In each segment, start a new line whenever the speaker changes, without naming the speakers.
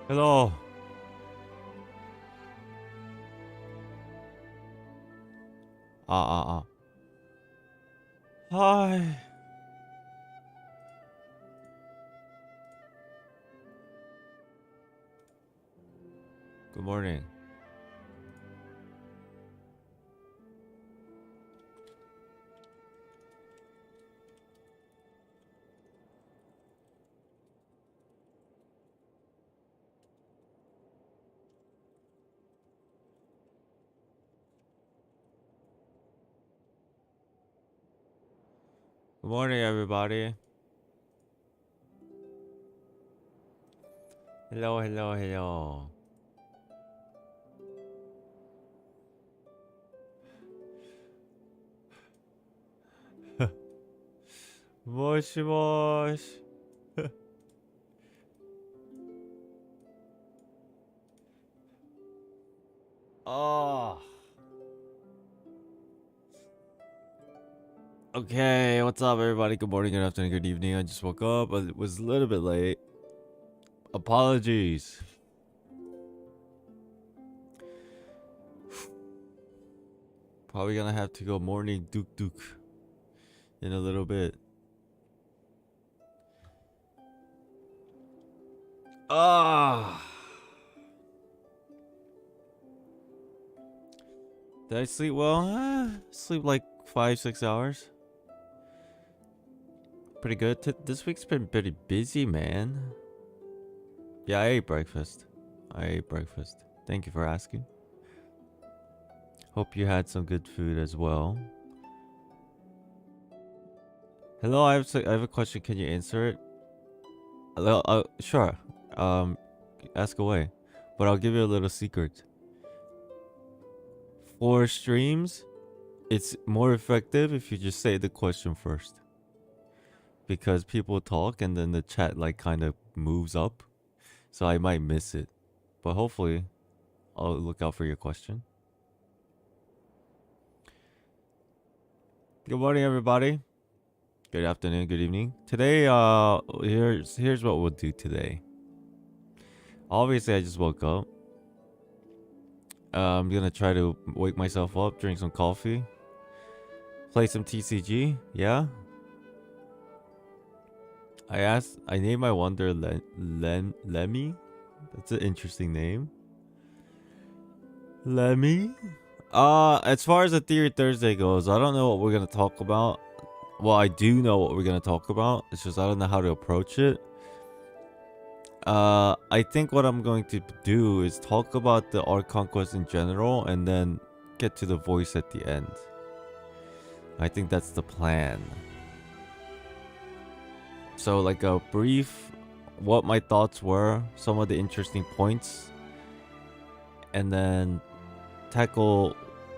Hello. Ah. Hi. Good morning. Good morning, everybody. Hello. Moshi mosh. Oh. Okay, what's up, everybody? Good morning, good afternoon, good evening. I just woke up. I was a little bit late. Apologies. Probably gonna have to go morning Duke in a little bit. Ah. Did I sleep well? Sleep like 5-6 hours. Pretty good. This week's been pretty busy, man. Yeah, I ate breakfast. Thank you for asking. Hope you had some good food as well. Hello, I have a question. Can you answer it? Hello, sure. Ask away. But I'll give you a little secret. For streams, it's more effective if you just say the question first. Because people talk and then the chat like kind of moves up. So I might miss it. But hopefully, I'll look out for your question. Good morning, everybody. Good afternoon, good evening. Today, here's what we'll do today. Obviously, I just woke up. I'm gonna try to wake myself up, drink some coffee, play some TCG. Yeah. I named my wonder Lemmy. That's an interesting name. Lemmy. As far as the Theory Thursday goes, I don't know what we're gonna talk about. Well, I do know what we're gonna talk about. It's just I don't know how to approach it. I think what I'm going to do is talk about the Archon quest in general and then get to the voice at the end. I think that's the plan. So like a brief, what my thoughts were, some of the interesting points, and then tackle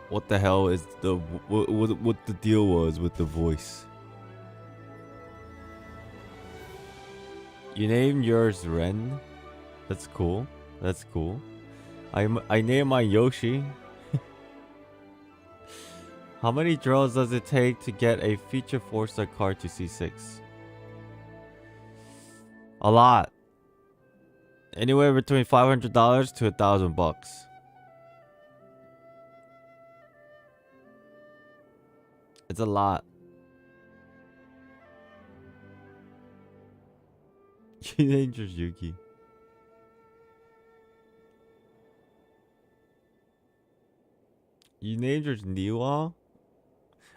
what the hell is what the deal was with the voice. You named yours Ren. That's cool. I named my Yoshi. How many draws does it take to get a feature 4-star card to C6? A lot. Anywhere between $500 to $1,000. It's a lot. You named yours Yuki. You named yours Niwa?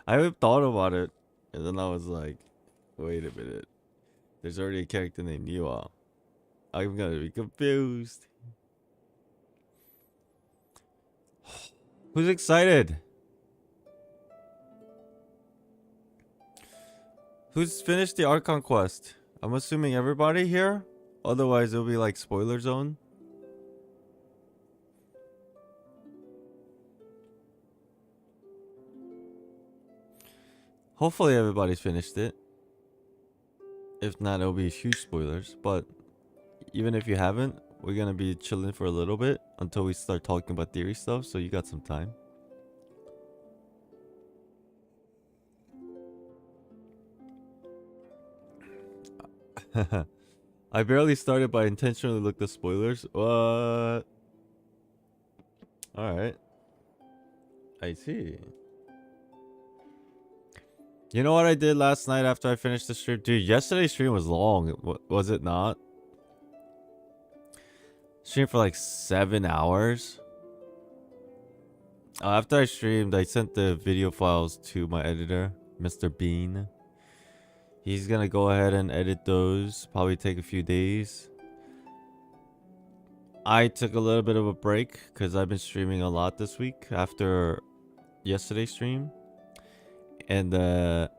I haven't thought about it. And then I was like, wait a minute. There's already a character named Niwa. I'm gonna be confused. Who's excited? Who's finished the Archon quest? I'm assuming everybody here? Otherwise, it'll be like spoiler zone. Hopefully everybody's finished it. If not, it'll be huge spoilers. But even if you haven't, we're gonna be chilling for a little bit until we start talking about theory stuff, so you got some time. I barely started, but I intentionally looked at spoilers. What? Alright. I see. You know what I did last night after I finished the stream? Dude, yesterday's stream was long. Was it not? Stream for like 7 hours. After I streamed, I sent the video files to my editor, Mr. Bean. He's gonna go ahead and edit those. Probably take a few days. I took a little bit of a break because I've been streaming a lot this week after yesterday's stream. And I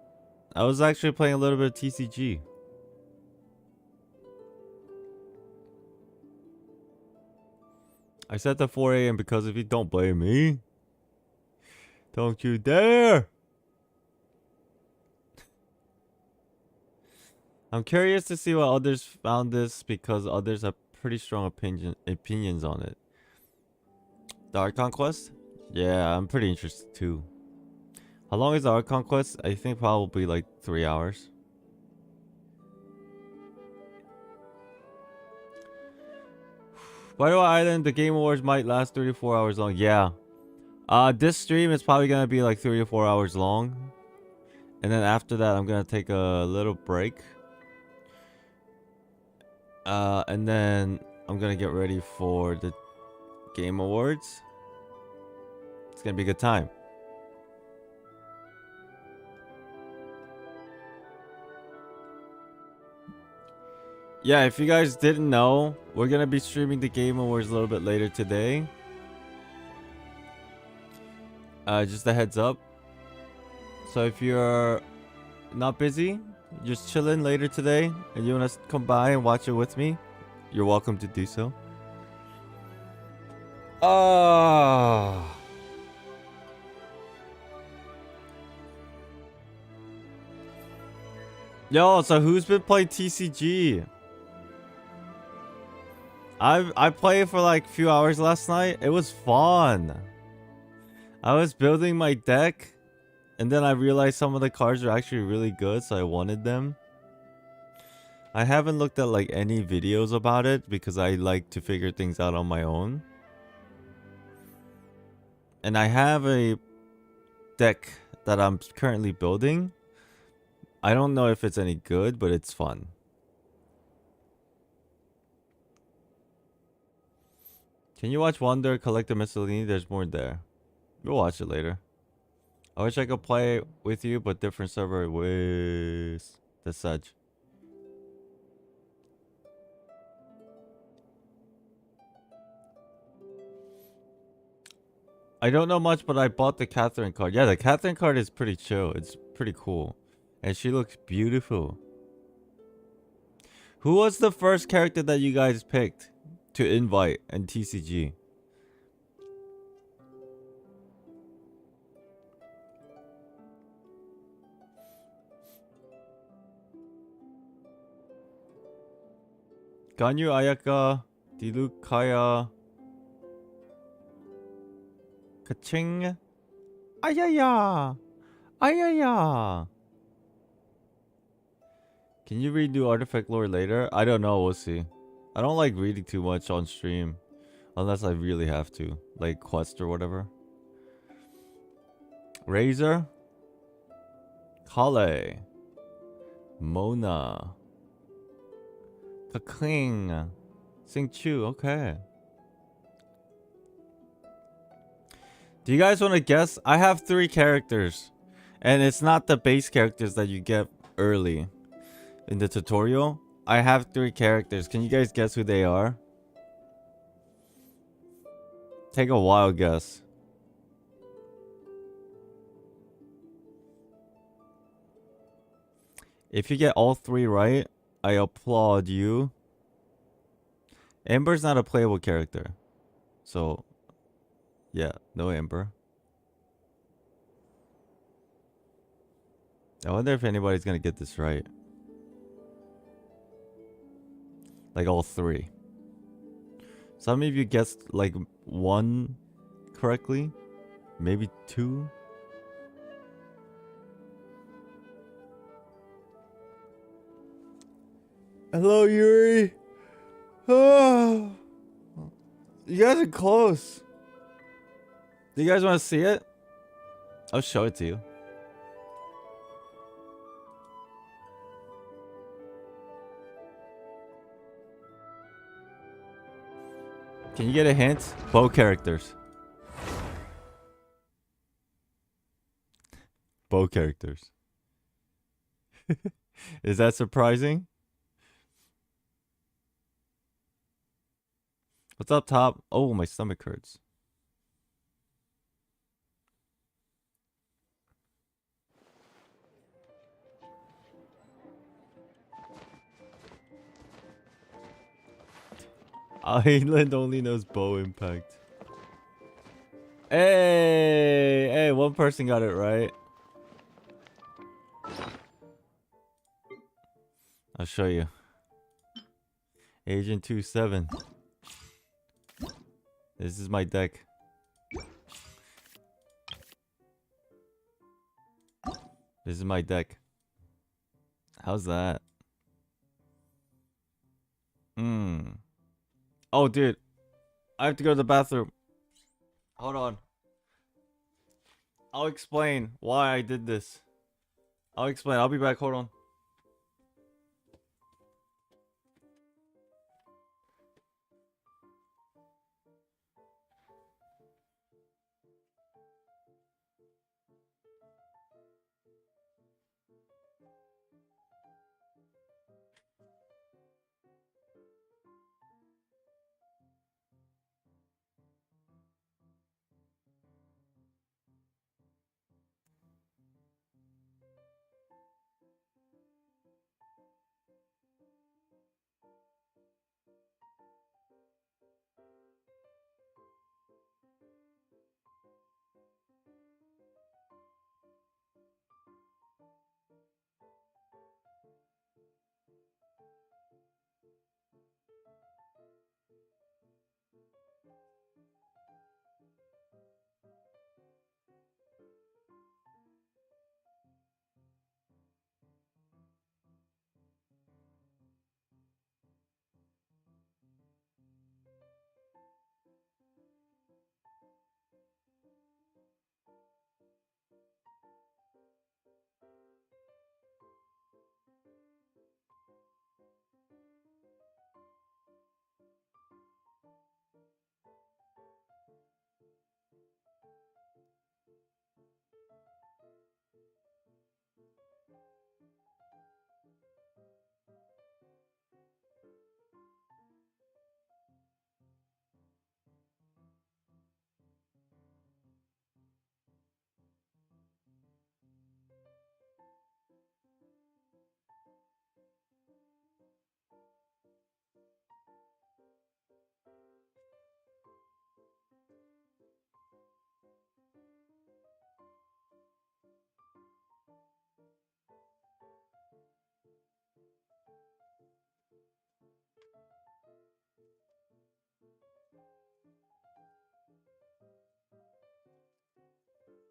was actually playing a little bit of TCG. I set to 4 a.m. because if you don't blame me. Don't you dare! I'm curious to see what others found this because others have pretty strong opinions on it. The Archon quest? Yeah, I'm pretty interested too. How long is the Archon quest? I think probably like 3 hours. By the way, Island, the Game Awards might last 3 to 4 hours long. Yeah. This stream is probably gonna be like 3 to 4 hours long. And then after that, I'm gonna take a little break. And then I'm gonna get ready for the Game Awards. It's gonna be a good time. Yeah, if you guys didn't know, we're gonna be streaming the Game Awards a little bit later today. Just a heads up. So if you're not busy, just chilling later today, and you want to come by and watch it with me, you're welcome to do so. Yo, so who's been playing TCG? I played for like a few hours last night. It was fun. I was building my deck, and then I realized some of the cards are actually really good, so I wanted them. I haven't looked at like any videos about it because I like to figure things out on my own. And I have a deck that I'm currently building. I don't know if it's any good, but it's fun. Can you watch Wonder Collect the Miscellany? There's more there. We'll watch it later. I wish I could play with you, but different server with the Sedge. I don't know much, but I bought the Catherine card. Yeah, the Catherine card is pretty chill. It's pretty cool. And she looks beautiful. Who was the first character that you guys picked to invite in TCG? Ganyu Ayaka, Dilukaya, Kaching, Ayaya, Ayaya. Can you read new artifact lore later? I don't know, we'll see. I don't like reading too much on stream. Unless I really have to. Like quest or whatever. Razor. Kale. Mona. Kakling. Sing Chu, okay. Do you guys want to guess? I have 3 characters. And it's not the base characters that you get early in the tutorial. I have 3 characters. Can you guys guess who they are? Take a wild guess. If you get all 3 right, I applaud you. Amber's not a playable character. So, yeah, no Amber. I wonder if anybody's gonna get this right. Like all 3. Some of you guessed like 1 correctly. Maybe 2. Hello, Yuri. Oh, you guys are close. Do you guys want to see it? I'll show it to you. Can you get a hint? Bow characters. Bow characters. Is that surprising? What's up top? Oh, my stomach hurts. Island only knows bow impact. Hey, one person got it right. I'll show you. Agent 27. This is my deck. This is my deck. How's that? Oh, dude. I have to go to the bathroom. Hold on. I'll explain why I did this. I'll explain. I'll be back. Hold on.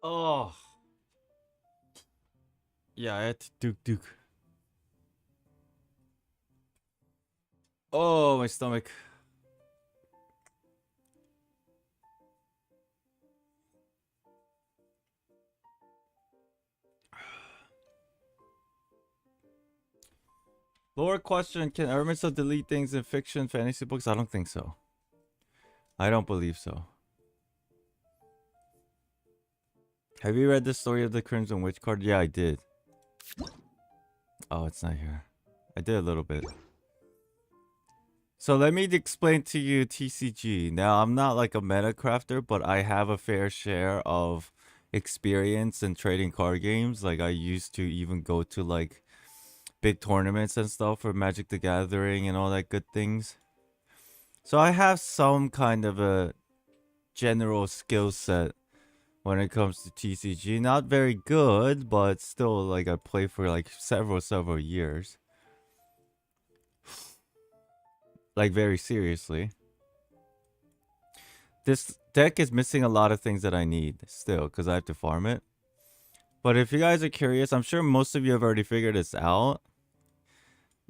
Oh. Yeah, I had to Duke. Oh, my stomach. Lower question, can Hermits delete things in fiction fantasy books? I don't think so. I don't believe so. Have you read the story of the Crimson Witch card? Yeah, I did. Oh, it's not here. I did a little bit. So let me explain to you TCG. Now, I'm not like a meta crafter, but I have a fair share of experience in trading card games. Like, I used to even go to like big tournaments and stuff for Magic the Gathering and all that good things. So I have some kind of a general skill set when it comes to TCG. Not very good, but still, like, I play for like several years. Like, very seriously. This deck is missing a lot of things that I need still, because I have to farm it. But if you guys are curious, I'm sure most of you have already figured this out.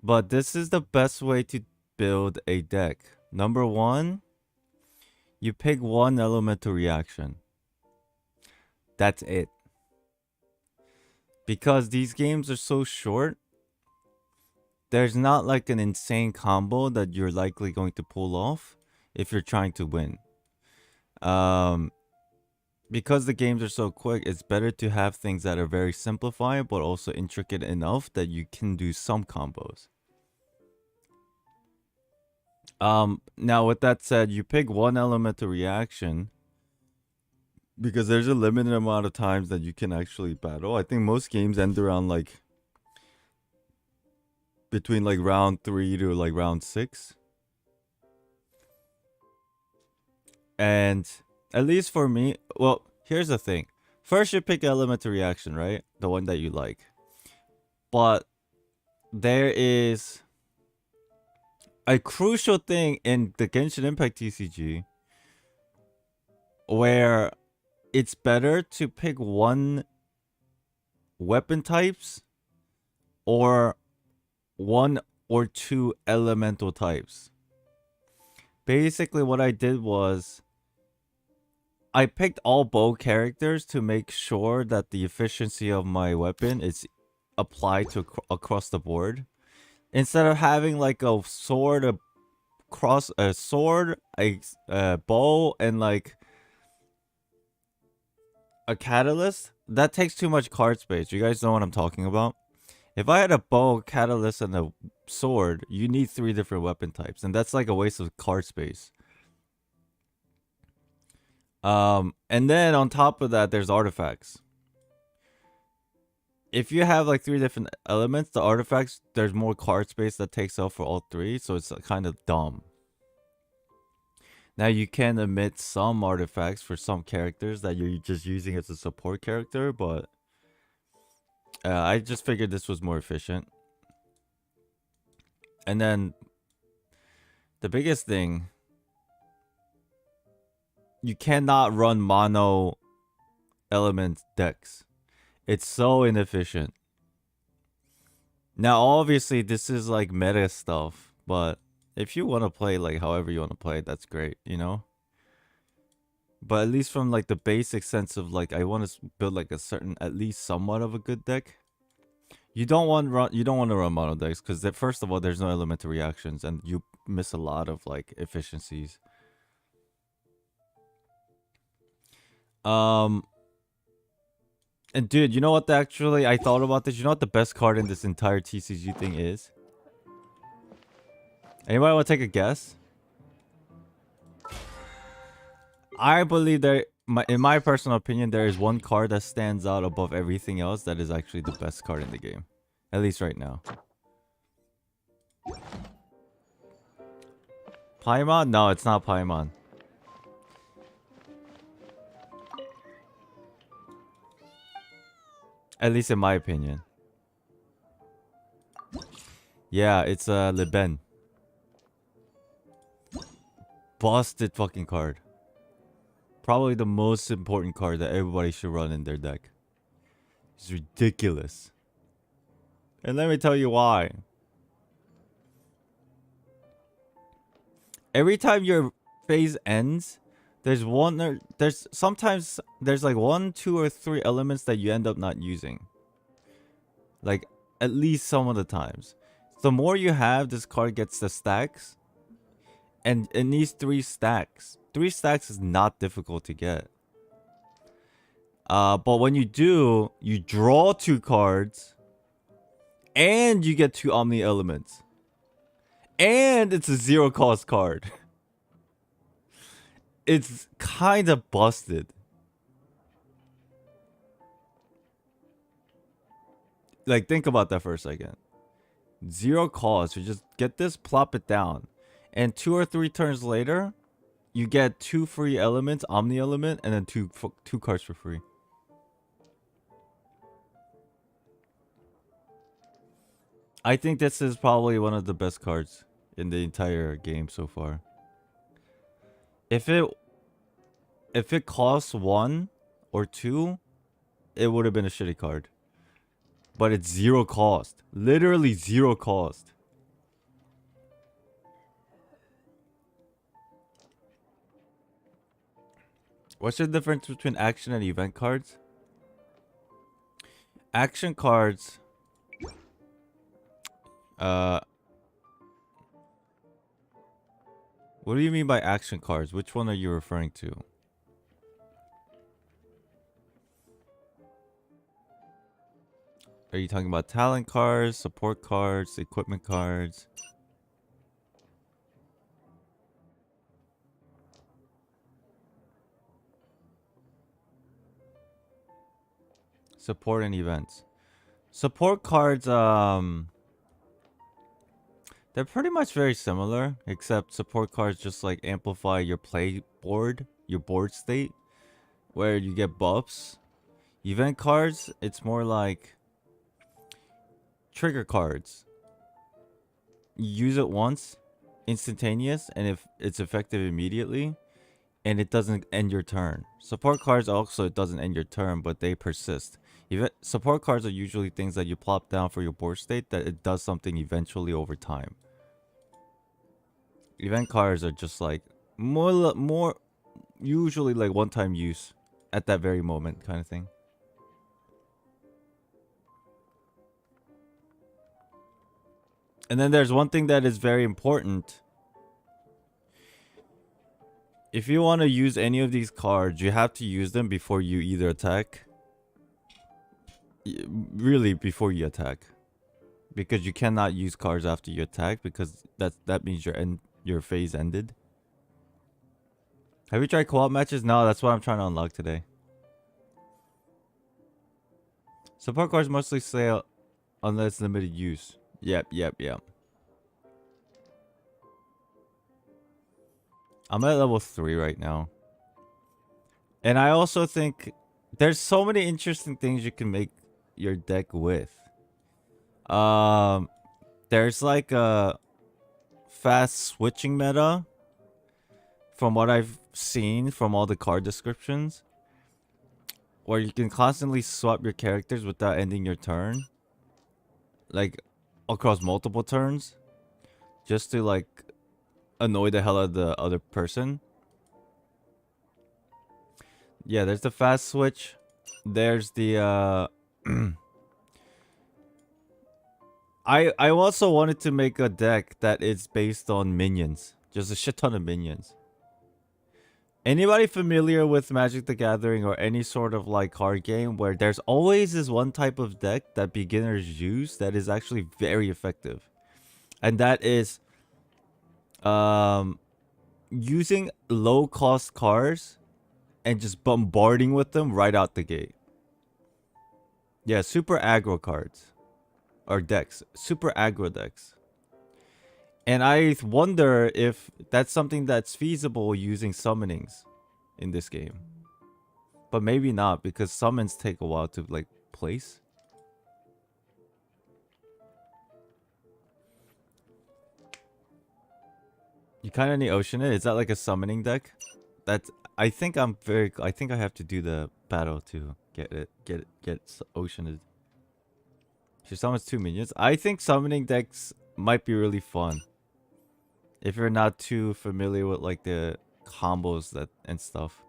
But this is the best way to build a deck. Number one, you pick one elemental reaction. That's it. Because these games are so short, there's not like an insane combo that you're likely going to pull off if you're trying to win. Because the games are so quick, it's better to have things that are very simplified but also intricate enough that you can do some combos. Now with that said, you pick one elemental reaction because there's a limited amount of times that you can actually battle. I think most games end around like between like round 3 to like round 6. And at least for me, well, here's the thing. First you pick elemental reaction, right? The one that you like. But there is a crucial thing in the Genshin Impact TCG where it's better to pick one weapon types or one or two elemental types. Basically what I did was I picked all bow characters to make sure that the efficiency of my weapon is applied to across the board. Instead of having like a sword, a bow, and like a catalyst, that takes too much card space. You guys know what I'm talking about? If I had a bow, catalyst, and a sword, you need 3 different weapon types, and that's like a waste of card space. And then on top of that, there's artifacts. If you have like 3 different elements, the artifacts, there's more card space that takes up for all 3, so it's kind of dumb. Now you can omit some artifacts for some characters that you're just using as a support character, but I just figured this was more efficient. And then the biggest thing, you cannot run mono element decks. It's so inefficient. Now obviously this is like meta stuff, but if you want to play like however you want to play, that's great, you know? But at least from like the basic sense of like I want to build like a certain, at least somewhat of a good deck. You don't want to run mono decks because first of all there's no elemental reactions and you miss a lot of like efficiencies. And dude, you know what? Actually, I thought about this. You know what the best card in this entire TCG thing is? Anybody want to take a guess? I believe in my personal opinion, there is one card that stands out above everything else that is actually the best card in the game. At least right now. Paimon? No, it's not Paimon. At least in my opinion. Yeah, it's Liben. Busted fucking card. Probably the most important card that everybody should run in their deck. It's ridiculous. And let me tell you why. Every time your phase ends, there's sometimes there's like 1, 2, or 3 elements that you end up not using. Like at least some of the times. The more you have, this card gets the stacks. And it needs 3 stacks. 3 stacks is not difficult to get. But when you do, you draw 2 cards. And you get 2 Omni Elements. And it's a 0 cost card. It's kind of busted. Like, think about that for a second. 0 cost. You just get this, plop it down. And 2 or 3 turns later, you get 2 free elements, Omni Element, and then 2 cards for free. I think this is probably one of the best cards in the entire game so far. If it costs 1 or 2, it would have been a shitty card. But it's 0 cost. Literally 0 cost. What's the difference between action and event cards? Action cards. What do you mean by action cards? Which one are you referring to? Are you talking about talent cards, support cards, equipment cards? Support and events. Support cards, they're pretty much very similar, except support cards just like amplify your play board, your board state, where you get buffs. Event cards, it's more like trigger cards. You use it once, instantaneous, and if it's effective immediately, and it doesn't end your turn. Support cards also, it doesn't end your turn, but they persist. Support cards are usually things that you plop down for your board state that it does something eventually over time. Event cards are just like more usually like one-time use at that very moment kind of thing. And then there's one thing that is very important. If you want to use any of these cards, you have to use them before you either attack. Really, before you attack. Because you cannot use cards after you attack, because that means your phase ended. Have you tried co-op matches? No, that's what I'm trying to unlock today. Support cards mostly sale unless limited use. Yep. I'm at level 3 right now. And I also think there's so many interesting things you can make your deck with. There's like a fast switching meta from what I've seen from all the card descriptions, where you can constantly swap your characters without ending your turn, like across multiple turns, just to like annoy the hell out of the other person. Yeah, there's the fast switch. There's the I also wanted to make a deck that is based on minions. Just a shit ton of minions. Anybody familiar with Magic the Gathering or any sort of like card game where there's always this one type of deck that beginners use that is actually very effective? And that is using low cost cards and just bombarding with them right out the gate. Yeah, super aggro cards. Or decks. Super aggro decks. And I wonder if that's something that's feasible using summonings in this game. But maybe not, because summons take a while to like place. You kind of need Oceanid. Is that like a summoning deck? That's I think I have to do the battle to get Oceanid. She summons 2 minions. I think summoning decks might be really fun. If you're not too familiar with like the combos and stuff.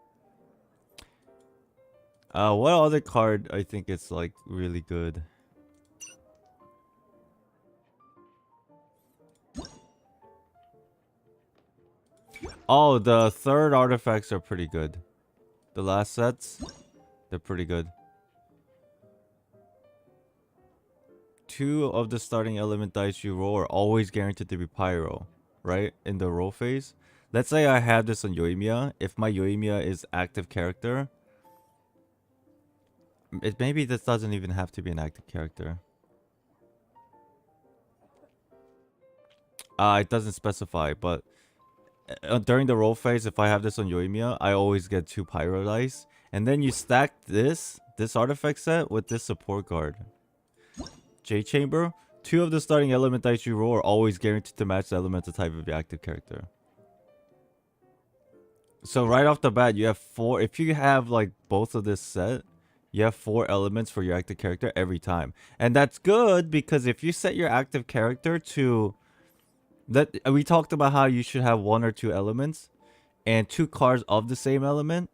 What other card I think it's like really good? Oh, the third artifacts are pretty good. The last sets, they're pretty good. 2 of the starting element dice you roll are always guaranteed to be pyro, right? In the roll phase. Let's say I have this on Yoimiya. If my Yoimiya is active character, maybe this doesn't even have to be an active character. It doesn't specify, but during the roll phase, if I have this on Yoimiya, I always get 2 pyro dice. And then you stack this artifact set with this support card. J Chamber. 2 of the starting element dice you roll are always guaranteed to match the elemental type of your active character. So right off the bat, you have 4. If you have like both of this set, you have 4 elements for your active character every time. And that's good because if you set your active character to... we talked about how you should have 1 or 2 elements and 2 cards of the same element.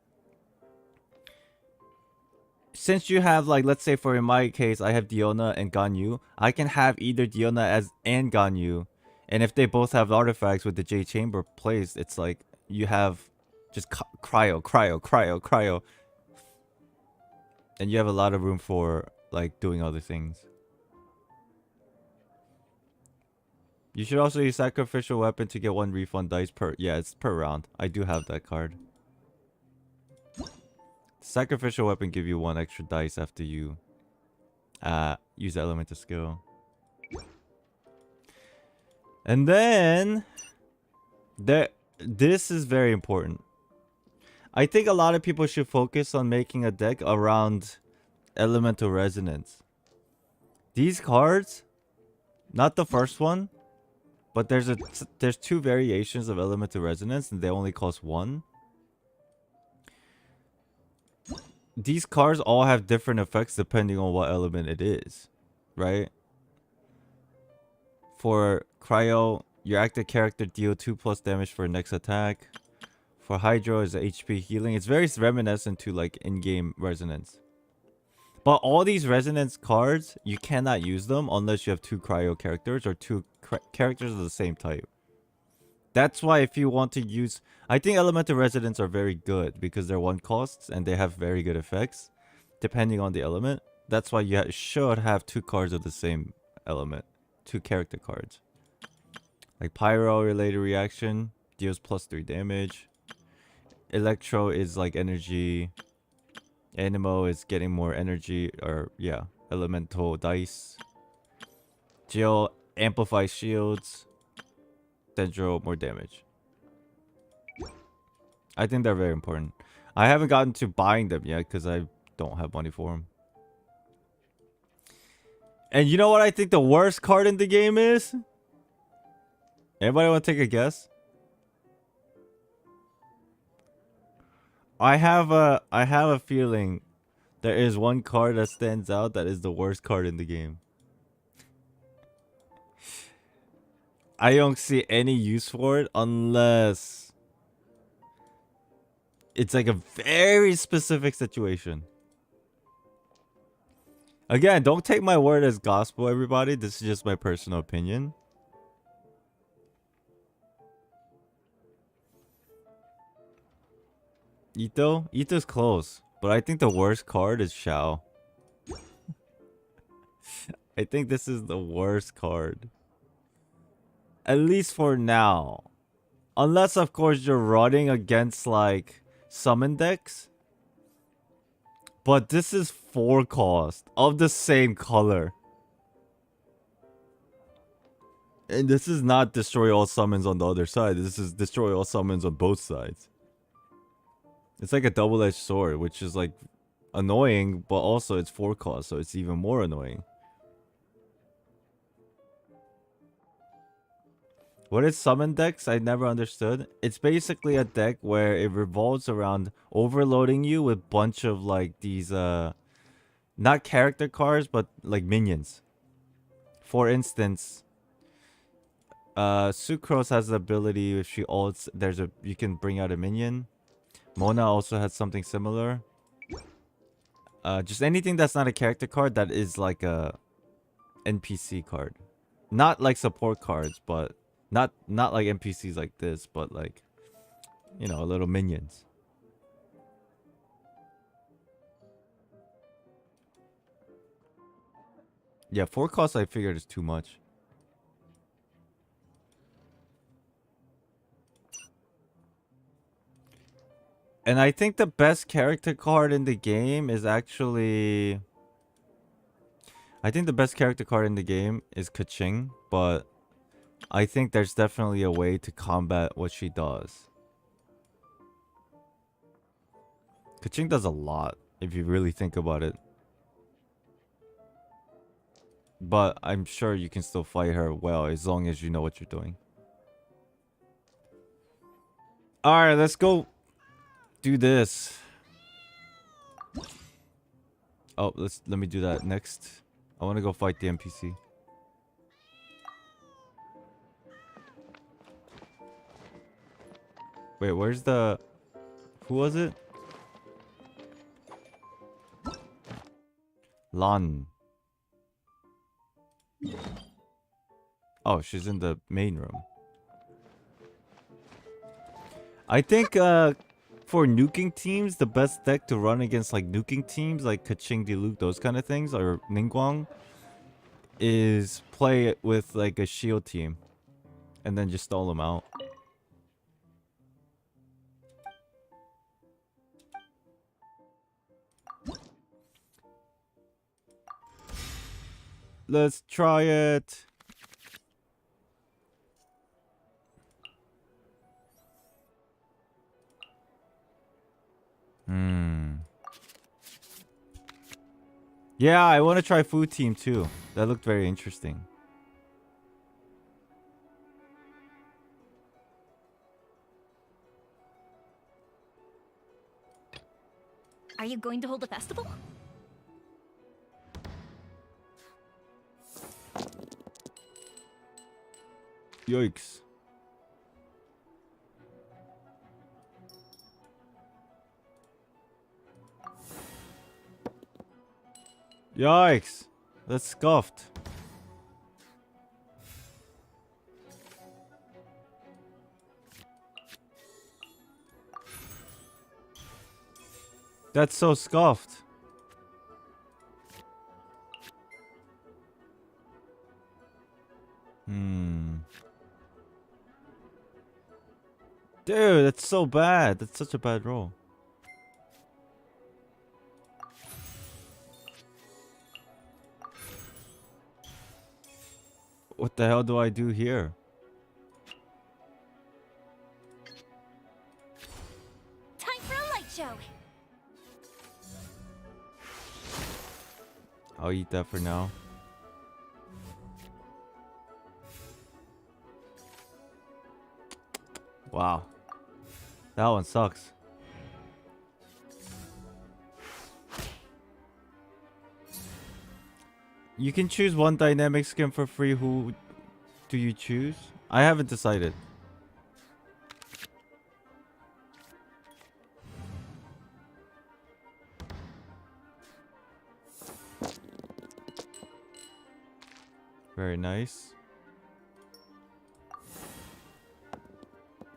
since you have like, let's say for in my case, I have Diona and Ganyu, I can have either Diona as and Ganyu, and if they both have artifacts with the J chamber placed, it's like you have just cryo, and you have a lot of room for like doing other things. You should also use sacrificial weapon to get 1 refund dice per. Yeah, it's per round. I do have that card. Sacrificial weapon give you 1 extra dice after you use the element of skill. And then this is very important. I think a lot of people should focus on making a deck around elemental resonance. These cards, not the first one, but there's 2 variations of elemental resonance and they only cost 1. These cards all have different effects depending on what element it is, right? For Cryo, your active character deal 2+ damage for next attack. For Hydro is HP healing. It's very reminiscent to like in-game resonance. But all these resonance cards, you cannot use them unless you have 2 Cryo characters or 2 characters of the same type. That's why if you want to use... I think elemental resonance are very good because they're 1 costs and they have very good effects depending on the element. That's why you should have 2 cards of the same element. 2 character cards. Like Pyro related reaction deals +3 damage. Electro is like energy. Animo is getting more energy, or yeah, elemental dice. Geo amplifies shields. Dendro more damage. I think they're very important. I haven't gotten to buying them yet because I don't have money for them. And you know what I think the worst card in the game is? Anybody want to take a guess? I have a feeling there is 1 card that stands out that is the worst card in the game. I don't see any use for it unless it's like a very specific situation. Again, don't take my word as gospel, everybody. This is just my personal opinion. Ito? Ito's close. But I think the worst card is Shao. I think this is the worst card. At least for now. Unless, of course, you're running against, like, summon decks. But this is 4 cost of the same color. And this is not destroy all summons on the other side. This is destroy all summons on both sides. It's like a double-edged sword, which is like annoying, but also it's 4 cost, so it's even more annoying. What is summon decks? I never understood. It's basically a deck where it revolves around overloading you with bunch of like these not character cards, but like minions. For instance, Sucrose has the ability, if she ults, you can bring out a minion. Mona also has something similar. Just anything that's not a character card that is like a NPC card. Not like support cards, but not like NPCs like this, but like, you know, little minions. Yeah, 4 costs I figured is too much. And I think the best character card in the game is actually... I think the best character card in the game is Keqing, but I think there's definitely a way to combat what she does. Keqing does a lot, if you really think about it. But I'm sure you can still fight her well, as long as you know what you're doing. Alright, let's go do this. Oh, let me do that next. I want to go fight the NPC. Wait, where's the... Who was it? Lan. Oh, she's in the main room. I think for nuking teams, the best deck to run against like nuking teams like Kaching Diluc, those kind of things, or Ningguang, is play it with like a shield team and then just stall them out. Let's try it. Yeah, I want to try food team too. That looked very interesting.
Are you going to hold a festival?
Yikes. Yikes. That's scuffed. That's so scuffed. Dude, that's so bad. That's such a bad roll. What the hell do I do here?
Time for a light show.
I'll eat that for now. Wow. That one sucks. You can choose one dynamic skin for free. Who do you choose? I haven't decided. Very nice.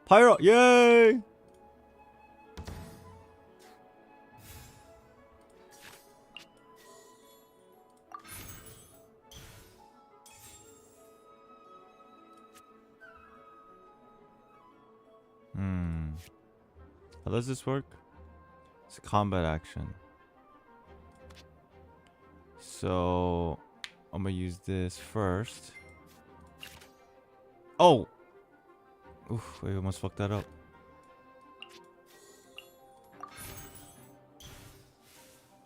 Pyro! Yay! How does this work? It's a combat action. So I'm gonna use this first. Oh! Oof, I almost fucked that up.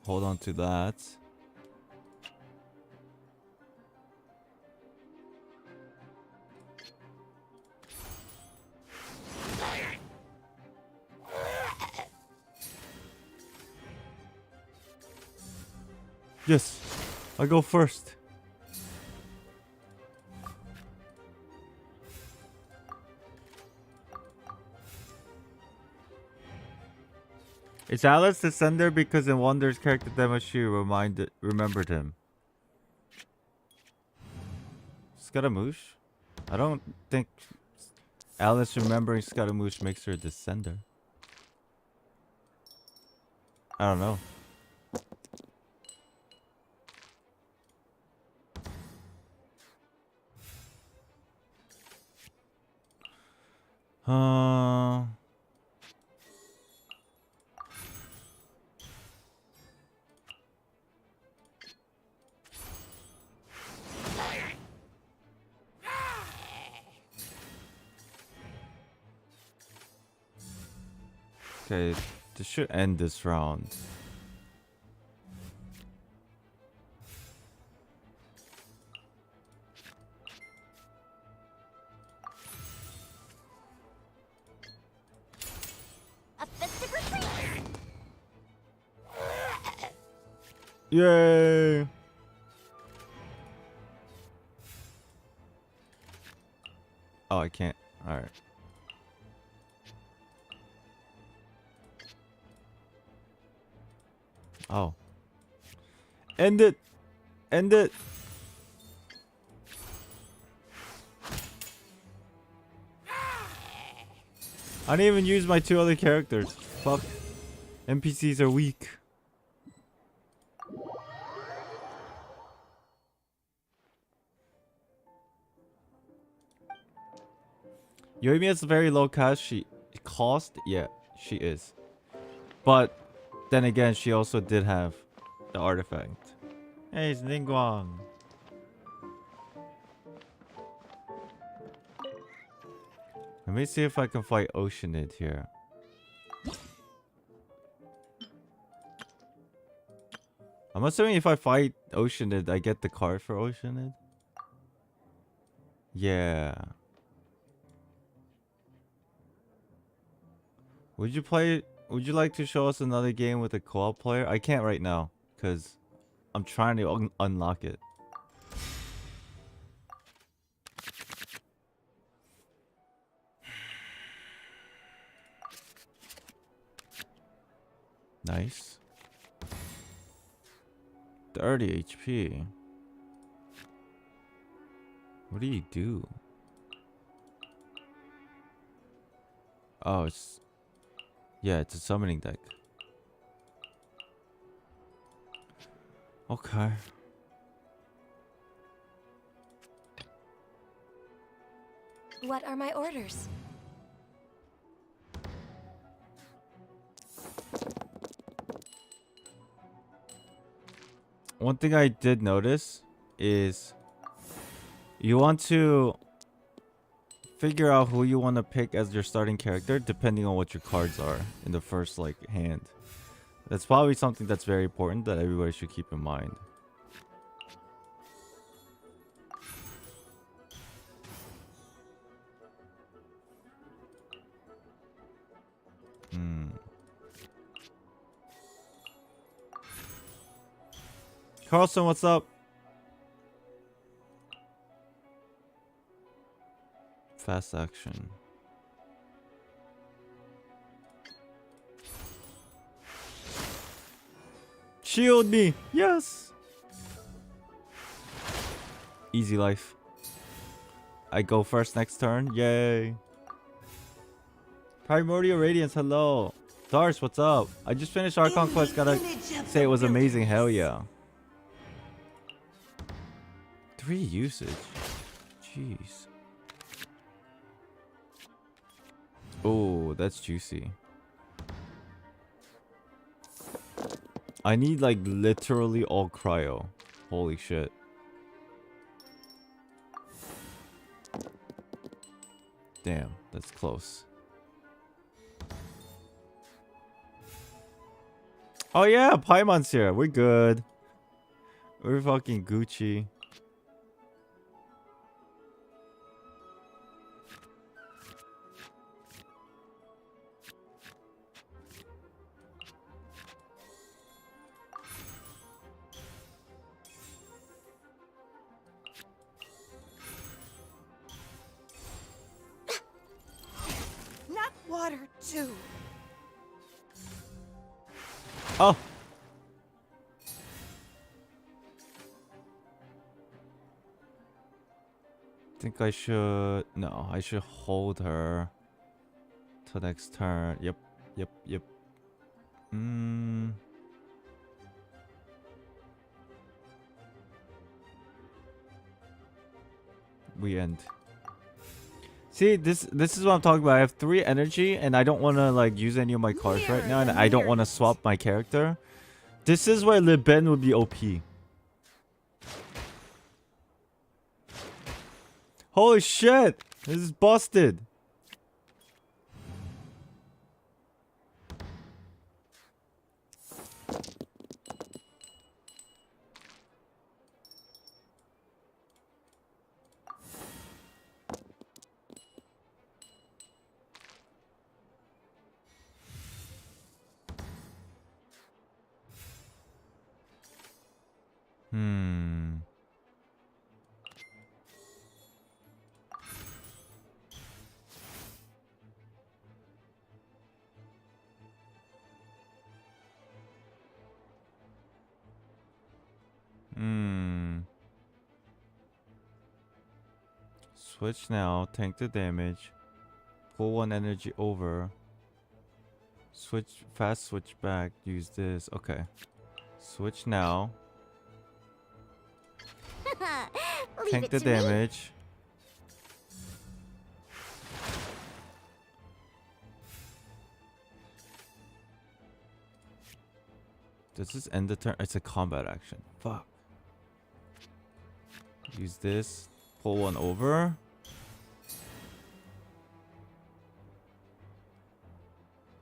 Hold on to that. Yes, I go first. It's Alice the Sender because in Wonder's character demo she remembered him. Scaramouche? I don't think Alice remembering Scaramouche makes her a descender. I don't know. Okay, this should end this round.
A festive retreat.
Yay! Oh, I can't. Alright. Oh. End it. End it. I didn't even use my 2 other characters. Fuck. NPCs are weak. Yoimi has a very low cost. Yeah, she is. But then again, she also did have the artifact. Hey, it's Ningguang. Let me see if I can fight Oceanid here. I'm assuming if I fight Oceanid, I get the card for Oceanid. Yeah. Would you like to show us another game with a co-op player? I can't right now, because I'm trying to unlock it. Nice. 30 HP. What do you do? Oh, it's... Yeah, it's a summoning deck. Okay.
What are my orders?
One thing I did notice is you want to figure out who you want to pick as your starting character depending on what your cards are in the first hand. That's probably something that's very important that everybody should keep in mind. Carlson, what's up? Fast action. Shield me! Yes! Easy life. I go first next turn. Yay! Primordial Radiance, hello. Dars, what's up? I just finished Archon Quest. Gotta say it was amazing. Hell yeah. 3 usage. Jeez. Oh, that's juicy. I need like literally all cryo. Holy shit. Damn, that's close. Oh yeah, Paimon's here. We're good. We're fucking Gucci.
Water too.
Oh. Think I should... No, I should hold her till next turn. Yep. We end. See, this is what I'm talking about. I have 3 energy and I don't want to like use any of my cards right now, and I don't want to swap my character. This is where Le Ben would be OP. Holy shit! This is busted. Switch now. Tank the damage. Pull 1 energy over. Switch. Fast switch back. Use this. Okay. Switch now.
Leave
Tank
it
the
to me.
damage. Does this end the turn? It's a combat action. Fuck. Use this. Pull 1 over.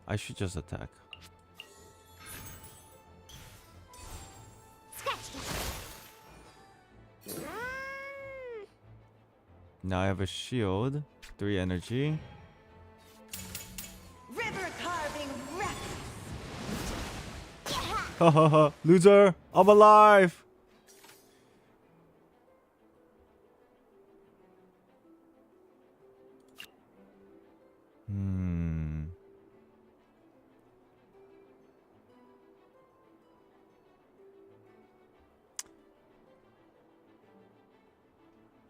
I should just attack. Now I have a shield. 3 energy.
River carving wreck.
Hahaha. Loser! I'm alive!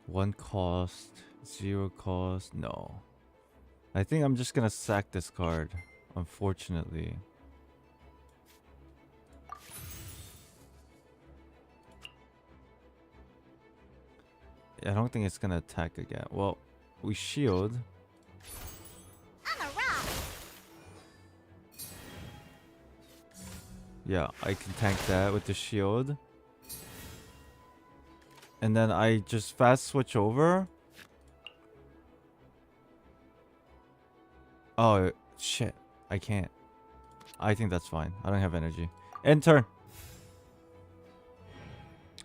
One cost, 0 cost. No. I think I'm just gonna sack this card, unfortunately. I don't think it's gonna attack again. Well, we shield.
I'm a rock.
Yeah, I can tank that with the shield. And then I just fast switch over. Oh, shit. I can't. I think that's fine. I don't have energy. End turn.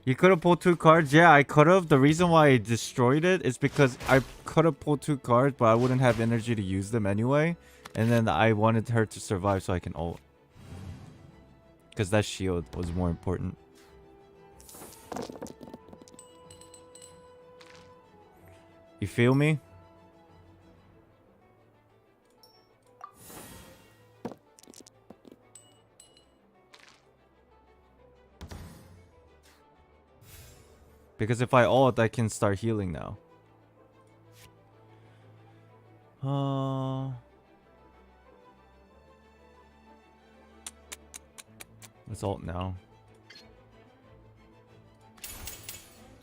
You could have pulled 2 cards. Yeah, I could have. The reason why I destroyed it is because I could have pulled 2 cards, but I wouldn't have energy to use them anyway. And then I wanted her to survive so I can ult. Because that shield was more important. You feel me? Because if I ult, I can start healing now. Let's ult now.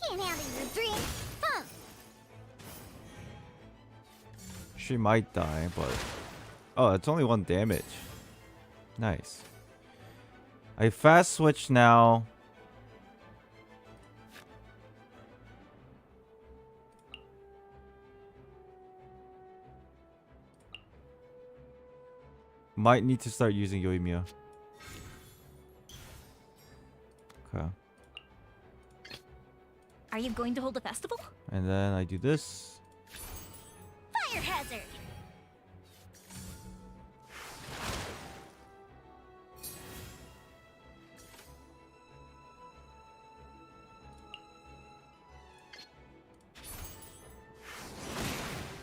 Can't handle your drink. Huh.
She might die, but... Oh, it's only 1 damage. Nice. I fast switch now. Might need to start using Yoimiya. Okay.
Are you going to hold a festival?
And then I do this.
Fire hazard.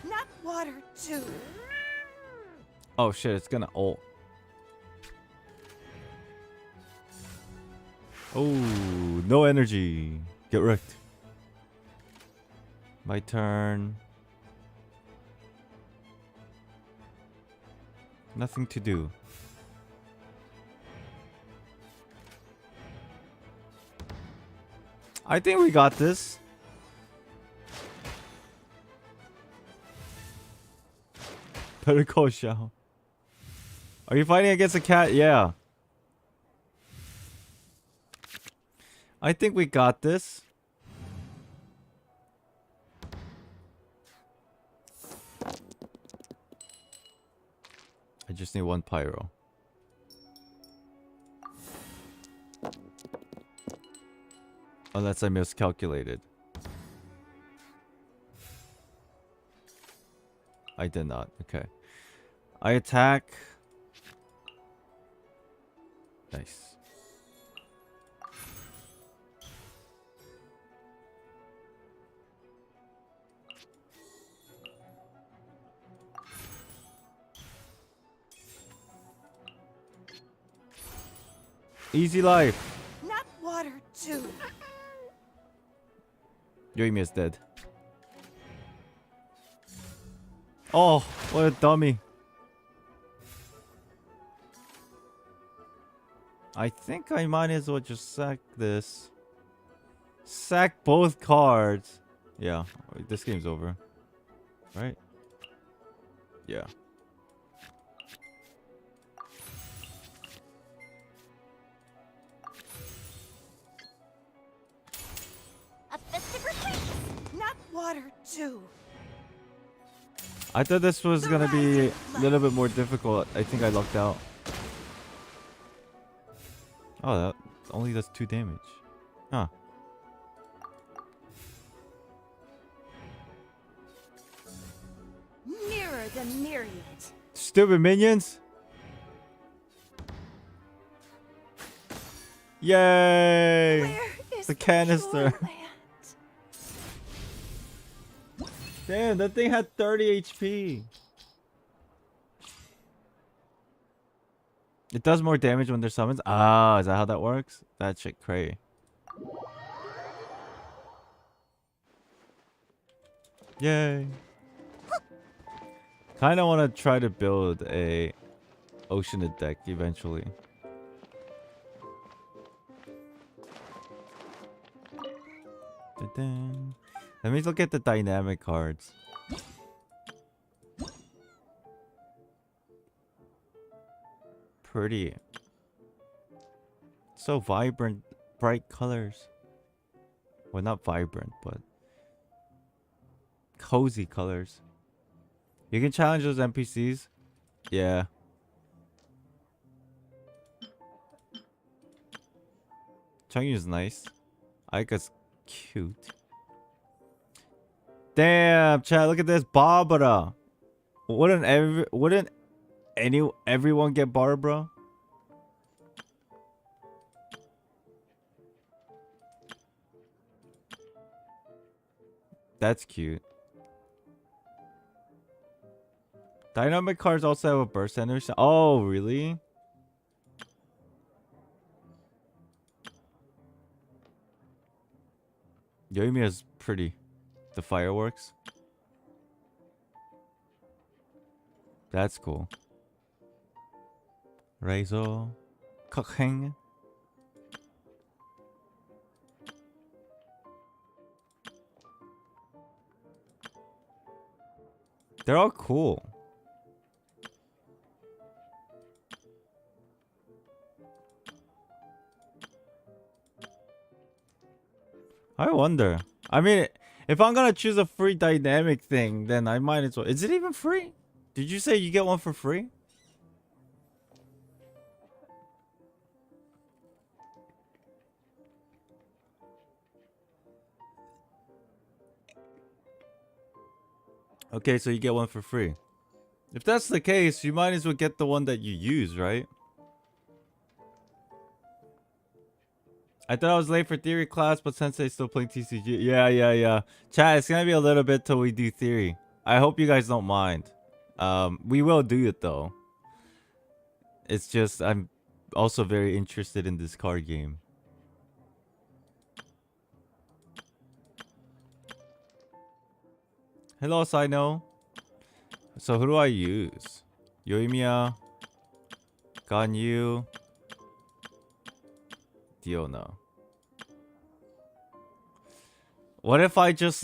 Not water too.
Oh shit, it's gonna ult. Oh, no energy. Get wrecked. My turn. Nothing to do. I think we got this. Better call Xiao. Are you fighting against a cat? Yeah. I think we got this. I just need 1 pyro. Unless I miscalculated. I did not. Okay. I attack. Nice. Easy life.
Not water too.
Yoimiya's dead. Oh, what a dummy. I think I might as well just sack this. Sack both cards. Yeah, this game's over. Right? Yeah.
A festive retreat.
Not water too.
I thought this was gonna be a little bit more difficult. I think I lucked out. Oh, that only does 2 damage. Huh.
Nearer the myriad.
Stupid minions! Yay!
Where is
The canister.
pure land?
Damn, that thing had 30 HP. It does more damage when there's summons. Ah, is that how that works? That shit cray. Yay. Kinda wanna try to build a Oceanid deck eventually. Dun-dun. Let me look at the dynamic cards. Pretty. So vibrant, bright colors. Well, not vibrant, but cozy colors. You can challenge those NPCs. Yeah. Changyu is nice. Aika's cute. Damn, Chad, look at this Barbara. Wouldn't everyone get Barbara? That's cute. Dynamic cards also have a burst energy. Oh, really? Yoimiya is pretty. The fireworks. That's cool. Reizo. Kokheng. They're all cool. I wonder. I mean, if I'm gonna choose a free dynamic thing, then I might as well. Is it even free? Did you say you get one for free? Okay, so you get one for free. If that's the case, you might as well get the one that you use, right? I thought I was late for theory class, but Sensei's still playing TCG. Yeah. Chat, it's gonna be a little bit till we do theory. I hope you guys don't mind. We will do it though. It's just I'm also very interested in this card game. Hello, Sino. So who do I use? Yoimiya, Ganyu, Diona. What if I just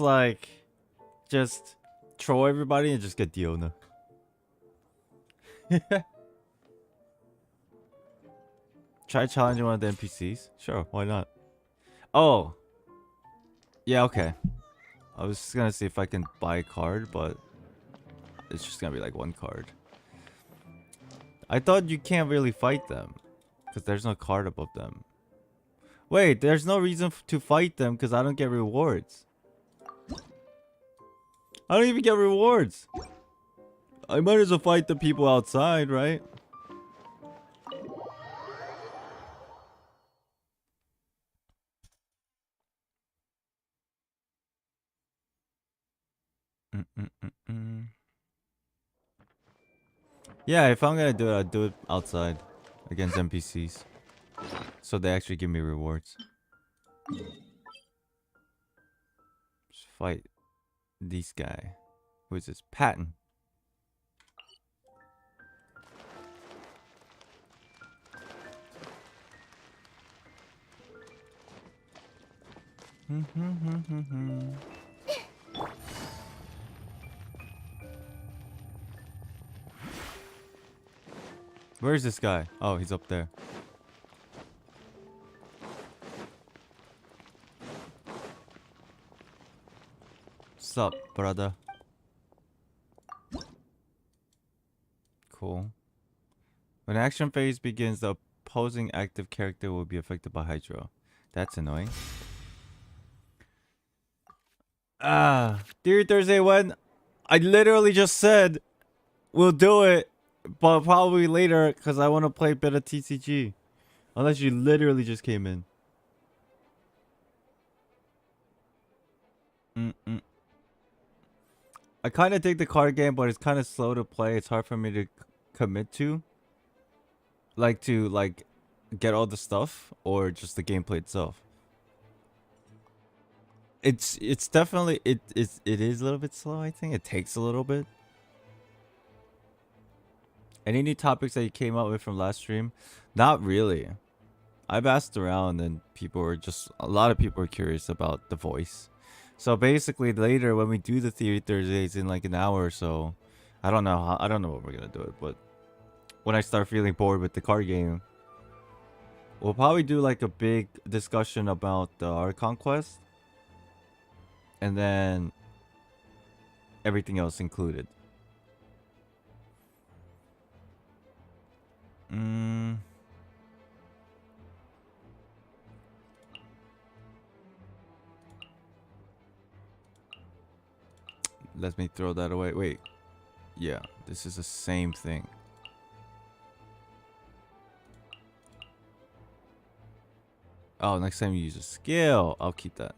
troll everybody and just get Diona? Try challenging one of the NPCs? Sure, why not? Oh. Yeah, okay. I was just gonna see if I can buy a card, but it's just gonna be like one card. I thought you can't really fight them because there's no card above them. Wait, there's no reason to fight them because I don't get rewards. I don't even get rewards. I might as well fight the people outside, right? Yeah, if I'm gonna do it, I'll do it outside against NPCs. So they actually give me rewards. Just fight this guy. Who is this? Patton. Where's this guy? Oh, he's up there. Sup, brother? Cool. When action phase begins, the opposing active character will be affected by Hydro. That's annoying. Dear Thursday, when I literally just said we'll do it, but probably later because I want to play a bit of TCG. Unless you literally just came in. I kind of dig the card game, but it's kind of slow to play. It's hard for me to commit to. Like to get all the stuff or just the gameplay itself. It's definitely it is a little bit slow. I think it takes a little bit. Any new topics that you came up with from last stream? Not really. I've asked around and a lot of people are curious about the voice. So basically later when we do the Theory Thursdays in like an hour or so, I don't know what we're gonna do it, but when I start feeling bored with the card game, we'll probably do like a big discussion about the Archon quest. And then everything else included. Let me throw that away. Wait. Yeah, this is the same thing. Oh, next time you use a skill. I'll keep that.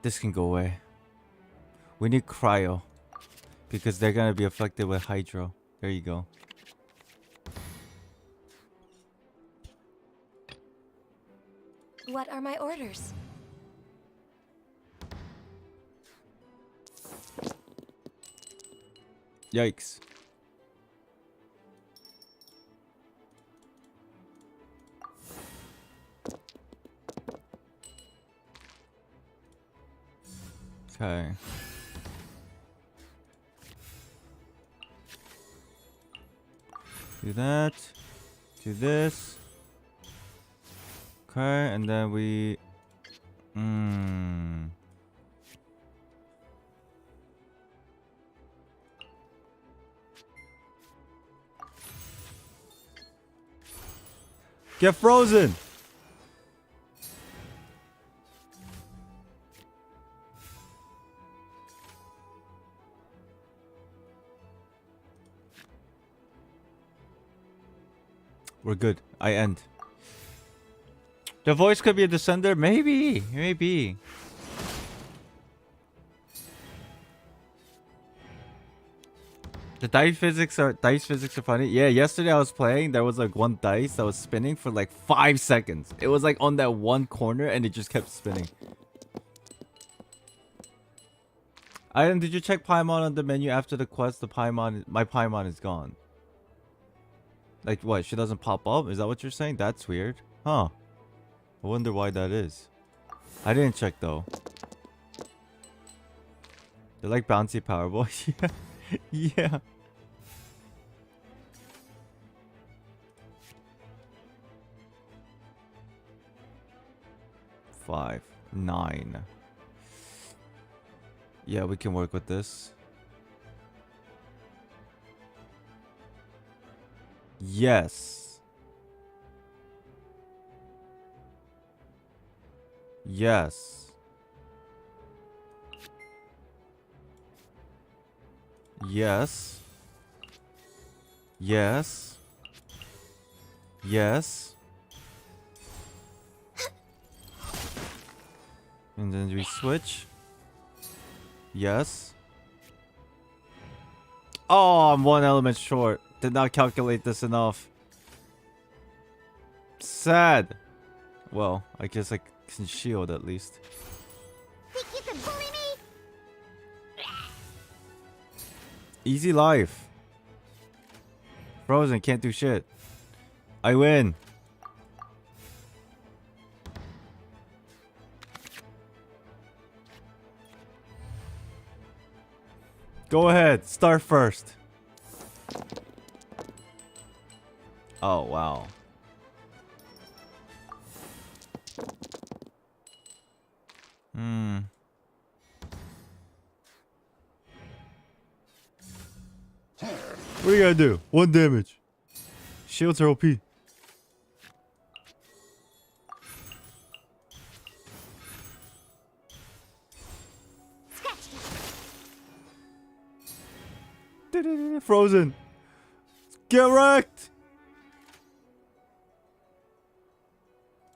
This can go away. We need cryo. Because they're gonna be affected with hydro. There you go.
What are my orders?
Yikes. Okay. Do that. Do this. Okay, and then we... Get frozen! We're good. I end. The voice could be a descender? Maybe. Maybe. The dice physics are funny. Yeah, yesterday I was playing, there was like one dice that was spinning for like 5 seconds. It was like on that one corner and it just kept spinning. Item, did you check Paimon on the menu after the quest? My Paimon is gone. Like what? She doesn't pop up? Is that what you're saying? That's weird. Huh. I wonder why that is. I didn't check though. They're like bouncy power boys. Yeah. Yeah. 5, 9. Yeah, we can work with this. Yes. Yes. Yes. Yes. Yes. And then we switch. Yes. Oh, I'm 1 element short. Did not calculate this enough. Sad. Well, I guess I can shield at least.
Think you can bully me?
Easy life. Frozen, can't do shit. I win. Go ahead. Start first. Oh, wow. Hmm. What do you gotta do? 1 damage. Shields are OP. Frozen. Get wrecked.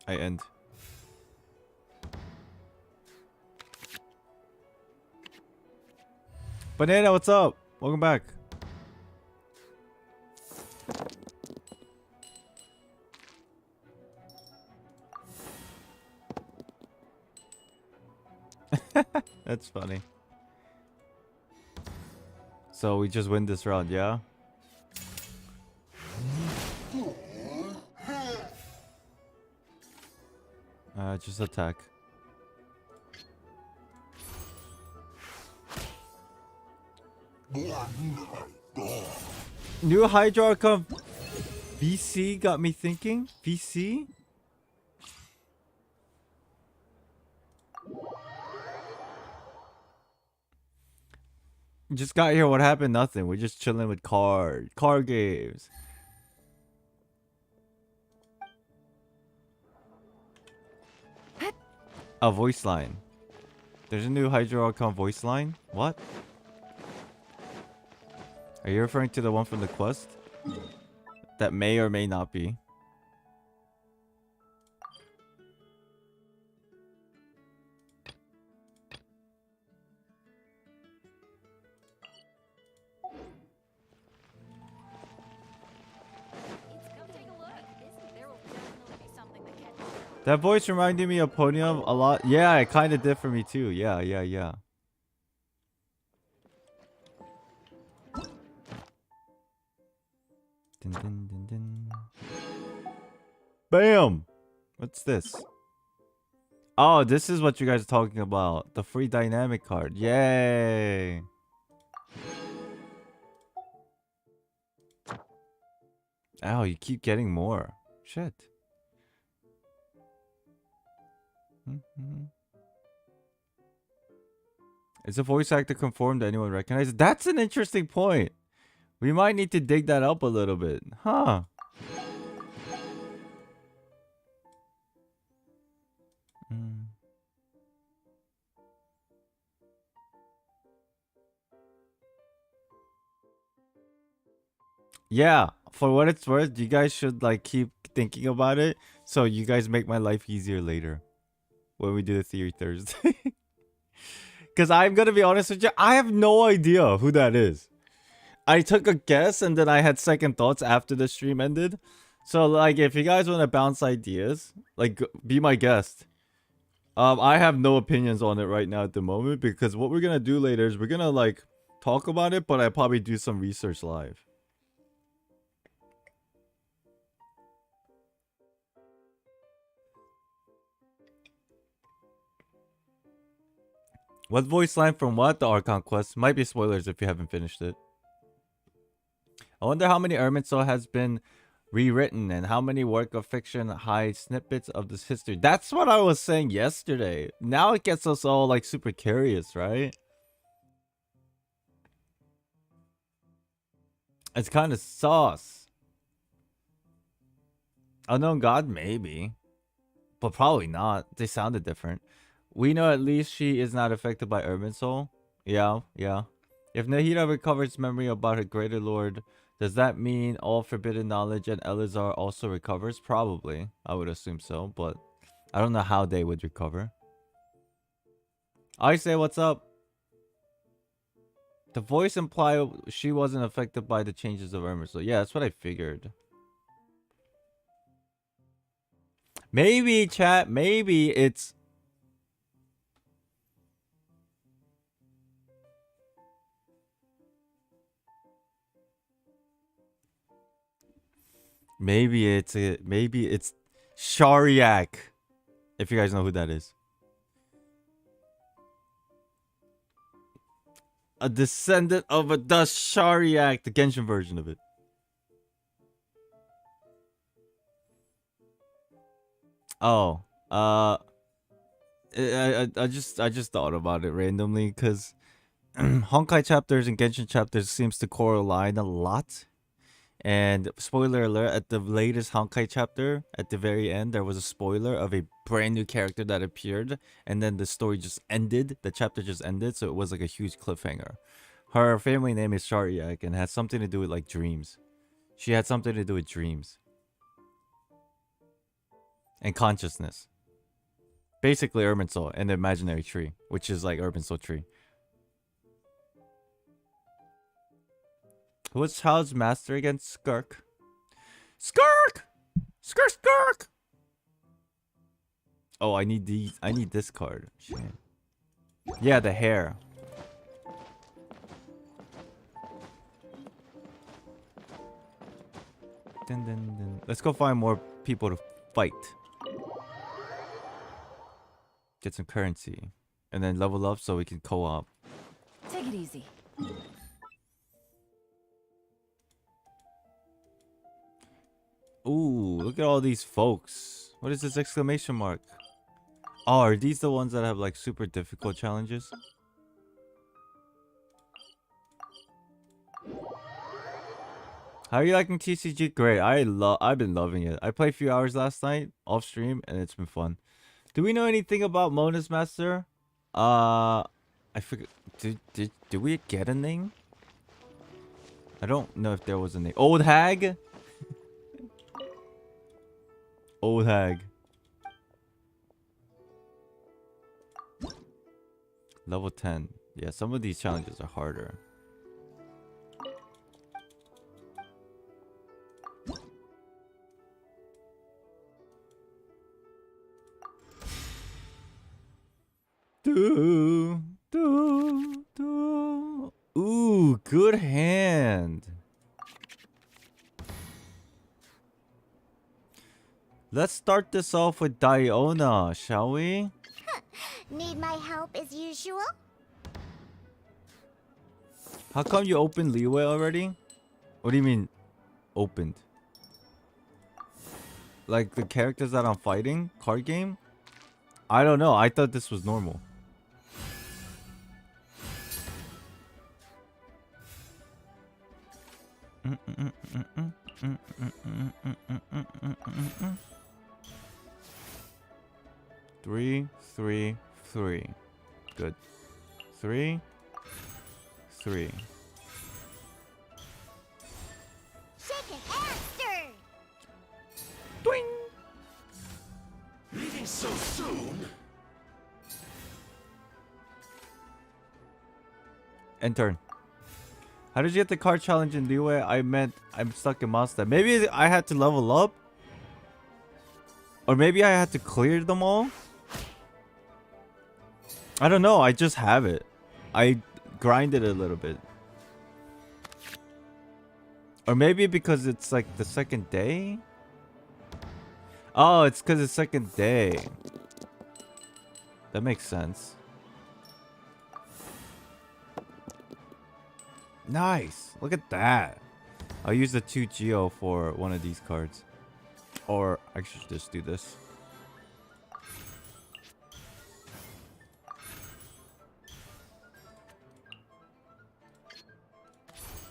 I end. Banana, what's up? Welcome back. That's funny. So we just win this round, yeah? Just attack. New Hydro Archon VC got me thinking. VC? Just got here. What happened? Nothing. We're just chilling with card games. A voice line. There's a new Hydro Archon voice line. What? Are you referring to the one from the quest? That may or may not be. That voice reminded me of Podium a lot. Yeah, it kind of did for me too. Yeah. Dun, dun, dun, dun. Bam! What's this? Oh, this is what you guys are talking about. The free dynamic card. Yay! Ow, you keep getting more. Shit. Is a voice actor conformed to anyone recognized? That's an interesting point. We might need to dig that up a little bit. Huh. Yeah, for what it's worth, you guys should like keep thinking about it so you guys make my life easier later when we do the Theory Thursday. Because I'm going to be honest with you, I have no idea who that is. I took a guess and then I had second thoughts after the stream ended. So like if you guys want to bounce ideas, like be my guest. I have no opinions on it right now at the moment because what we're going to do later is we're going to like talk about it, but I probably do some research live. What voice line from what? The Archon quest. Might be spoilers if you haven't finished it. I wonder how many Irminsul has been rewritten and how many work of fiction hide snippets of this history. That's what I was saying yesterday. Now it gets us all like super curious, right? It's kind of sauce. Unknown God, maybe. But probably not. They sounded different. We know at least she is not affected by Irminsul. Yeah. If Nahida recovers memory about her greater lord, does that mean all forbidden knowledge and Elazar also recovers? Probably. I would assume so, but I don't know how they would recover. I say what's up? The voice implied she wasn't affected by the changes of Irminsul. Yeah, that's what I figured. Maybe, chat, maybe it's... Maybe it's Shariak. If you guys know who that is. A descendant of a Dashariak, the Genshin version of it. Oh, I just thought about it randomly because Honkai chapters and Genshin chapters seems to correlate a lot. And spoiler alert, at the latest Honkai chapter, at the very end, there was a spoiler of a brand new character that appeared, and then the story just ended. The chapter just ended, so it was like a huge cliffhanger. Her family name is Shariak and has something to do with like dreams. She had something to do with dreams and consciousness. Basically, Urban Soul and the imaginary tree, which is like Urban Soul tree. Who was Child's master against Skirk? Skirk! Skirk! Oh, I need these. I need this card. Shit. Yeah, the hair. Dun, dun, dun. Let's go find more people to fight. Get some currency. And then level up so we can co-op.
Take it easy.
Ooh, look at all these folks. What is this exclamation mark? Oh, are these the ones that have like super difficult challenges? How are you liking TCG? Great. I've been loving it. I played a few hours last night off stream and it's been fun. Do we know anything about Mona's Master? I forget. Did we get a name? I don't know if there was a name. Old Hag? Old Hag. Level 10. Yeah, some of these challenges are harder. Ooh, good hand. Let's start this off with Diona, shall we?
Need my help as usual?
How come you opened Leeway already? What do you mean, opened? Like the characters that I'm fighting? Card game? I don't know. I thought this was normal. Three. Good. 3.
Shake it and stir.
Doing.
Leaving so soon?
End turn. How did you get the card challenge in Leeway? I meant I'm stuck in Mazda. Maybe I had to level up? Or maybe I had to clear them all? I don't know. I just have it. I grinded a little bit. Or maybe because it's like the second day? Oh, it's because it's second day. That makes sense. Nice. Look at that. I'll use the 2 Geo for one of these cards. Or I should just do this.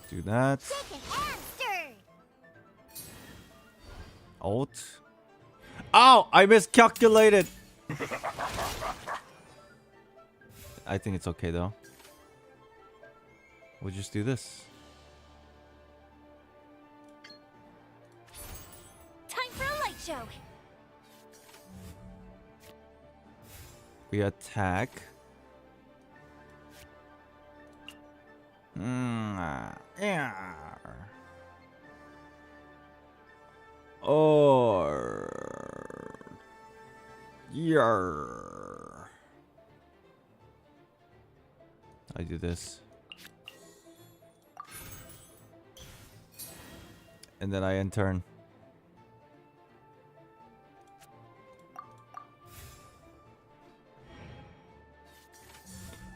Do that.
Shake it and stir.
Alt. Ow! I miscalculated! I think it's okay though. We'll just do this.
Time for a light show.
We attack. Yeah. Or yeah. I do this. And then I end turn.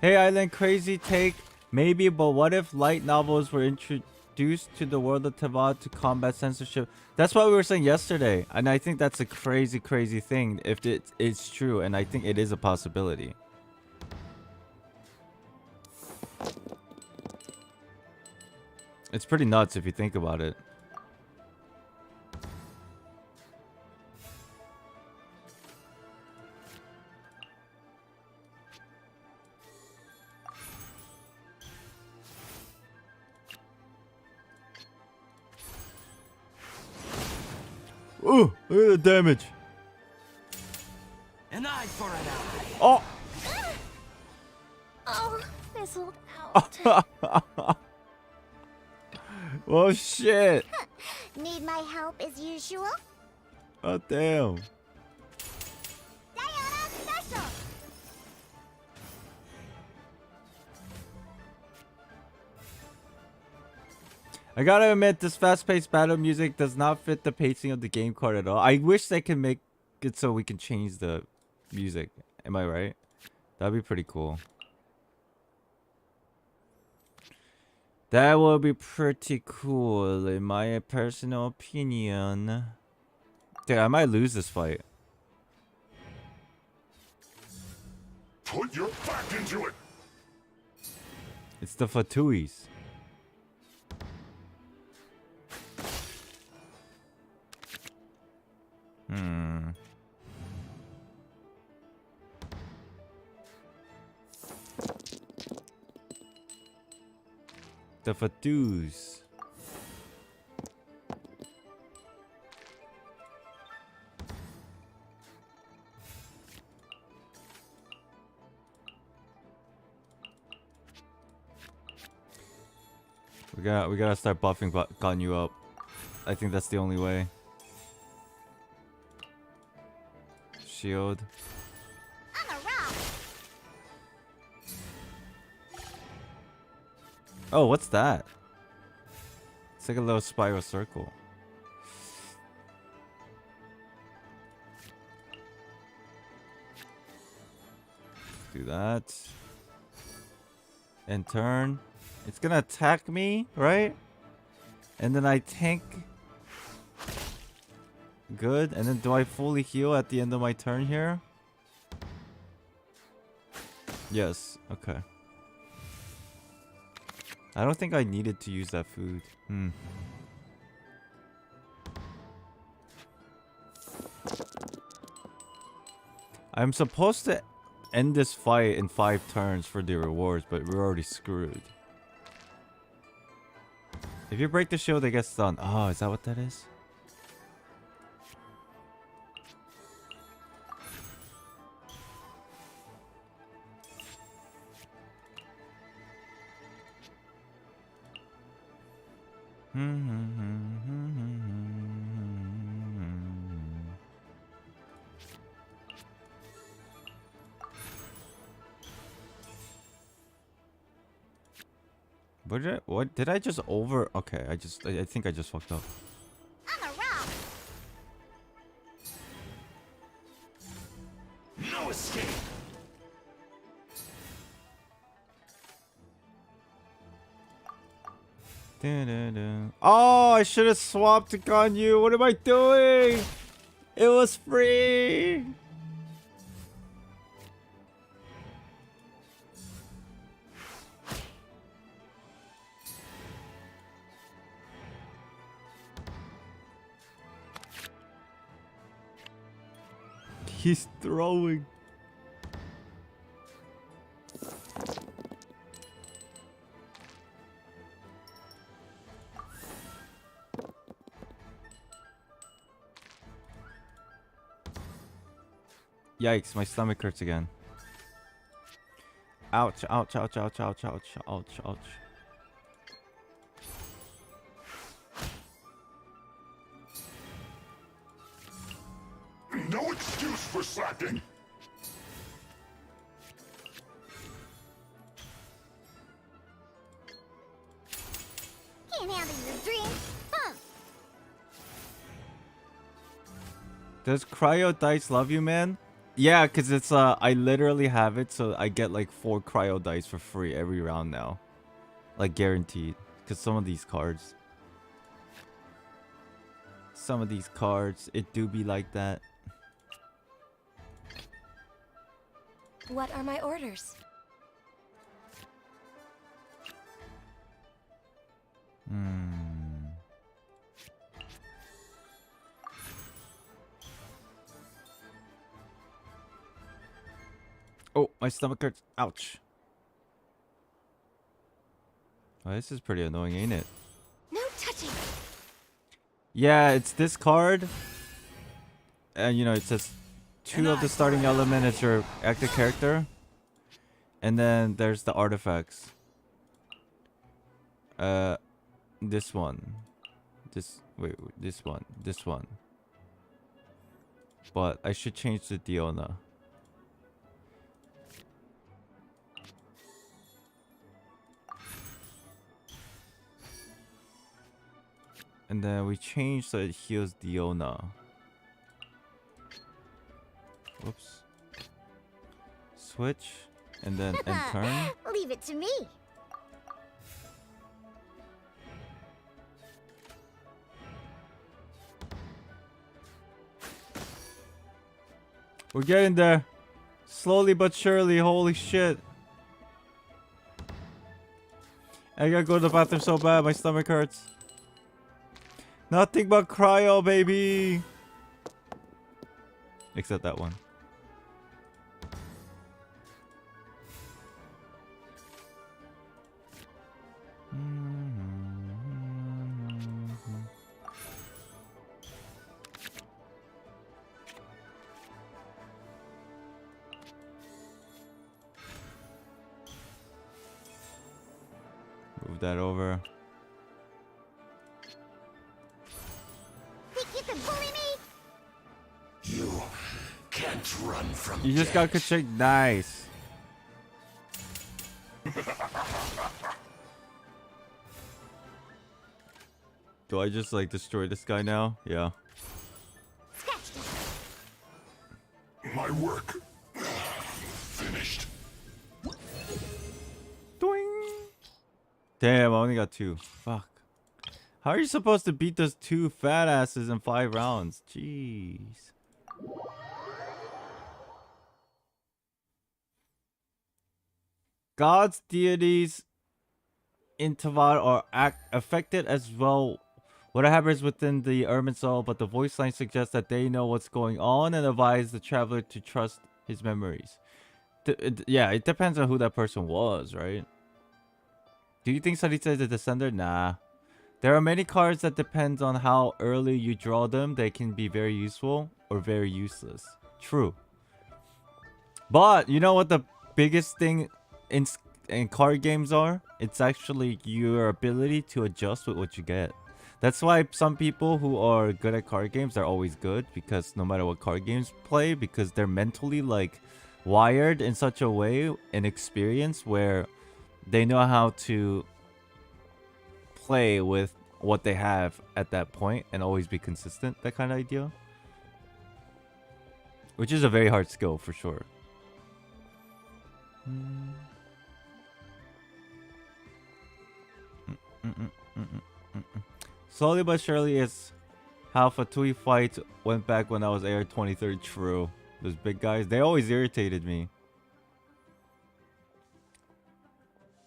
Hey, Island Crazy, take Maybe, but what if light novels were introduced to the world of Teyvat to combat censorship? That's what we were saying yesterday, and I think that's a crazy, crazy thing if it's true, and I think it is a possibility. It's pretty nuts if you think about it. Ooh, look at the damage.
An eye for an eye.
Oh!
Oh, fizzled out.
Oh shit!
Need my help as usual?
Oh damn!
Diana Special!
I gotta admit, this fast-paced battle music does not fit the pacing of the game card at all. I wish they could make it so we can change the music. Am I right? That'd be pretty cool. That would be pretty cool, in my personal opinion. Dude, I might lose this fight.
Put your back into it.
It's the Fatuis. The Fatus. We gotta start buffing Ganyu up. I think that's the only way. Shield.
I'm a rock!
Oh, what's that? It's like a little spiral circle. Do that. And turn. It's gonna attack me, right? And then I tank. Good. And then do I fully heal at the end of my turn here? Yes. Okay. I don't think I needed to use that food. I'm supposed to end this fight in 5 turns for the rewards, but we're already screwed. If you break the shield, it gets done. Oh, is that what that is? What did I just over? Okay, I think I just fucked up.
I'm a rock!
No escape.
Oh, I should have swapped to Ganyu. What am I doing? It was free. He's throwing. Yikes, my stomach hurts again. Ouch, ouch, ouch, ouch, ouch, ouch, ouch, ouch.
No excuse for slacking.
Can't handle your dream, huh?
Does Cryo Dice love you, man? Yeah, because it's I literally have it, so I get like 4 Cryo Dice for free every round now. Like guaranteed. Because some of these cards, it do be like that.
What are my orders?
Oh, my stomach hurts. Ouch. Oh, this is pretty annoying, ain't it?
No touching.
Yeah, it's this card. And you know, it says 2 of the starting element is your active character. And then there's the artifacts. This one. This one. But I should change to Diona. And then we change so it heals Diona. Whoops. Switch. And then end turn.
Leave it to me.
We're getting there. Slowly but surely. Holy shit. I gotta go to the bathroom so bad. My stomach hurts. Nothing but cryo, baby. Except that one. Move that over.
Think you can bully me?
You can't run from
You just got Kachik. Nice. Do I just like destroy this guy now? Yeah.
Scratched it.
my work. Finished.
Doing. Damn, I only got 2. Fuck. How are you supposed to beat those 2 fat asses in 5 rounds? Jeez. Gods, deities in Teyvat are affected as well. What happens within the Ermin soul, but the voice line suggests that they know what's going on and advise the traveler to trust his memories. Yeah, it depends on who that person was, right? Do you think Sarita is a descender? Nah. There are many cards that depends on how early you draw them. They can be very useful or very useless. True. But you know what the biggest thing in card games are? It's actually your ability to adjust with what you get. That's why some people who are good at card games are always good, because no matter what card games play, because they're mentally like wired in such a way and experience where they know how to play with what they have at that point and always be consistent. That kind of idea, which is a very hard skill for sure. Slowly but surely is how Fatui fight went back when I was AR 23. True. Those big guys, they always irritated me.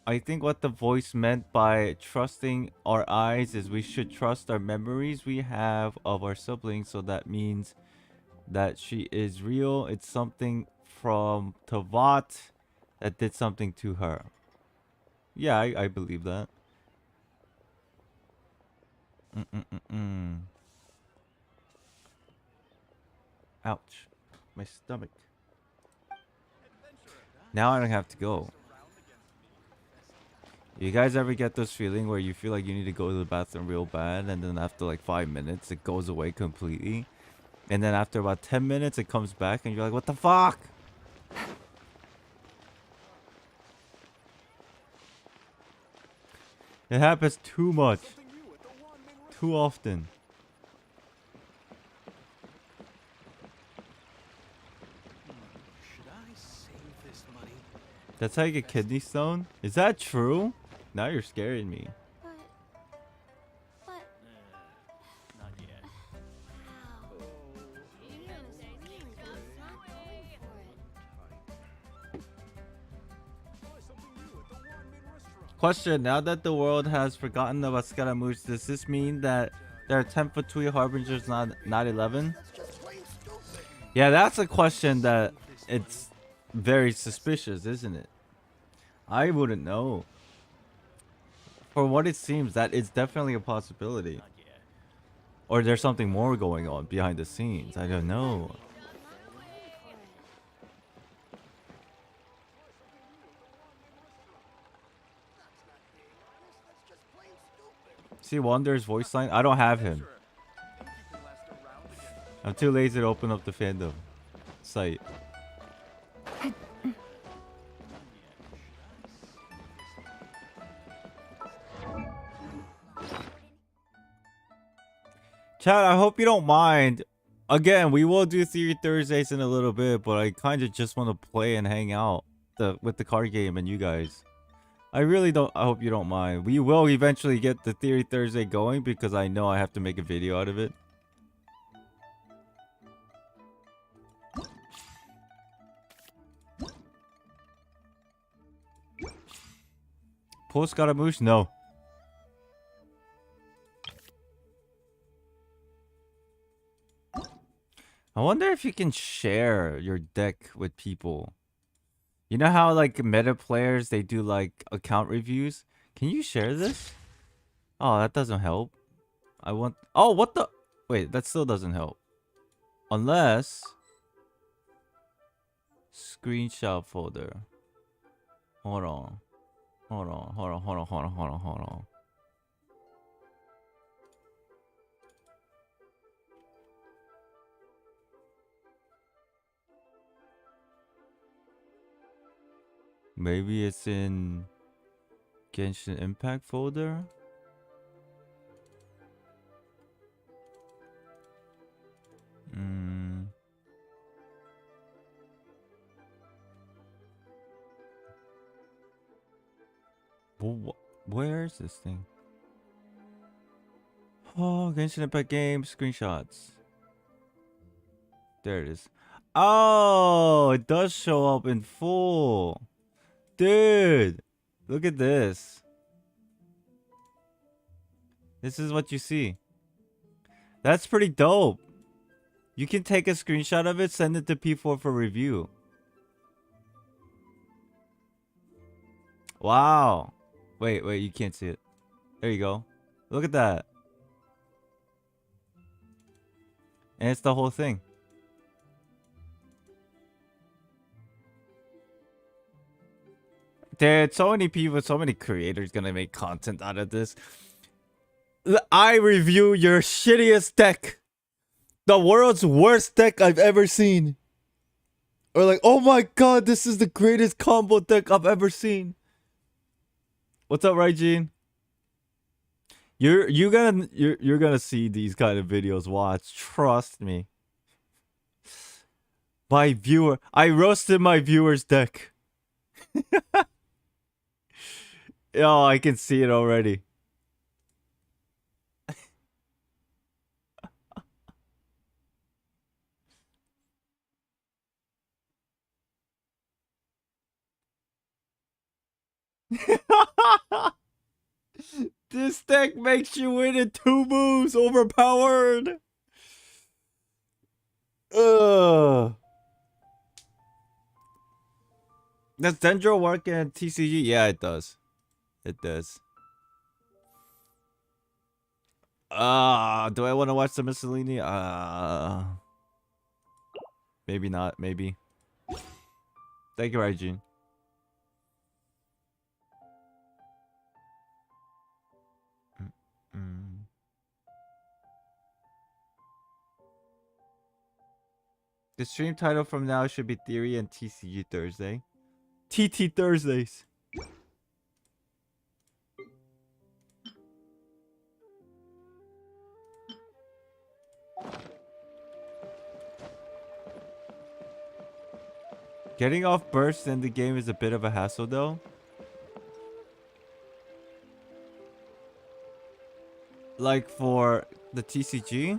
I think what the voice meant by trusting our eyes is we should trust our memories we have of our siblings, so that means that she is real. It's something from Teyvat that did something to her. Yeah, I believe that. Ouch. My stomach. Now I don't have to go. You guys ever get this feeling where you feel like you need to go to the bathroom real bad, and then after like 5 minutes it goes away completely, and then after about 10 minutes it comes back and you're like, what the fuck? It happens too much. Too often.
Should I save this money?
That's how you get kidney stone? Is that true? Now you're scaring me.
But
Not yet.
wow. You really got not going for it.
Question: now that the world has forgotten about Scaramouche, does this mean that there are 10-foot Tui harbingers, not 11? Yeah, that's a question that it's very suspicious, isn't it? I wouldn't know. For what it seems, that is definitely a possibility.
Not yet.
Or there's something more going on behind the scenes. I don't know.
Not going for it.
See Wander's voice line? I don't have him. I'm too lazy to open up the fandom site. Chad, I hope you don't mind. Again, we will do Theory Thursdays in a little bit, but I kind of just want to play and hang out with the card game and you guys. I really don't. I hope you don't mind. We will eventually get the Theory Thursday going because I know I have to make a video out of it. Pull Scaramouche? No. I wonder if you can share your deck with people. You know how like meta players, they do like account reviews? Can you share this? Oh, that doesn't help. I want... Oh, what the... Wait, that still doesn't help. Unless... Screenshot folder. Hold on. Hold on. Maybe it's in Genshin Impact folder? Where is this thing? Oh, Genshin Impact game screenshots. There it is. Oh, it does show up in full. Dude, look at this. This is what you see. That's pretty dope. You can take a screenshot of it, send it to P4 for review. Wow. Wait, you can't see it. There you go. Look at that. And it's the whole thing. Dude, so many people, so many creators gonna make content out of this. I review your shittiest deck. The world's worst deck I've ever seen. Or like, oh my god, this is the greatest combo deck I've ever seen. What's up, Raijin? You're gonna see these kind of videos. Watch, trust me. My viewer, I roasted my viewer's deck. Oh, I can see it already. This deck makes you win in 2 moves. Overpowered. Ugh. Does Dendro work in TCG? Yeah, it does. It does. Do I want to watch the miscellany? Maybe not. Maybe. Thank you, Raijin. The stream title from now should be Theory and TCG Thursday. TT Thursdays. Getting off burst in the game is a bit of a hassle though. Like for the TCG?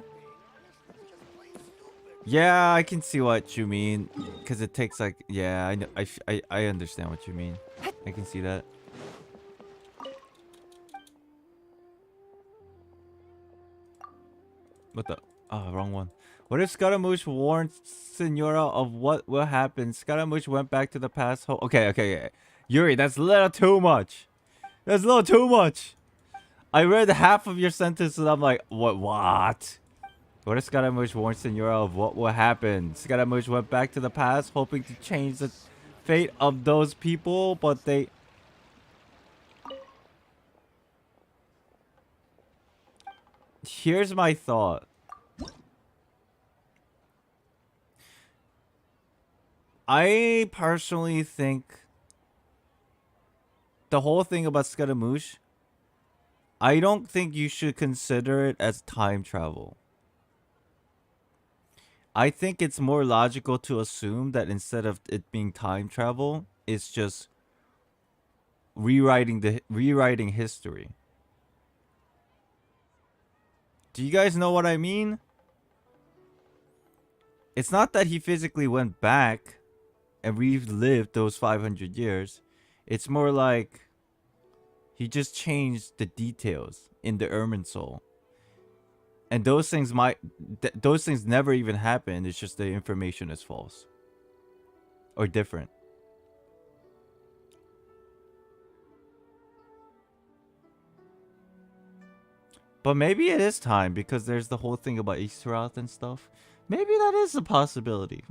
Yeah, I can see what you mean. Because it takes like... Yeah, I know. I understand what you mean. I can see that. What the... Oh, wrong one. What if Scaramouche warned Senora of what will happen? Scaramouche went back to the past. Okay, okay, yeah. Yuri, that's a little too much. That's a little too much. I read half of your sentence and I'm like, what? What? What if Scaramouche warned Senora of what will happen? Scaramouche went back to the past, hoping to change the fate of those people, but they... Here's my thought. I personally think the whole thing about Scaramouche, I don't think you should consider it as time travel. I think it's more logical to assume that instead of it being time travel, it's just rewriting history. Do you guys know what I mean? It's not that he physically went back and relived those 500 years. It's more like he just changed the details in the Irminsul. And those things those things never even happened. It's just the information is false or different. But maybe it is time because there's the whole thing about Easteroth and stuff. Maybe that is a possibility.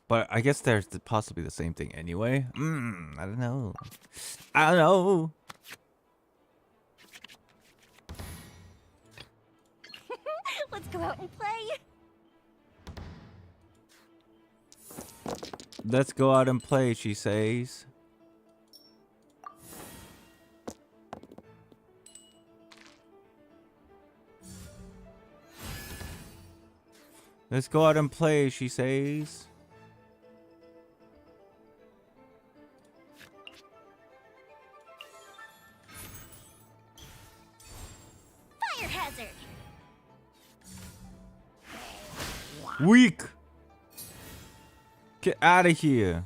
But I guess there's possibly the same thing anyway. I don't know. I don't know.
Let's go out and play.
Let's go out and play, she says. Let's go out and play, she says.
Fire hazard.
Weak. Get out of here.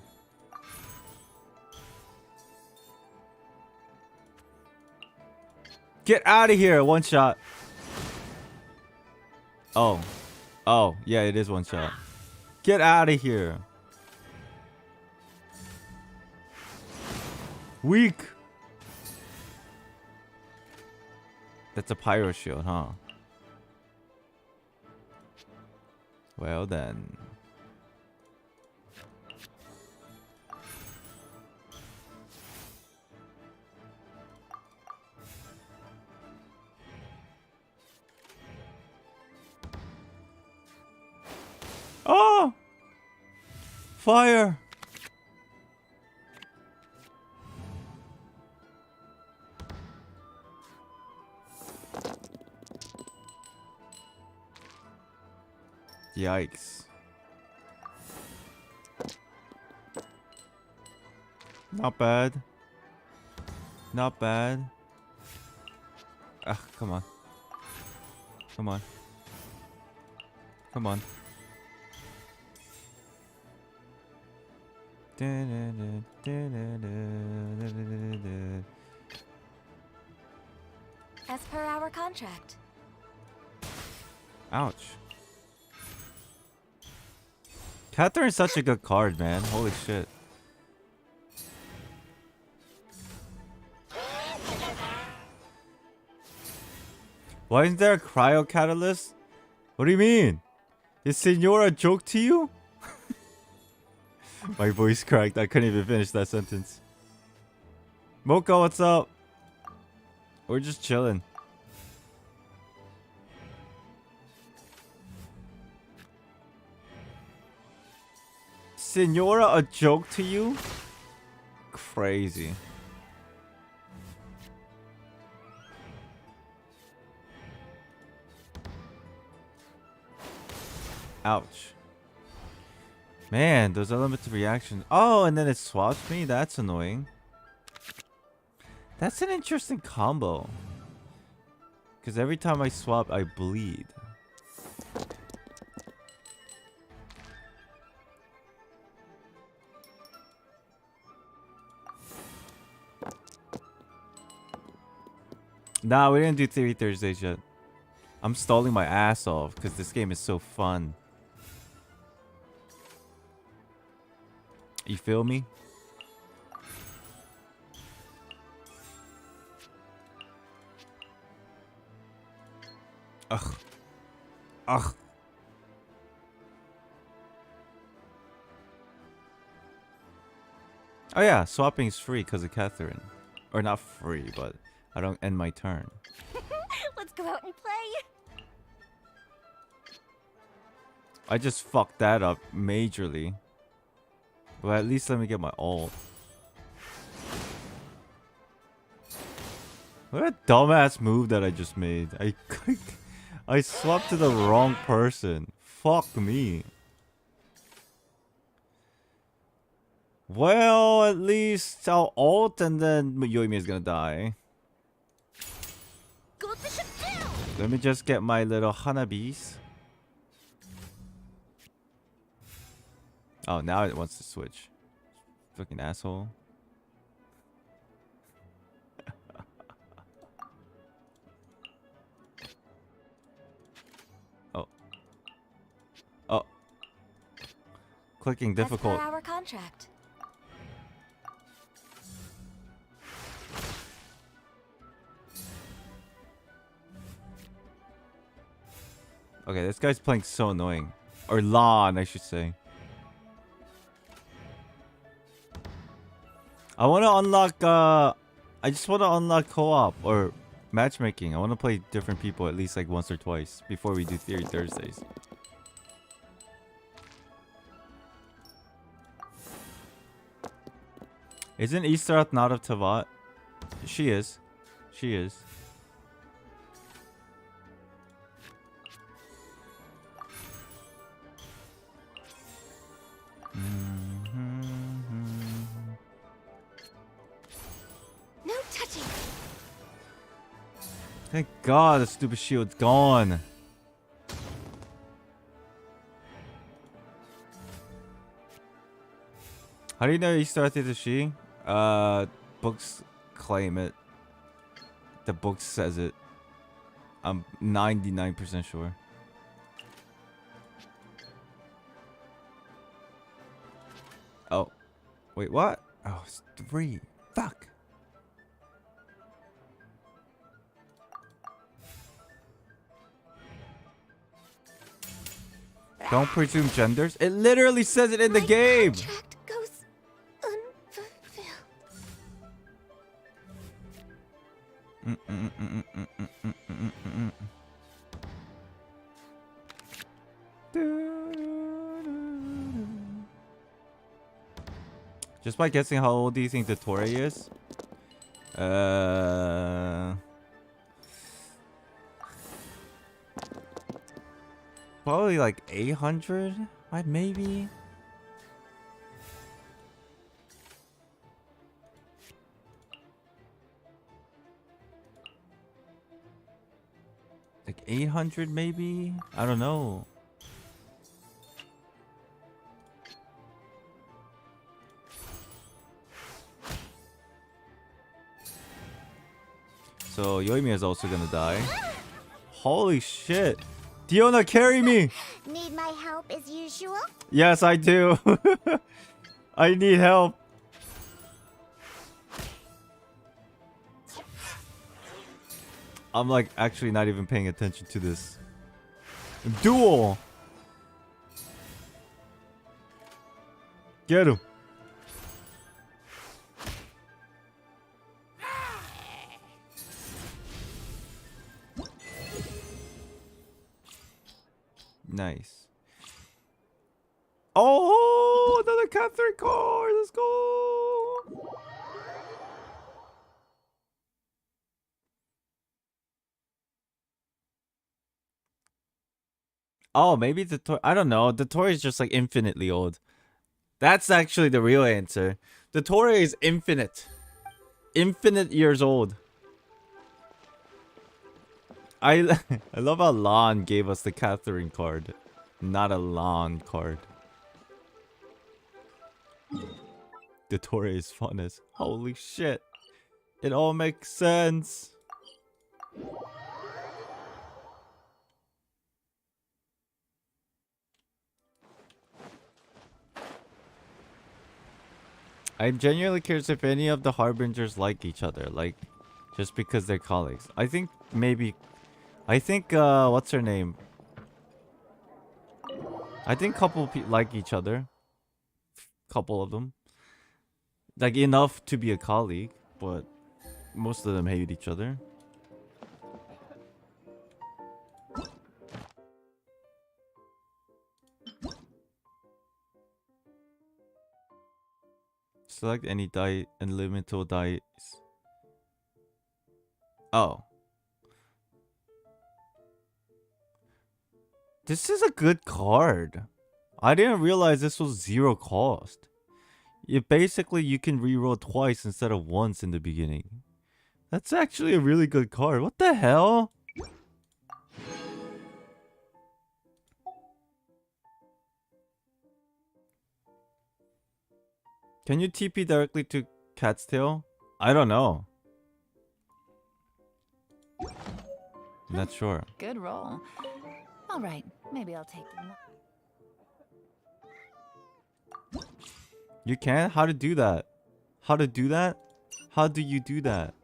Get out of here. One shot. Oh. Oh, yeah, it is one shot. Get out of here. Weak. That's a pyro shield, huh? Well then. Oh! Fire! Yikes. Not bad. Not bad. Ah, come on. Come on. Come on.
As per our contract.
Ouch. Catherine's such a good card, man. Holy shit. Why isn't there a cryo catalyst? What do you mean? Is Senora a joke to you? My voice cracked. I couldn't even finish that sentence. Mocha, what's up? We're just chilling. Senora a joke to you? Crazy. Ouch. Man, those unlimited reactions. Oh, and then it swaps me? That's annoying. That's an interesting combo. Because every time I swap, I bleed. Nah, we didn't do Theory Thursdays yet. I'm stalling my ass off because this game is so fun. You feel me? Ugh. Ugh. Oh yeah, swapping is free because of Catherine. Or not free, but I don't end my turn.
Let's go out and play.
I just fucked that up majorly. But at least let me get my ult. What a dumbass move that I just made. I swapped to the wrong person. Fuck me. Well, at least I'll ult and then Yoimi is gonna die.
Go to ship down.
Let me just get my little Hanabis. Oh, now it wants to switch. Fucking asshole. Oh. Oh. Clicking
As per
difficult.
our contract.
Okay, this guy's playing so annoying. Or Lan, I should say. I want to unlock, I just want to unlock co-op or matchmaking. I want to play different people at least like once or twice before we do Theory Thursdays. Isn't Easteroth not of Teyvat? She is. She is.
No touching.
Thank God the stupid shield's gone. How do you know Easteroth is a she? Books claim it. The book says it. I'm 99% sure. Oh. Wait, what? Oh, it's 3. Fuck. Don't presume genders. It literally says it in the
My
game.
contract goes unfulfilled.
Just by guessing how old do you think the Tory is? Probably like 800, maybe. Like 800, maybe. I don't know. So Yoimi is also gonna die. Holy shit! Diona, carry me!
Need my help as usual?
Yes, I do. I need help. I'm like actually not even paying attention to this. Duel! Get him. Nice. Oh, another Catherine card. Let's go. Oh, maybe the toy. I don't know. The toy is just like infinitely old. That's actually the real answer. The Torah is infinite. Infinite years old. I I love how Lon gave us the Catherine card. Not a Lon card. The Torah is funnest. Holy shit. It all makes sense. I'm genuinely curious if any of the Harbingers like each other. Like, just because they're colleagues. I think maybe... I think, what's her name? I think couple like each other. Couple of them. Like, enough to be a colleague. But most of them hate each other. Select any die and elemental dice. Oh. This is a good card. I didn't realize this was 0 cost. Basically, you can reroll twice instead of once in the beginning. That's actually a really good card. What the hell? Can you TP directly to Cat's Tail? I don't know. I'm not sure.
Good roll. All right, maybe I'll take them.
You can? How to do that? How to do that? How do you do that?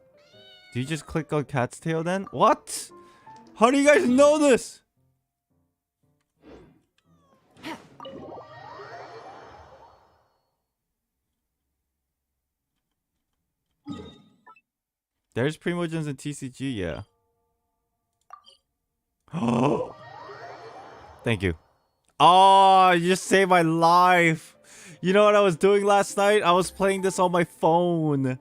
Do you just click on Cat's Tail then? What? How do you guys know this? There's Primogens in TCG, yeah. Oh, thank you. Oh, you just saved my life. You know what I was doing last night? I was playing this on my phone.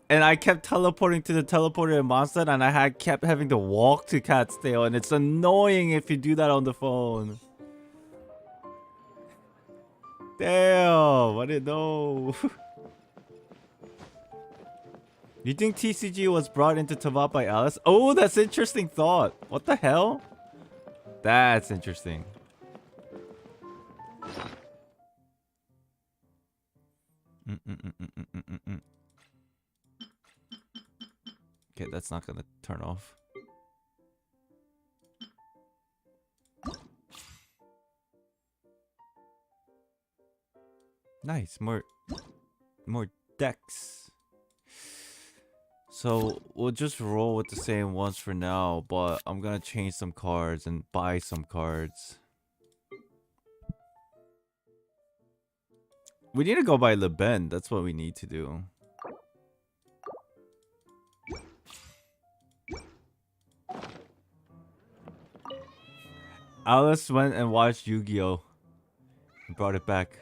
And I kept teleporting to the teleporter in Mondstadt, and I kept having to walk to Cat's Tail, and it's annoying if you do that on the phone. Damn, I didn't know. You think TCG was brought into Teyvat by Alice? Oh, that's an interesting thought. What the hell? That's interesting. Okay, that's not gonna turn off. Nice, more decks. So we'll just roll with the same ones for now, but I'm gonna change some cards and buy some cards. We need to go by Leben. That's what we need to do. Alice went and watched Yu-Gi-Oh! And brought it back.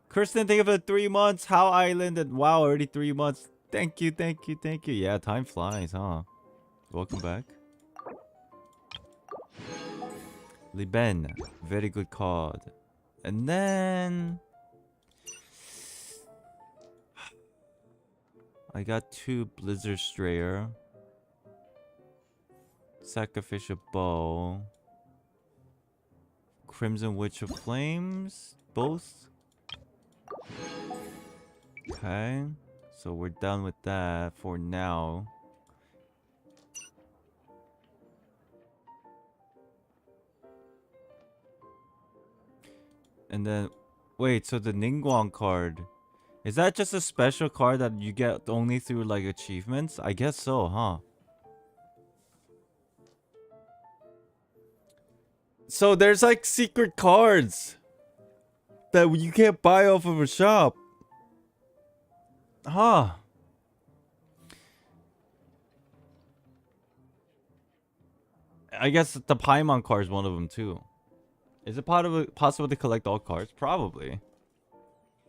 Kristen, thank you for the 3 months. How Island and wow, already 3 months. Thank you, thank you, thank you. Yeah, time flies, huh? Welcome back. Liben, very good card. And then I got 2 Blizzard Strayer. Sacrificial Bow. Crimson Witch of Flames. Both. Okay. So we're done with that for now. And then, wait, so the Ningguang card, is that just a special card that you get only through like achievements? I guess so, huh? So there's like secret cards that you can't buy off of a shop. Huh. I guess the Paimon card is one of them too. Is it possible to collect all cards? Probably.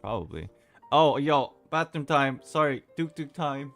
Probably. Oh, yo, bathroom time. Sorry, Duke time.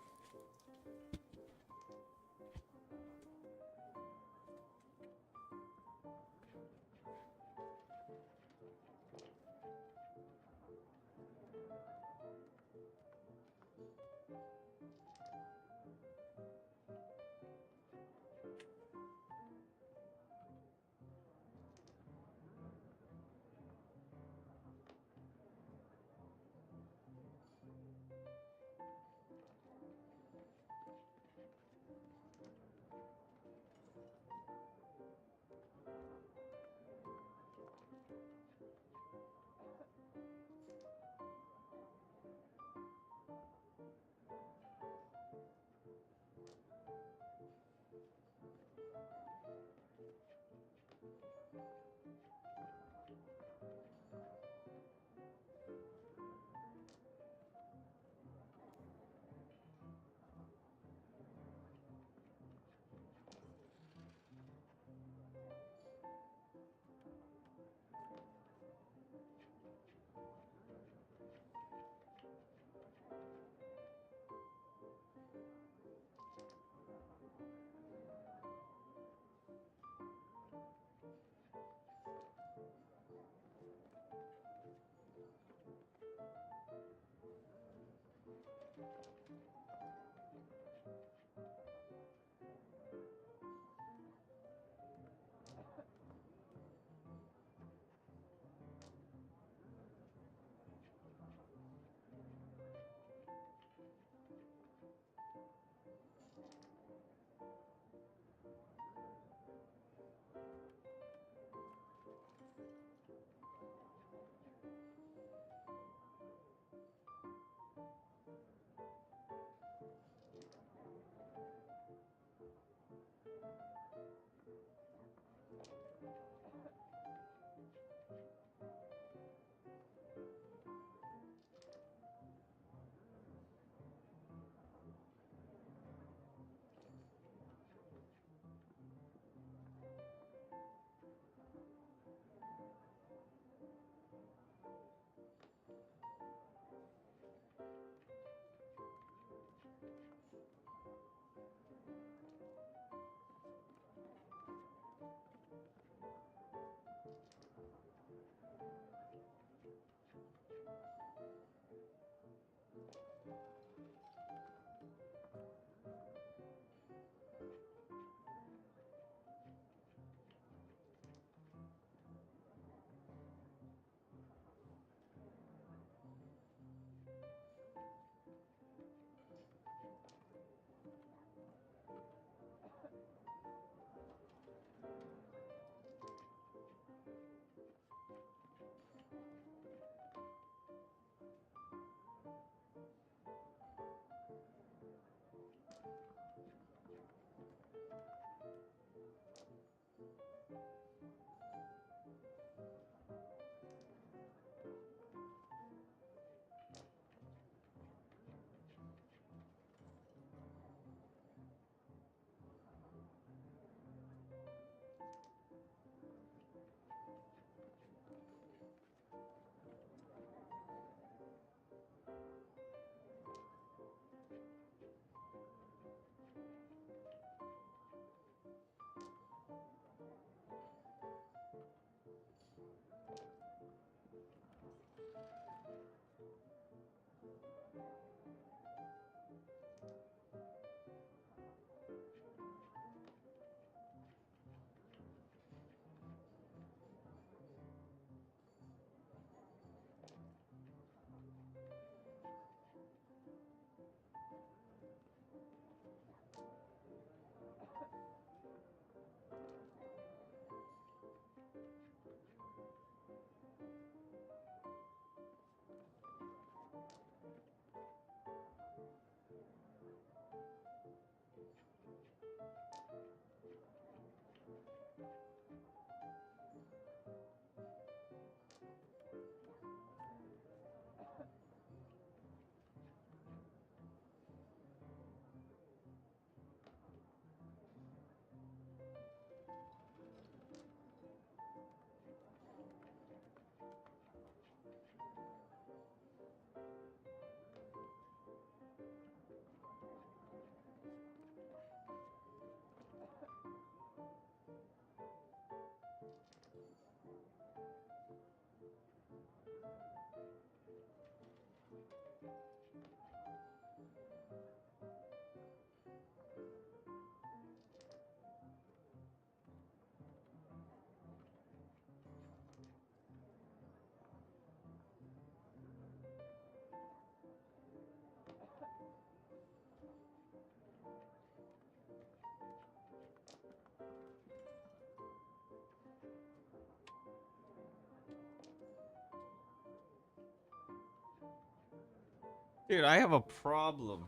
Dude, I have a problem.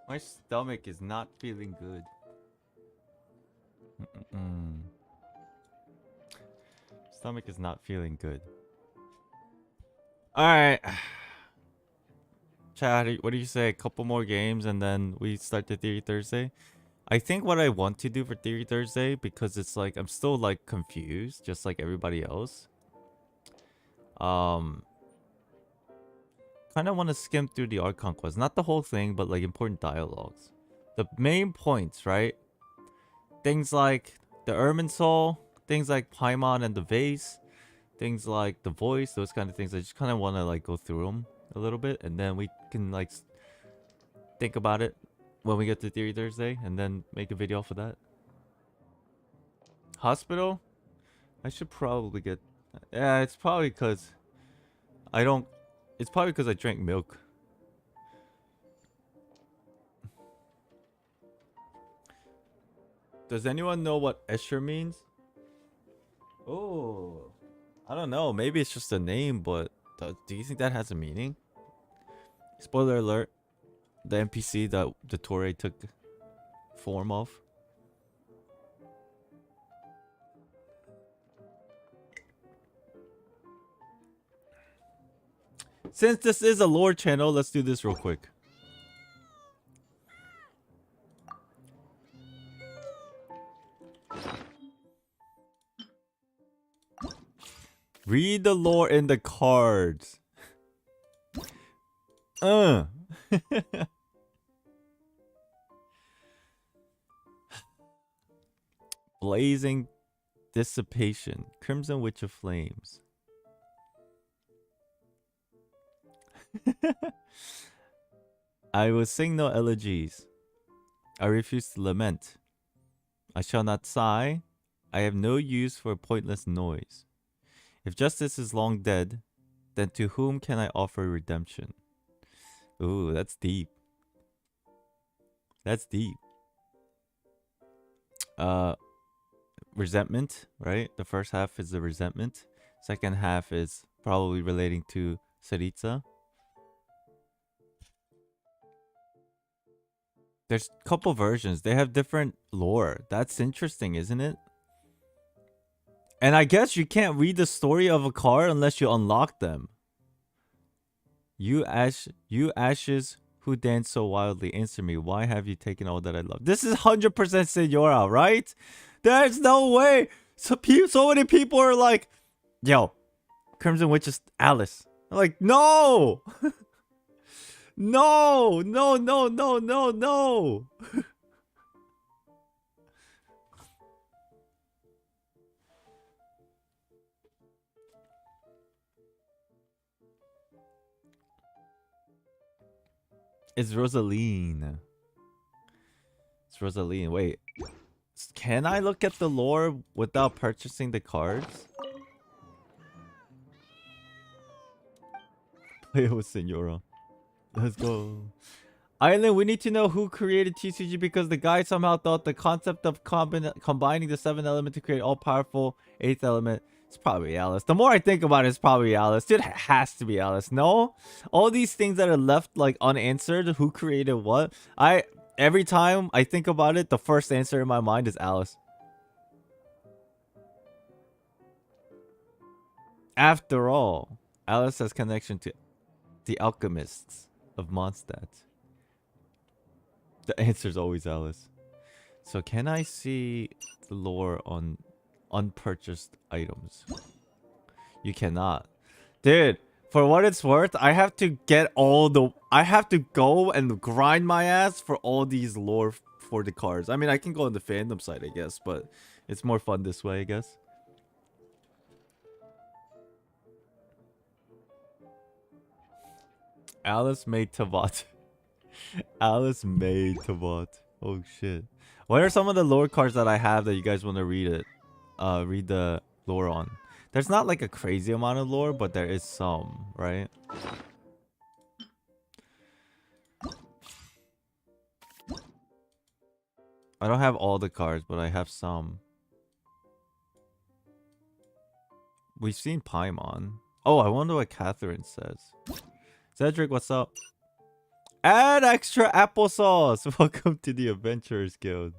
My stomach is not feeling good. Mm-mm. Stomach is not feeling good. Alright. Chad, what do you say? A couple more games and then we start the Theory Thursday? I think what I want to do for Theory Thursday, because it's like I'm still like confused, just like everybody else. Kind of want to skim through the Archon quest. Not the whole thing, but like important dialogues. The main points, right? Things like the Ermin Soul, things like Paimon and the Vase, things like the voice, those kind of things. I just kind of want to like go through them a little bit, and then we can like think about it when we get to Theory Thursday, and then make a video for that. Hospital? I should probably get... Yeah, it's probably because I don't... It's probably because I drank milk. Does anyone know what Escher means? Oh, I don't know. Maybe it's just a name, but do you think that has a meaning? Spoiler alert. The NPC that the Torre took form of. Since this is a lore channel, let's do this real quick. Read the lore in the cards. Blazing Dissipation. Crimson Witch of Flames. I will sing no elegies. I refuse to lament. I shall not sigh. I have no use for pointless noise. If justice is long dead, then to whom can I offer redemption? Ooh, that's deep. That's deep. Resentment, right? The first half is the resentment. Second half is probably relating to Saritsa. There's a couple versions. They have different lore. That's interesting, isn't it? And I guess you can't read the story of a card unless you unlock them. You ashes who dance so wildly, answer me. Why have you taken all that I love? This is 100% Senora, right? There's no way. So many people are like, yo, Crimson Witch is Alice. I'm like, no. No, no, no, no, no, no. It's Rosaline. It's Rosaline. Wait. Can I look at the lore without purchasing the cards? Play with Senora. Let's go. Island, we need to know who created TCG because the guy somehow thought the concept of combining the 7th element to create all-powerful 8th element. It's probably Alice. The more I think about it, it's probably Alice. Dude, it has to be Alice. No? All these things that are left like unanswered, who created what? Every time I think about it, the first answer in my mind is Alice. After all, Alice has connection to the alchemists of Mondstadt. The answer is always Alice. So can I see the lore on unpurchased items? You cannot. Dude, for what it's worth, I have to get I have to go and grind my ass for all these lore for the cards. I mean, I can go on the fandom site, I guess, but it's more fun this way, I guess. Alice made Teyvat. Alice made Teyvat. Oh shit. What are some of the lore cards that I have that you guys want to read it? Read the lore on. There's not like a crazy amount of lore, but there is some, right? I don't have all the cards, but I have some. We've seen Paimon. Oh, I wonder what Catherine says. Cedric, what's up? Add extra applesauce. Welcome to the Adventurers Guild.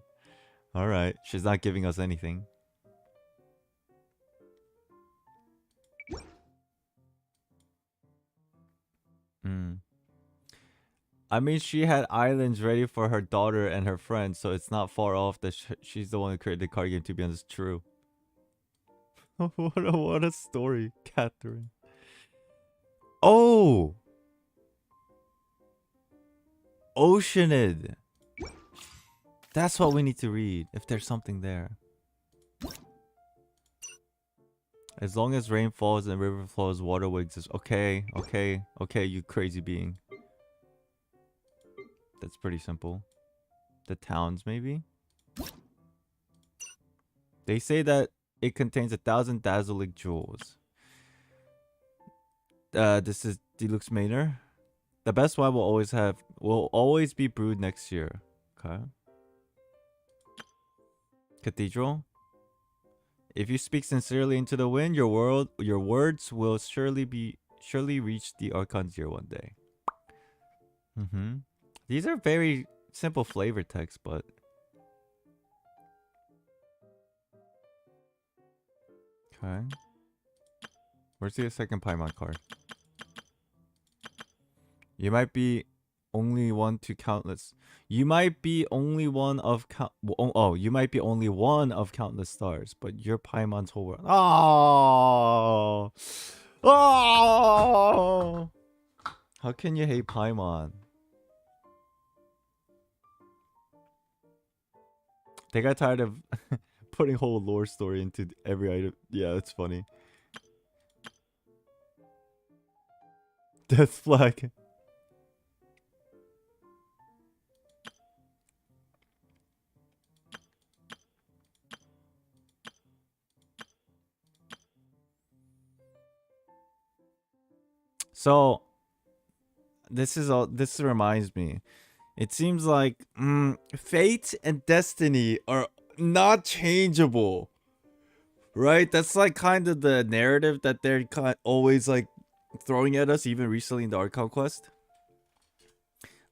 Alright, she's not giving us anything. I mean, she had islands ready for her daughter and her friends, so it's not far off that she's the one who created the card game, to be honest. True. What a story, Catherine. Oh! Oceanid. That's what we need to read, if there's something there. As long as rain falls and river flows, water will exist. Okay, you crazy being. That's pretty simple. The towns, maybe? They say that it contains 1,000 dazzling jewels. This is Deluxe Manor. The best wine will always be brewed next year. Okay. Cathedral. If you speak sincerely into the wind, your words will surely reach the Archon's ear one day. These are very simple flavor text, but okay. Where's the second Paimon card? You might be only one to countless. You might be only one of you might be only one of countless stars, but you're Paimon's whole world. Oh! How can you hate Paimon? They got tired of putting whole lore story into every item. Yeah, that's funny. Death flag. So this reminds me. It seems like fate and destiny are not changeable. Right? That's like kind of the narrative that they're always like throwing at us, even recently in the Archon quest.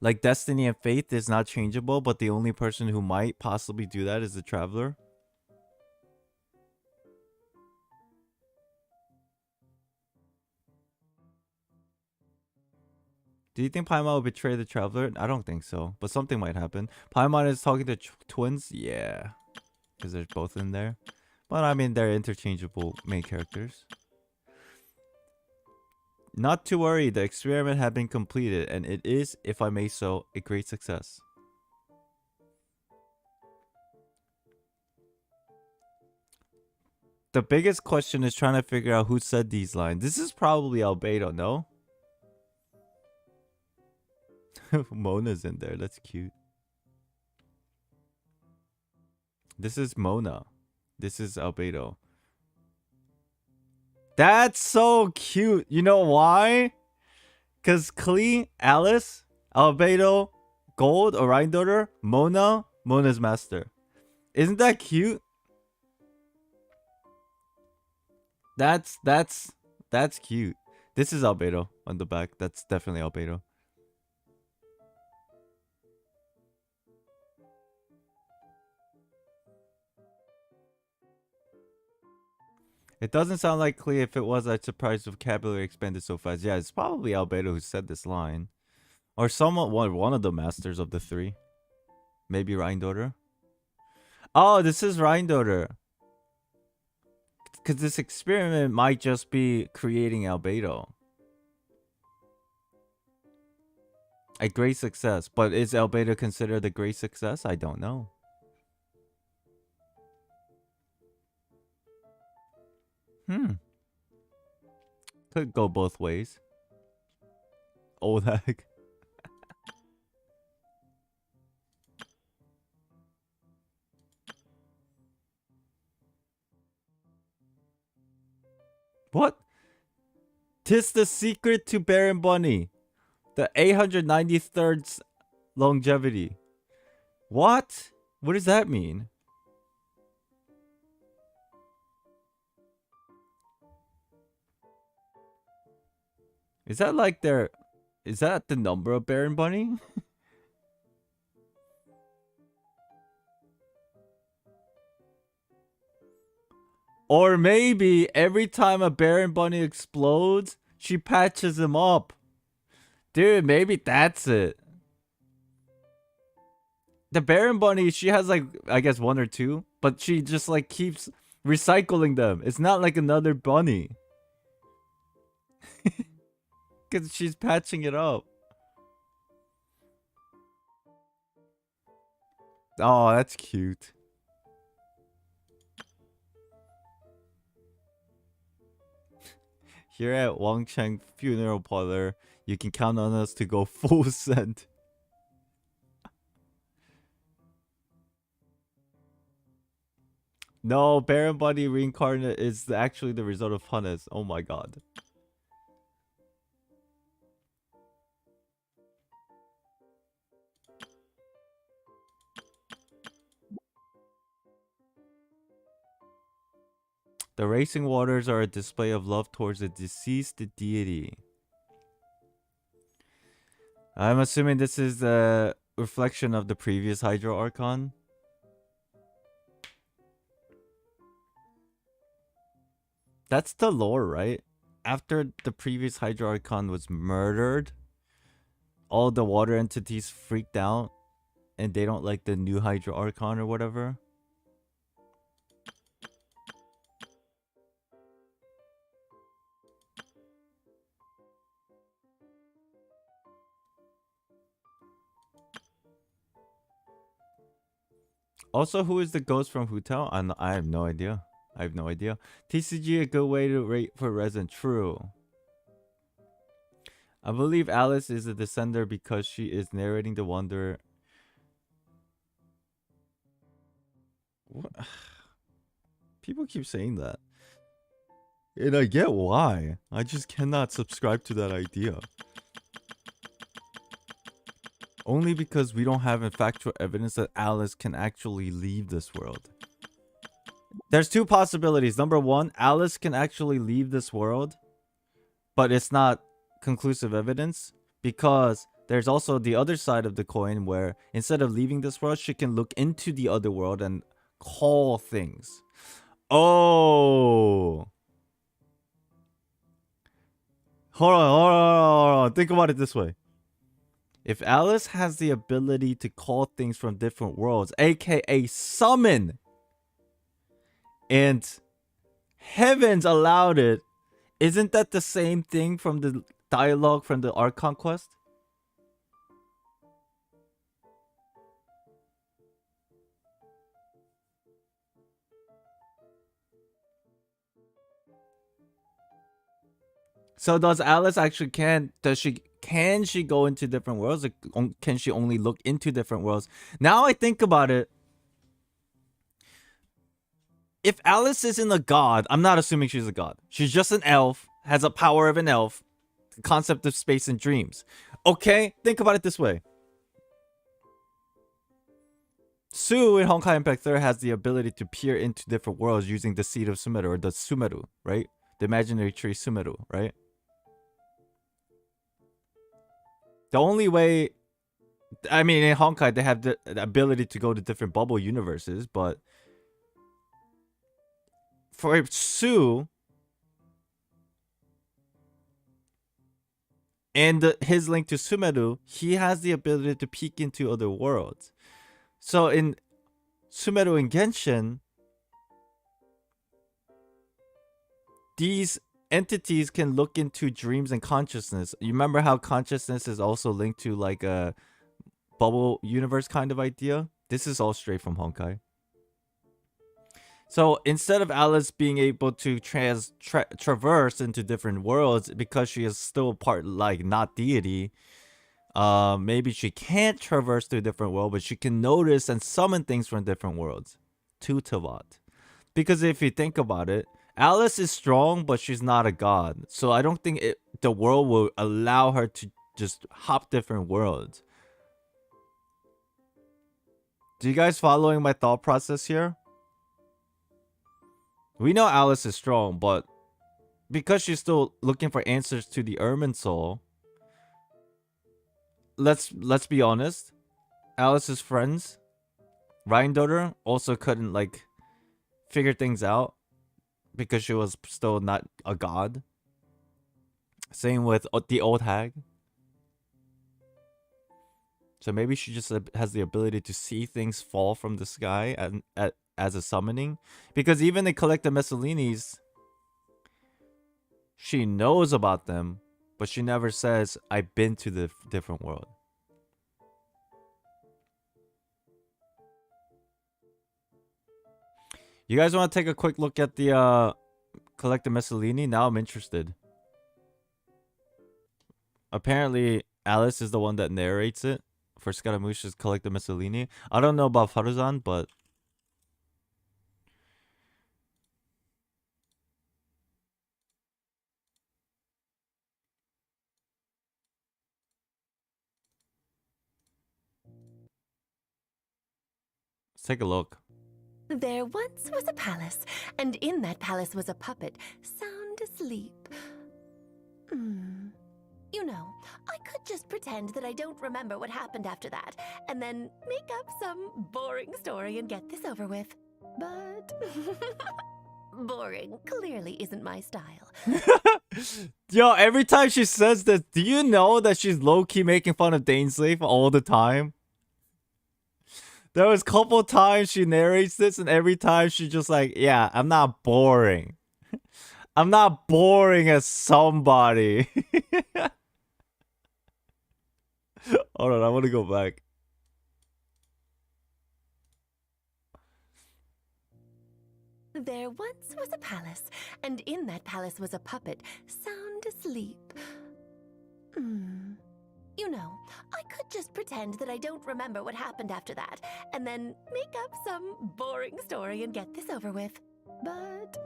Like destiny and fate is not changeable, but the only person who might possibly do that is the traveler. Do you think Paimon will betray the traveler? I don't think so, but something might happen. Paimon is talking to twins? Yeah, because they're both in there. But I mean, they're interchangeable main characters. Not to worry, the experiment had been completed, and it is, if I may so, a great success. The biggest question is trying to figure out who said these lines. This is probably Albedo, no? Mona's in there. That's cute. This is Mona. This is Albedo. That's so cute. You know why? Because Klee, Alice, Albedo, Gold, Orion Daughter, Mona, Mona's Master. Isn't that cute? That's cute. This is Albedo on the back. That's definitely Albedo. It doesn't sound like Klee. If it was, I'd surprised the vocabulary expanded so fast. Yeah, it's probably Albedo who said this line. Or someone, one of the masters of the three. Maybe Ryan Daughter. Oh, this is Ryan Daughter. Because this experiment might just be creating Albedo. A great success. But is Albedo considered a great success? I don't know. Could go both ways. Oleg. What? Tis the secret to Baron Bunny. The 893rd longevity. What? What does that mean? Is that like their... Is that the number of Baron Bunny? Or maybe every time a Baron Bunny explodes, she patches him up. Dude, maybe that's it. The Baron Bunny, she has like, I guess 1 or 2. But she just like keeps recycling them. It's not like another bunny. Because she's patching it up. Oh, that's cute. Here at Wang Cheng Funeral Parlor, you can count on us to go full send. No, Baron Bunny reincarnate is actually the result of Hannes. Oh my god. The racing waters are a display of love towards a deceased deity. I'm assuming this is a reflection of the previous Hydro Archon. That's the lore, right? After the previous Hydro Archon was murdered, all the water entities freaked out and they don't like the new Hydro Archon or whatever. Also, who is the ghost from Hutao? I have no idea. I have no idea. TCG, a good way to rate for resin. True. I believe Alice is a descender because she is narrating the Wanderer. What? People keep saying that. And I get why. I just cannot subscribe to that idea. Only because we don't have factual evidence that Alice can actually leave this world. There's two possibilities. Number one, Alice can actually leave this world, but it's not conclusive evidence, because there's also the other side of the coin where instead of leaving this world, she can look into the other world and call things. Oh. Hold on. Think about it this way. If Alice has the ability to call things from different worlds, aka summon, and heavens allowed it, isn't that the same thing from the dialogue from the Archon quest? So does Alice actually can can she go into different worlds, or can she only look into different worlds? Now I think about it, if Alice isn't a god, I'm not assuming she's a god. She's just an elf, has a power of an elf, the concept of space and dreams. Okay, think about it this way. Sue in Honkai Impact 3 has the ability to peer into different worlds using the seed of Sumeru, or the Sumeru, right? The imaginary tree Sumeru, right? The only way... I mean, in Honkai, they have the ability to go to different bubble universes, but... For Sue... and his link to Sumeru, he has the ability to peek into other worlds. So in Sumeru and Genshin, these entities can look into dreams and consciousness. You remember how consciousness is also linked to like a bubble universe kind of idea? This is all straight from Honkai. So instead of Alice being able to traverse into different worlds, because she is still part, like, not deity, maybe she can't traverse to a different world, but she can notice and summon things from different worlds to Teyvat. Because if you think about it, Alice is strong, but she's not a god. So I don't think the world will allow her to just hop different worlds. Do you guys following my thought process here? We know Alice is strong, but because she's still looking for answers to the Ermine Soul, let's be honest. Alice's friends, Rheindotter, also couldn't like figure things out because she was still not a god. Same with the old hag. So maybe she just has the ability to see things fall from the sky and as a summoning. Because even in Collecta Messalinis, she knows about them, but she never says, I've been to the different world. You guys want to take a quick look at the Collecta Messalini? Now I'm interested. Apparently, Alice is the one that narrates it for Scaramouche's Collecta Messalini. I don't know about Faruzan, but... let's take a look.
There once was a palace, and in that palace was a puppet, sound asleep. You know, I could just pretend that I don't remember what happened after that, and then make up some boring story and get this over with. But... boring clearly isn't my style.
Yo, every time she says this, do you know that she's low-key making fun of Dainsleif all the time? There was a couple times she narrates this, and every time she just like, yeah, I'm not boring. I'm not boring as somebody. Hold on, I want to go back.
There once was a palace, and in that palace was a puppet, sound asleep. You know, I could just pretend that I don't remember what happened after that, and then make up some boring story and get this over with. But...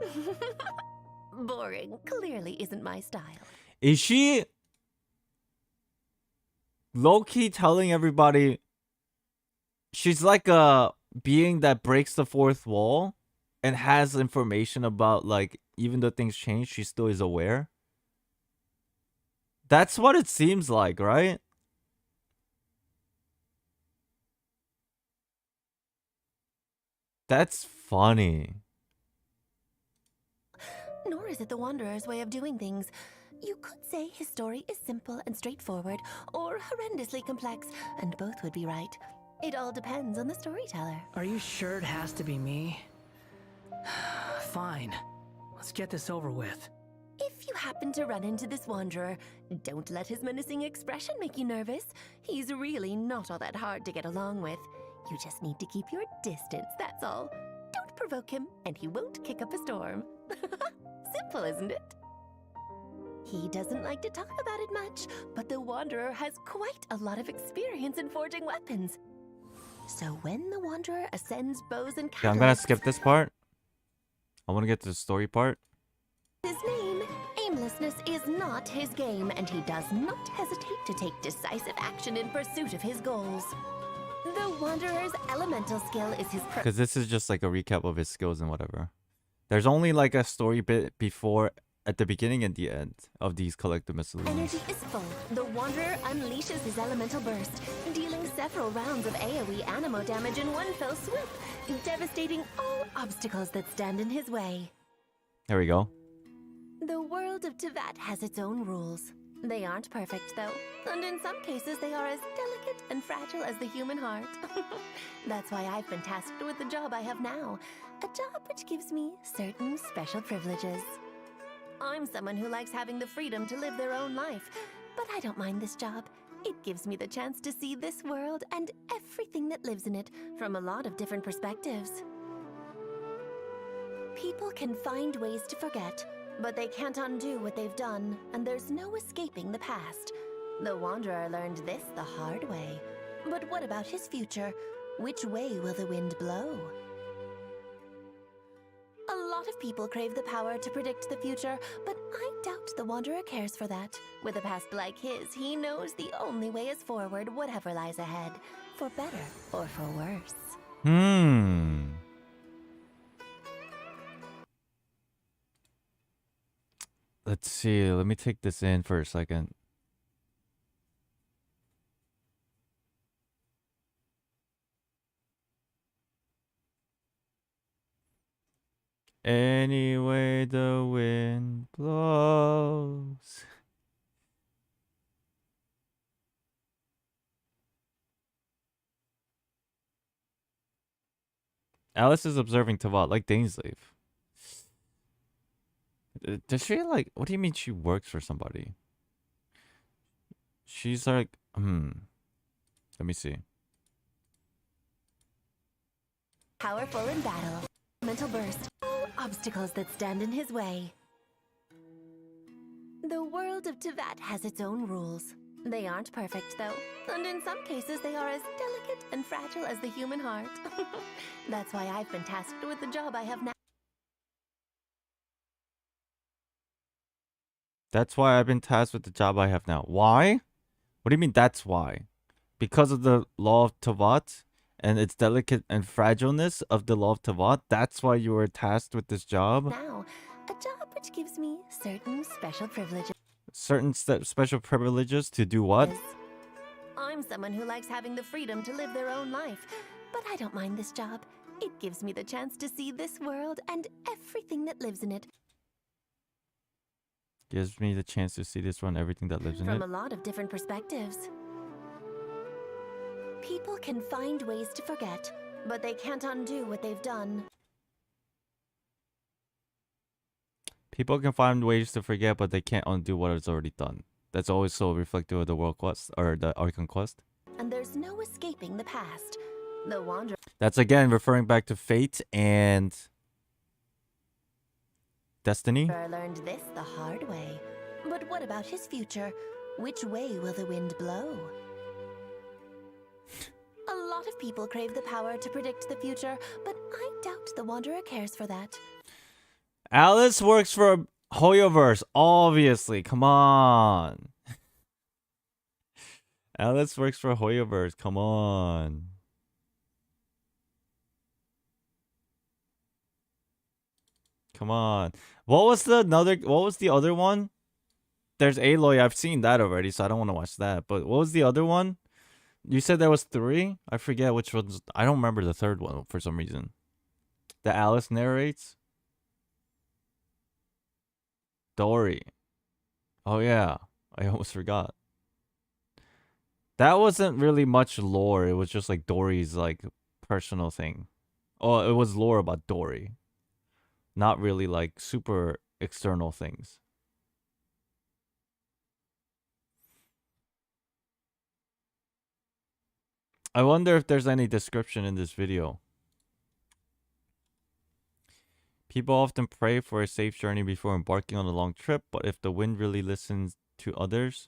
boring clearly isn't my style.
Is she low-key telling everybody she's like a being that breaks the fourth wall and has information about, like, even though things change, she still is aware? That's what it seems like, right? That's funny.
Nor is it the Wanderer's way of doing things. You could say his story is simple and straightforward, or horrendously complex, and both would be right. It all depends on the storyteller.
Are you sure it has to be me? Fine. Let's get this over with.
If you happen to run into this Wanderer, don't let his menacing expression make you nervous. He's really not all that hard to get along with. You just need to keep your distance, that's all. Don't provoke him, and he won't kick up a storm. Simple, isn't it? He doesn't like to talk about it much, but the Wanderer has quite a lot of experience in forging weapons. So when the Wanderer ascends bows and
Okay, I'm gonna
catalysts,
skip this part. I want to get to the story part.
his name, aimlessness is not his game, and he does not hesitate to take decisive action in pursuit of his goals. The Wanderer's elemental skill is his
Because this is just like a recap of his skills and whatever. There's only like a story bit before, at the beginning and the end of these collective miscellaneous.
energy is full. The Wanderer unleashes his elemental burst, dealing several rounds of AoE animo damage in one fell swoop, devastating all obstacles that stand in his way.
There we go.
The world of Teyvat has its own rules. They aren't perfect, though, and in some cases they are as delicate and fragile as the human heart. That's why I've been tasked with the job I have now, a job which gives me certain special privileges. I'm someone who likes having the freedom to live their own life, but I don't mind this job. It gives me the chance to see this world and everything that lives in it from a lot of different perspectives. People can find ways to forget, but they can't undo what they've done, and there's no escaping the past. The Wanderer learned this the hard way. But what about his future? Which way will the wind blow? A lot of people crave the power to predict the future, but I doubt the Wanderer cares for that. With a past like his, he knows the only way is forward, whatever lies ahead. For better or for worse.
Let's see. Let me take this in for a second. Any way the wind blows. Alice is observing Teyvat like Dainsleif. Does she like? What do you mean she works for somebody? She's like, Let me see.
Powerful in battle. Mental burst. All obstacles that stand in his way. The world of Teyvat has its own rules. They aren't perfect, though, and in some cases they are as delicate and fragile as the human heart. That's why I've been tasked with the job I have now.
That's why I've been tasked with the job I have now. Why? What do you mean that's why? Because of the law of Teyvat and its delicate and fragileness of the law of Teyvat? That's why you were tasked with this job?
Now, a job which gives me certain special privileges.
Certain special privileges to do what?
I'm someone who likes having the freedom to live their own life, but I don't mind this job. It gives me the chance to see this world and everything that lives in it.
Gives me the chance to see this one, everything that lives in
From
it.
a lot of different perspectives. People can find ways to forget, but they can't undo what they've done.
People can find ways to forget, but they can't undo what is already done. That's always so reflective of the world quest, or the Archon quest.
And there's no escaping the past. The Wanderer
That's again referring back to Fate and Destiny.
learned this the hard way. But what about his future? Which way will the wind blow? A lot of people crave the power to predict the future, but I doubt the Wanderer cares for that.
Alice works for Hoyoverse, obviously. Come on. Alice works for Hoyoverse. Come on. Come on. What was the other one? There's Aloy. I've seen that already, so I don't want to watch that. But what was the other one? You said there was 3? I forget which ones. I don't remember the third one for some reason. That Alice narrates. Dory. Oh yeah, I almost forgot. That wasn't really much lore. It was just like Dory's like personal thing. Oh, it was lore about Dory. Not really like super external things. I wonder if there's any description in this video. People often pray for a safe journey before embarking on a long trip, but if the wind really listens to others,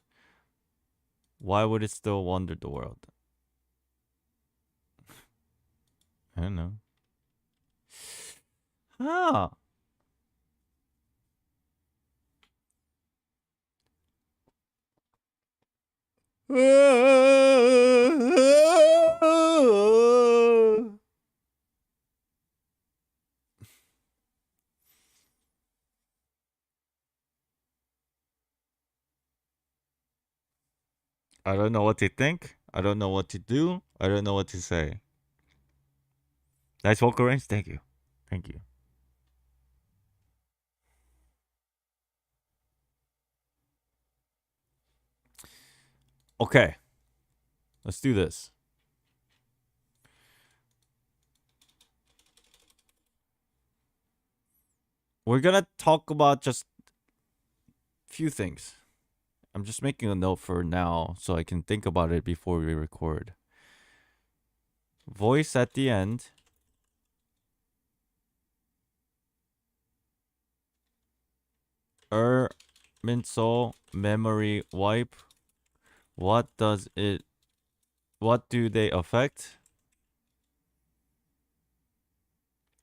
why would it still wander the world? I don't know. Huh. I don't know what to think. I don't know what to do. I don't know what to say. Nice vocal range. Thank you. Thank you. Okay. Let's do this. We're gonna talk about just a few things. I'm just making a note for now so I can think about it before we record. Voice at the end. Minsole memory wipe. What do they affect?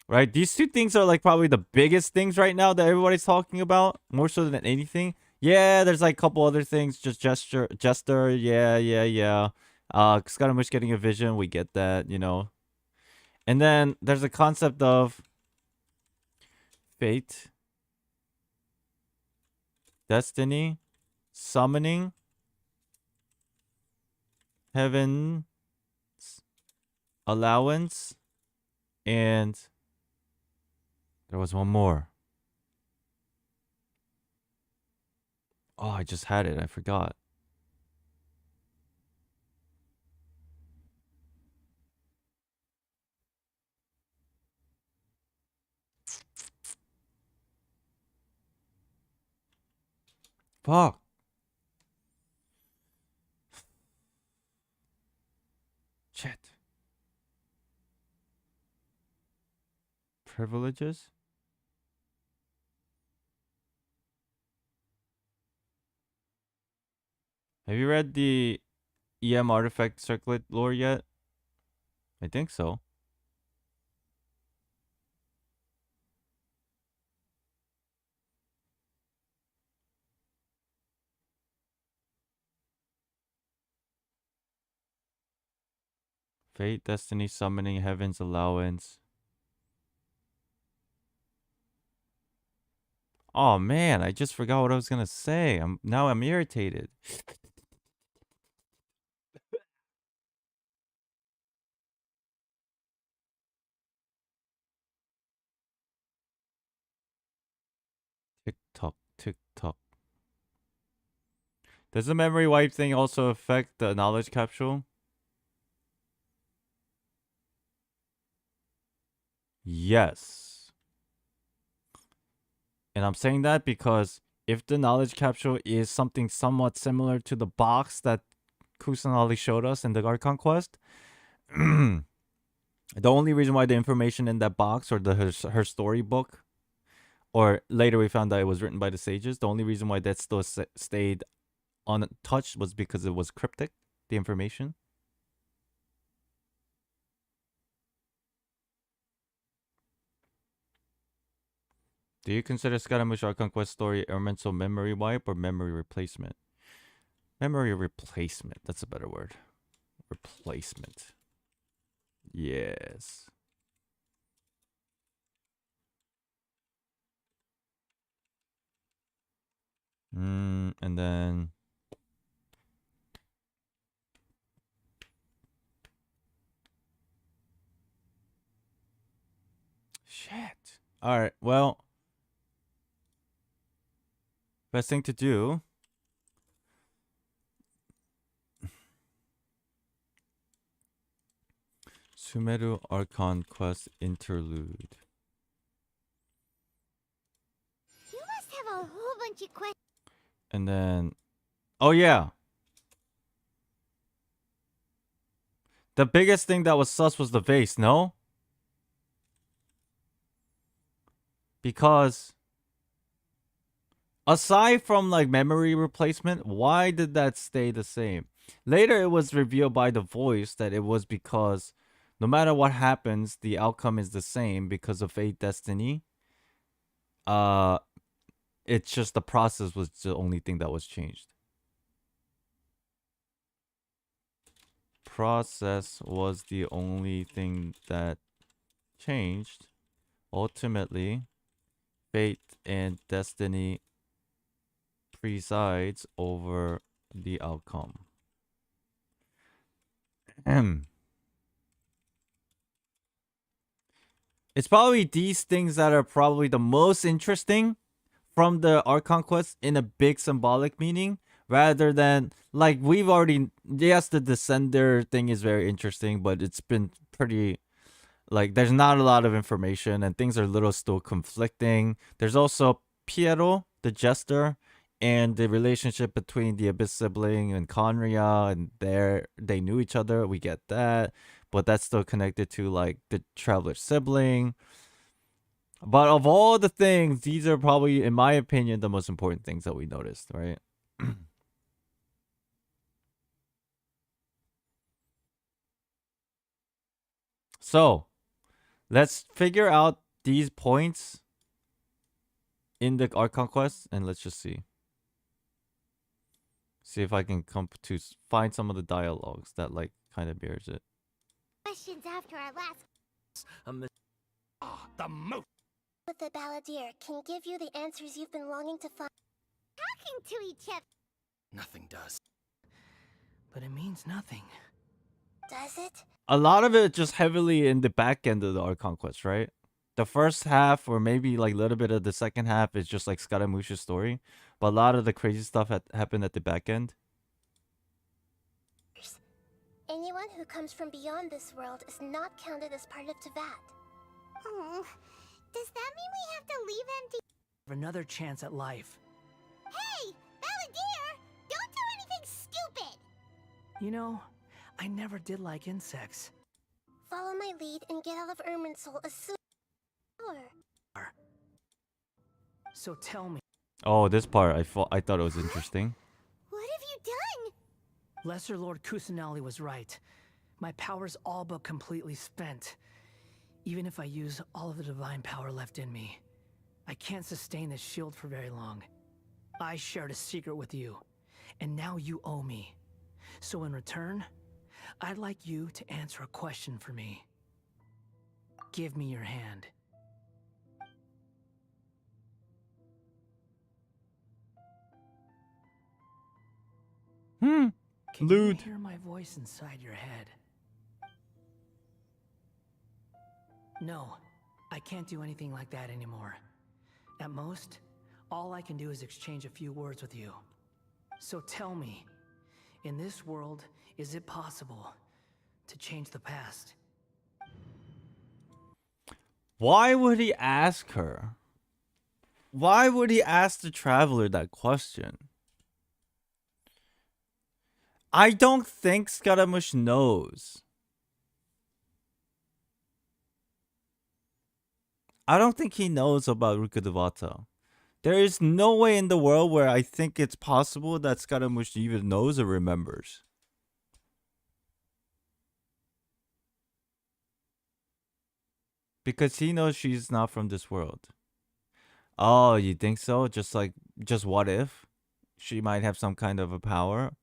Right? These two things are like probably the biggest things right now that everybody's talking about. More so than anything. Yeah, there's like a couple other things. Just Jester. Yeah. Scaramouche getting a vision. We get that, you know. And then there's a concept of fate. Destiny. Summoning. Heaven's allowance. And there was one more. Oh, I just had it. I forgot. Fuck. Shit. Privileges? Have you read the EM artifact circlet lore yet? I think so. Fate, Destiny, Summoning, Heaven's Allowance. Oh man, I just forgot what I was gonna say. I'm irritated. Tick tock, tick tock. Does the memory wipe thing also affect the knowledge capsule? Yes. And I'm saying that because if the knowledge capsule is something somewhat similar to the box that Kusanali showed us in the Archon quest, the only reason why the information in that box or her storybook, or later we found that it was written by the sages, the only reason why that still stayed untouched was because it was cryptic, the information. Do you consider Scaramouche Archon quest story elemental memory wipe or memory replacement? Memory replacement. That's a better word. Replacement. Yes. And then shit. All right. Well, best thing to do. Sumeru Archon quest interlude.
You must have a whole bunch of questions.
And then, oh yeah. The biggest thing that was sus was the vase, no? Because aside from like memory replacement, why did that stay the same? Later, it was revealed by the voice that it was because no matter what happens, the outcome is the same because of fate destiny. It's just the process was the only thing that was changed. Process was the only thing that changed. Ultimately, fate and destiny presides over the outcome. It's probably these things that are probably the most interesting from the Archon quest in a big symbolic meaning, rather than like we've already, yes, the Descender thing is very interesting, but it's been pretty like there's not a lot of information and things are a little still conflicting. There's also Piero, the jester, and the relationship between the Abyss sibling and Conria, and they knew each other. We get that, but that's still connected to like the Traveler sibling. But of all the things, these are probably, in my opinion, the most important things that we noticed, right? So, let's figure out these points in the Archon quest, and let's just see. See if I can come to find some of the dialogues that like kind of bears it.
Questions after our last
The most.
with the balladeer can give you the answers you've been longing to find. Talking to each other.
Nothing does.
But it means nothing.
Does it?
A lot of it just heavily in the back end of the Archon quest, right? The first half, or maybe like a little bit of the second half, is just like Scaramuche's story. But a lot of the crazy stuff happened at the back end.
Anyone who comes from beyond this world is not counted as part of Teyvat. Oh, does that mean we have to leave empty?
Another chance at life.
Hey, balladeer! Don't do anything stupid!
You know, I never did like insects.
Follow my lead and get out of Irminsul as soon as power.
So tell me,
Oh, this part I thought it was interesting.
What have you done?
Lesser Lord Kusanali was right. My power's all but completely spent. Even if I use all of the divine power left in me, I can't sustain this shield for very long. I shared a secret with you, and now you owe me. So in return, I'd like you to answer a question for me. Give me your hand. Can
Lewd.
you hear my voice inside your head? No, I can't do anything like that anymore. At most, all I can do is exchange a few words with you. So tell me, in this world, is it possible to change the past?
Why would he ask her? Why would he ask the traveler that question? I don't think Scaramouche knows. I don't think he knows about Rukkhadevata. There is no way in the world where I think it's possible that Scaramouche even knows or remembers. Because he knows she's not from this world. Oh, you think so? Just what if? She might have some kind of a power.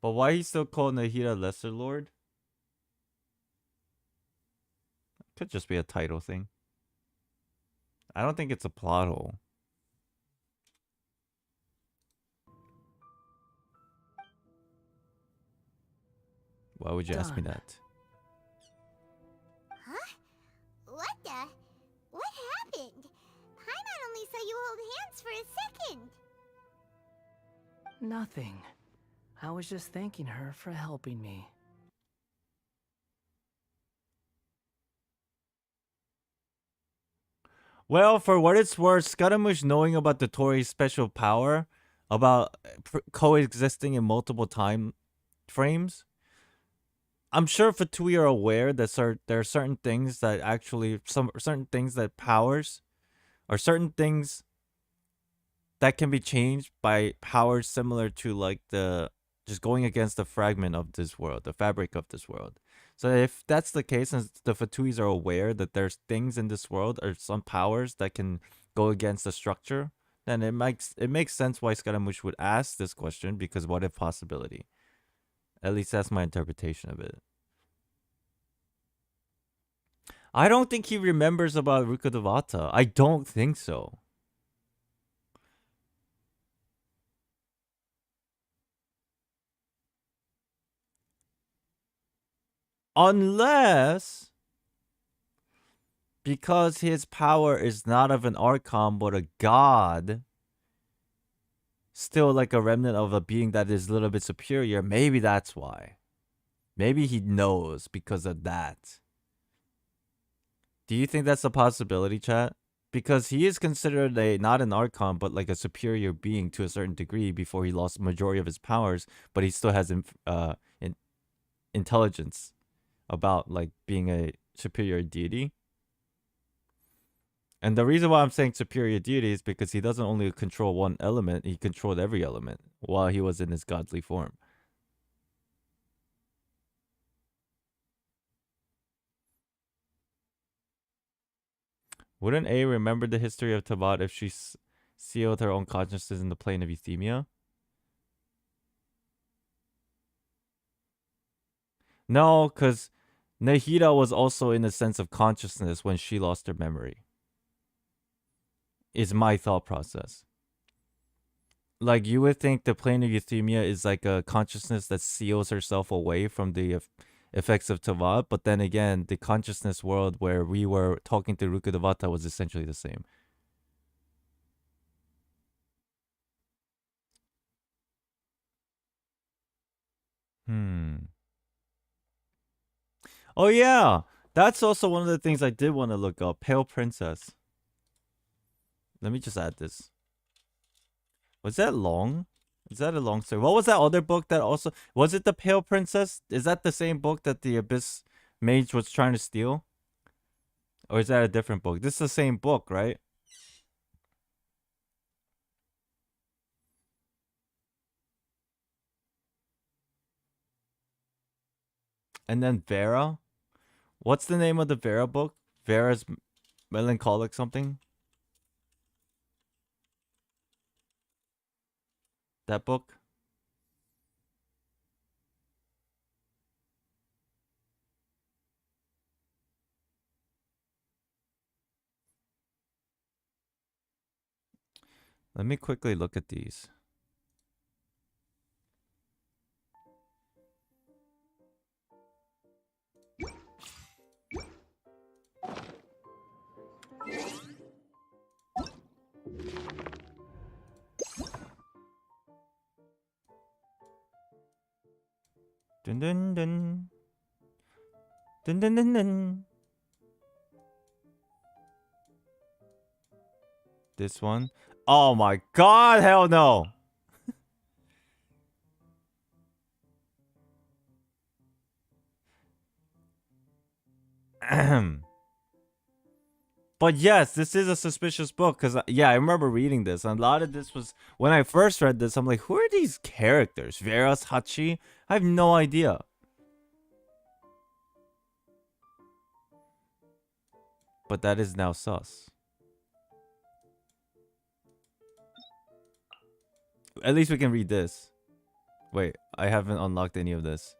But why he still called Nahida Lesser Lord? Could just be a title thing. I don't think it's a plot hole. Why would you ask me
Done.
that?
Huh? What the? What happened? Paimon only saw you hold hands for a second.
Nothing. I was just thanking her for helping me.
Well, for what it's worth, Scaramouche knowing about the Tori's special power about coexisting in multiple time frames. I'm sure Fatui are aware that there are certain things that actually certain things that powers or certain things that can be changed by powers similar to like the just going against the fragment of this world, the fabric of this world. So if that's the case, and the Fatuis are aware that there's things in this world or some powers that can go against the structure, then it makes sense why Scaramouche would ask this question, because what if possibility? At least that's my interpretation of it. I don't think he remembers about Rukkhadevata. I don't think so. Unless, because his power is not of an Archon but a god, still like a remnant of a being that is a little bit superior, maybe that's why. Maybe he knows because of that. Do you think that's a possibility, chat? Because he is considered not an Archon, but like a superior being to a certain degree before he lost the majority of his powers, but he still has intelligence about like being a superior deity. And the reason why I'm saying superior deity is because he doesn't only control one element, he controlled every element while he was in his godly form. Wouldn't A remember the history of Teyvat if she sealed her own consciousness in the plane of euthymia? No, because Nahida was also in a sense of consciousness when she lost her memory. Is my thought process. Like, you would think the plane of euthymia is like a consciousness that seals herself away from the effects of Teyvat, but then again, the consciousness world where we were talking to Rukkhadevata was essentially the same. Oh yeah, that's also one of the things I did want to look up. Pale Princess. Let me just add this. Was that long? Is that a long story? What was that other book that also... Was it The Pale Princess? Is that the same book that the Abyss Mage was trying to steal? Or is that a different book? This is the same book, right? And then Vera? What's the name of the Vera book? Vera's Melancholic something? That book? Let me quickly look at these. Dun dun dun. Dun dun dun dun. This one. Oh my god, hell no. But yes, this is a suspicious book because, yeah, I remember reading this. And a lot of this was, when I first read this, I'm like, who are these characters? Vera's Hachi? I have no idea. But that is now sus. At least we can read this. Wait, I haven't unlocked any of this.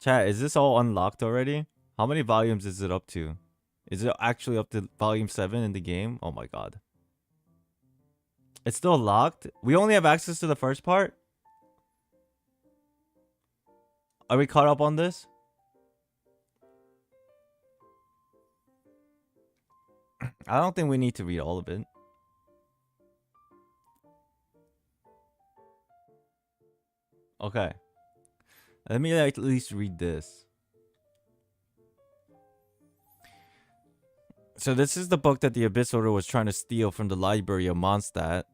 Chat, is this all unlocked already? How many volumes is it up to? Is it actually up to volume 7 in the game? Oh my god. It's still locked? We only have access to the first part? Are we caught up on this? I don't think we need to read all of it. Okay. Let me at least read this. So this is the book that the Abyss Order was trying to steal from the library of Mondstadt.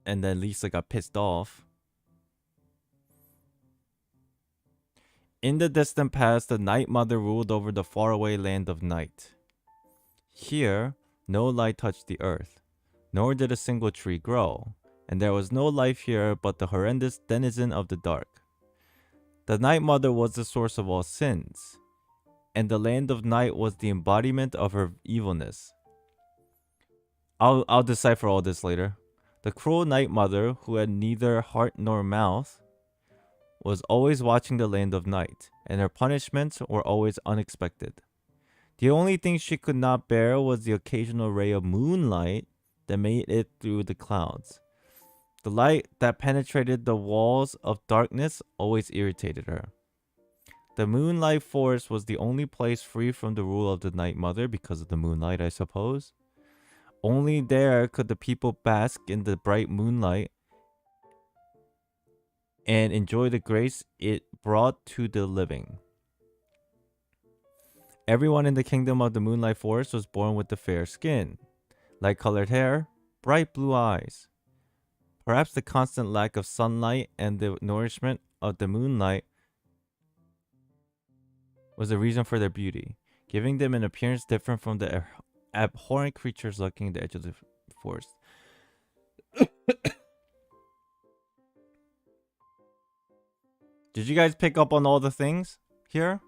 and then Lisa got pissed off. In the distant past, the Night Mother ruled over the faraway land of night. Here, no light touched the earth, nor did a single tree grow, and there was no life here but the horrendous denizen of the dark. The Night Mother was the source of all sins, and the land of night was the embodiment of her evilness. I'll decipher all this later. The cruel Night Mother, who had neither heart nor mouth, was always watching the land of night, and her punishments were always unexpected. The only thing she could not bear was the occasional ray of moonlight that made it through the clouds. The light that penetrated the walls of darkness always irritated her. The Moonlight Forest was the only place free from the rule of the Night Mother because of the moonlight, I suppose. Only there could the people bask in the bright moonlight and enjoy the grace it brought to the living. Everyone in the kingdom of the Moonlight Forest was born with the fair skin, light-colored hair, bright blue eyes. Perhaps the constant lack of sunlight and the nourishment of the moonlight was the reason for their beauty, giving them an appearance different from the abhorrent creatures lurking at the edge of the forest. Did you guys pick up on all the things here?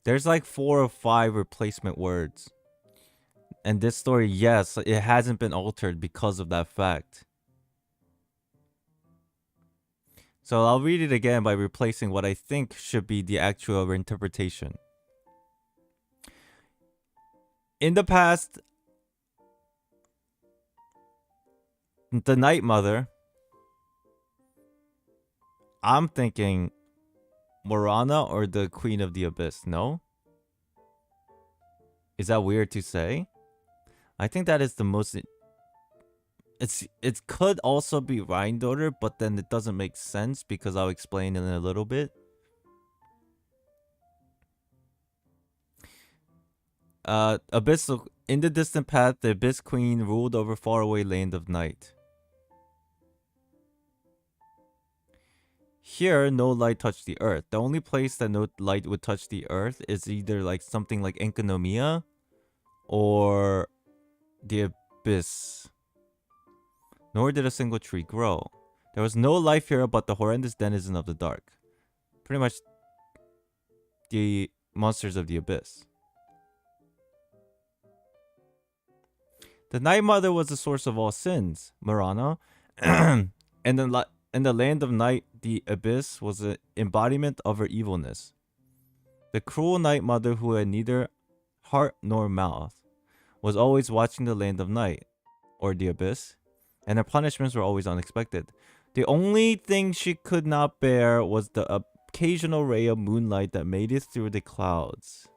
There's like 4 or 5 replacement words. And this story, yes, it hasn't been altered because of that fact. So I'll read it again by replacing what I think should be the actual interpretation. In the past, the Night Mother, I'm thinking Morana or the Queen of the Abyss, no? Is that weird to say? I think that is the most... It could also be Rhine-Daughter, but then it doesn't make sense because I'll explain in a little bit. Abyss... In the distant past, the Abyss Queen ruled over faraway land of night. Here, no light touched the earth. The only place that no light would touch the earth is either like something like Enkanomiya or the Abyss. Nor did a single tree grow. There was no life here but the horrendous denizen of the dark. Pretty much the monsters of the Abyss. The Night Mother was the source of all sins, Marana. And in the land of night, the Abyss was an embodiment of her evilness. The cruel Night Mother, who had neither heart nor mouth, was always watching the land of night, or the Abyss, and her punishments were always unexpected. The only thing she could not bear was the occasional ray of moonlight that made it through the clouds.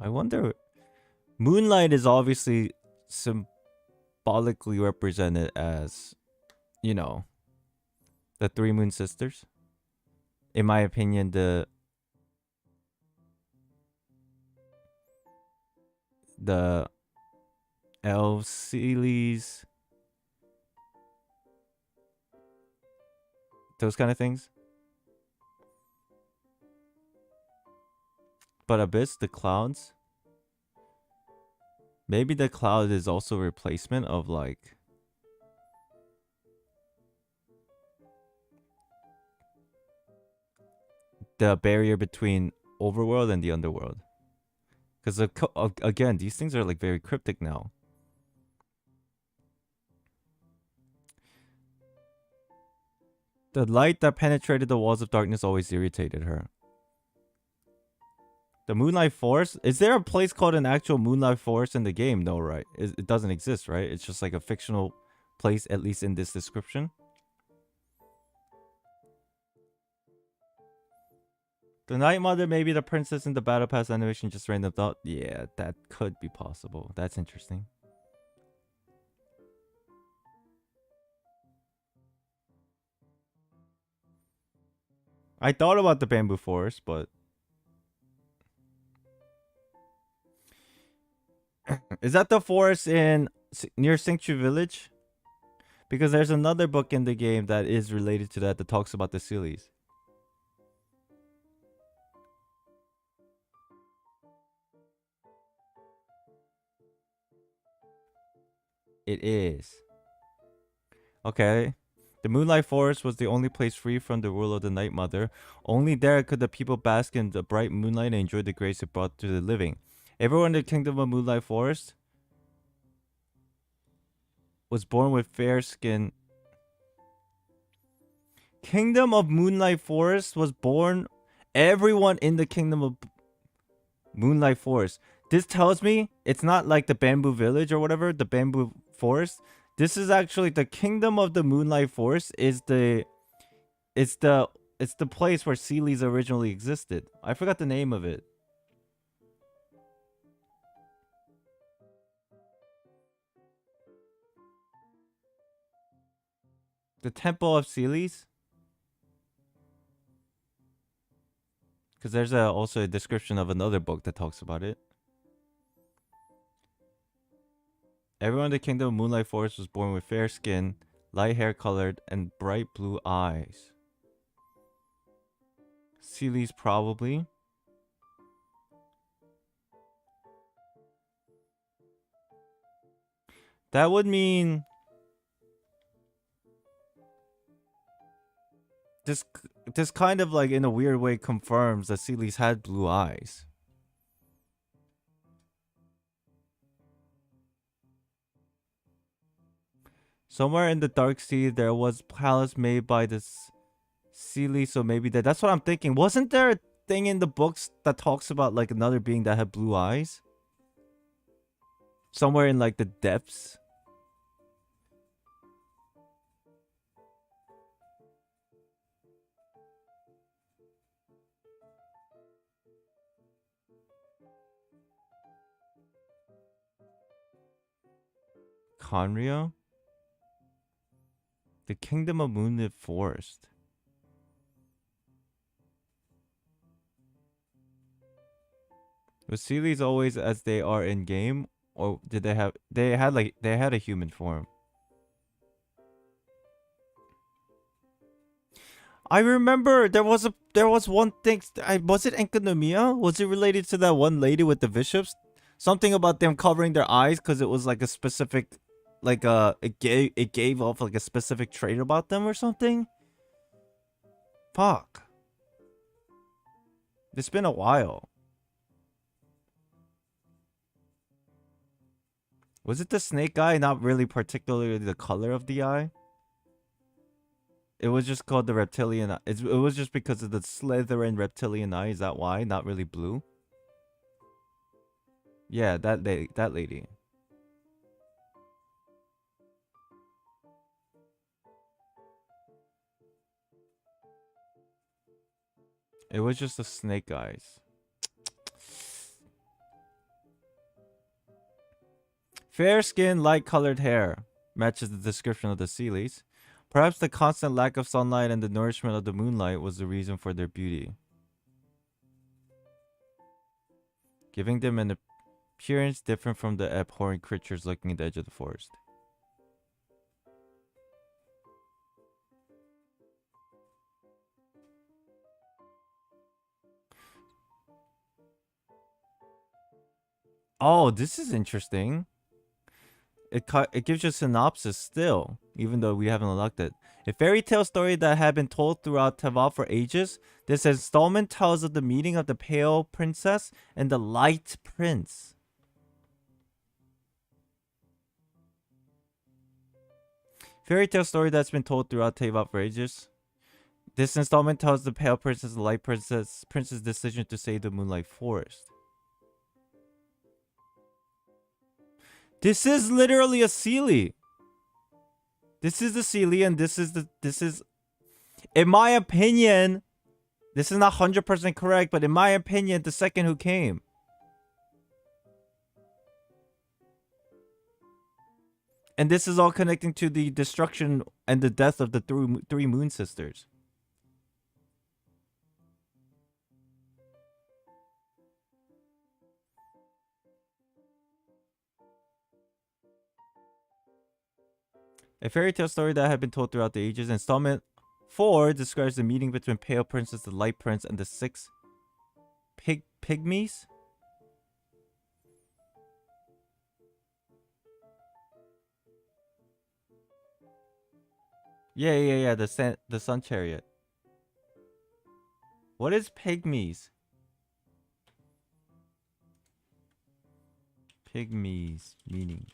I wonder... Moonlight is obviously symbolically represented as, you know, the 3 Moon Sisters. In my opinion, the Elseles, those kind of things. But Abyss, the clouds. Maybe the cloud is also a replacement of like the barrier between overworld and the underworld. Because again, these things are like very cryptic now. The light that penetrated the walls of darkness always irritated her. The Moonlight Forest? Is there a place called an actual Moonlight Forest in the game? No, right? It doesn't exist, right? It's just like a fictional place, at least in this description. The Night Mother, maybe the princess in the Battle Pass animation, just random thought. Yeah, that could be possible. That's interesting. I thought about the bamboo forest, but is that the forest in near Sanctuary Village? Because there's another book in the game that is related to that talks about the Sealies. It is. Okay. The Moonlight Forest was the only place free from the rule of the Night Mother. Only there could the people bask in the bright moonlight and enjoy the grace it brought to the living. Everyone in the kingdom of Moonlight Forest was born with fair skin. Kingdom of Moonlight Forest was born. Everyone in the kingdom of Moonlight Forest. This tells me it's not like the bamboo village or whatever, the bamboo forest. This is actually the kingdom of the Moonlight Forest is the place where Sealies originally existed. I forgot the name of it. The Temple of Sealies? Because there's also a description of another book that talks about it. Everyone in the kingdom of Moonlight Forest was born with fair skin, light hair colored, and bright blue eyes. Sealies probably. That would mean this kind of like in a weird way confirms that Sealies had blue eyes. Somewhere in the Dark Sea, there was palace made by this Sealy, so maybe that's what I'm thinking. Wasn't there a thing in the books that talks about like another being that had blue eyes? Somewhere in like the depths? Conrio? The Kingdom of Moonlit Forest. Was Sealies always as they are in game, or did they had a human form? I remember there was one thing. Was it Enkanomiya? Was it related to that one lady with the bishops? Something about them covering their eyes because it was like a specific, like it gave off like a specific trait about them or something. Fuck. It's been a while. Was it the snake eye? Not really particularly the color of the eye. It was just called the reptilian eye. It was just because of the Slytherin reptilian eye. Is that why? Not really blue? Yeah, that lady. It was just the snake eyes. Fair skin, light colored hair. Matches the description of the Sealies. Perhaps the constant lack of sunlight and the nourishment of the moonlight was the reason for their beauty, giving them an appearance different from the abhorrent creatures lurking at the edge of the forest. Oh, this is interesting. It gives you a synopsis still, even though we haven't unlocked it. A fairy tale story that had been told throughout Teyvat for ages. This installment tells of the meeting of the Pale Princess and the Light Prince. Fairy tale story that's been told throughout Teyvat for ages. This installment tells the Pale Princess and the Light Prince's decision to save the Moonlight Forest. This is literally a Sealy. This is the Sealy, and this is in my opinion, this is not 100% correct, but in my opinion, the second who came. And this is all connecting to the destruction and the death of the three Moon Sisters. A fairy tale story that had been told throughout the ages. Installment 4 describes the meeting between Pale Princess, the Light Prince, and the 6 pygmies. Yeah. The Sun Chariot. What is pygmies? Pygmies meaning.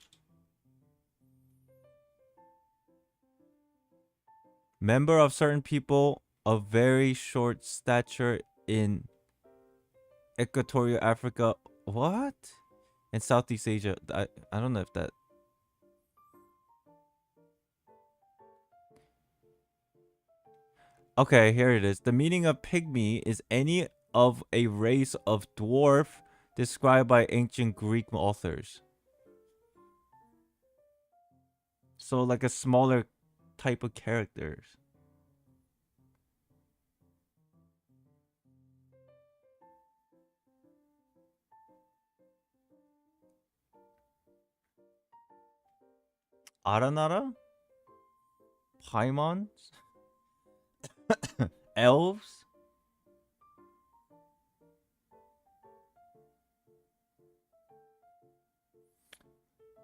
Member of certain people of very short stature in Equatorial Africa. What? In Southeast Asia. I don't know if that. Okay, here it is. The meaning of pygmy is any of a race of dwarf described by ancient Greek authors. So like a smaller type of characters. Aranara? Paimons? Elves?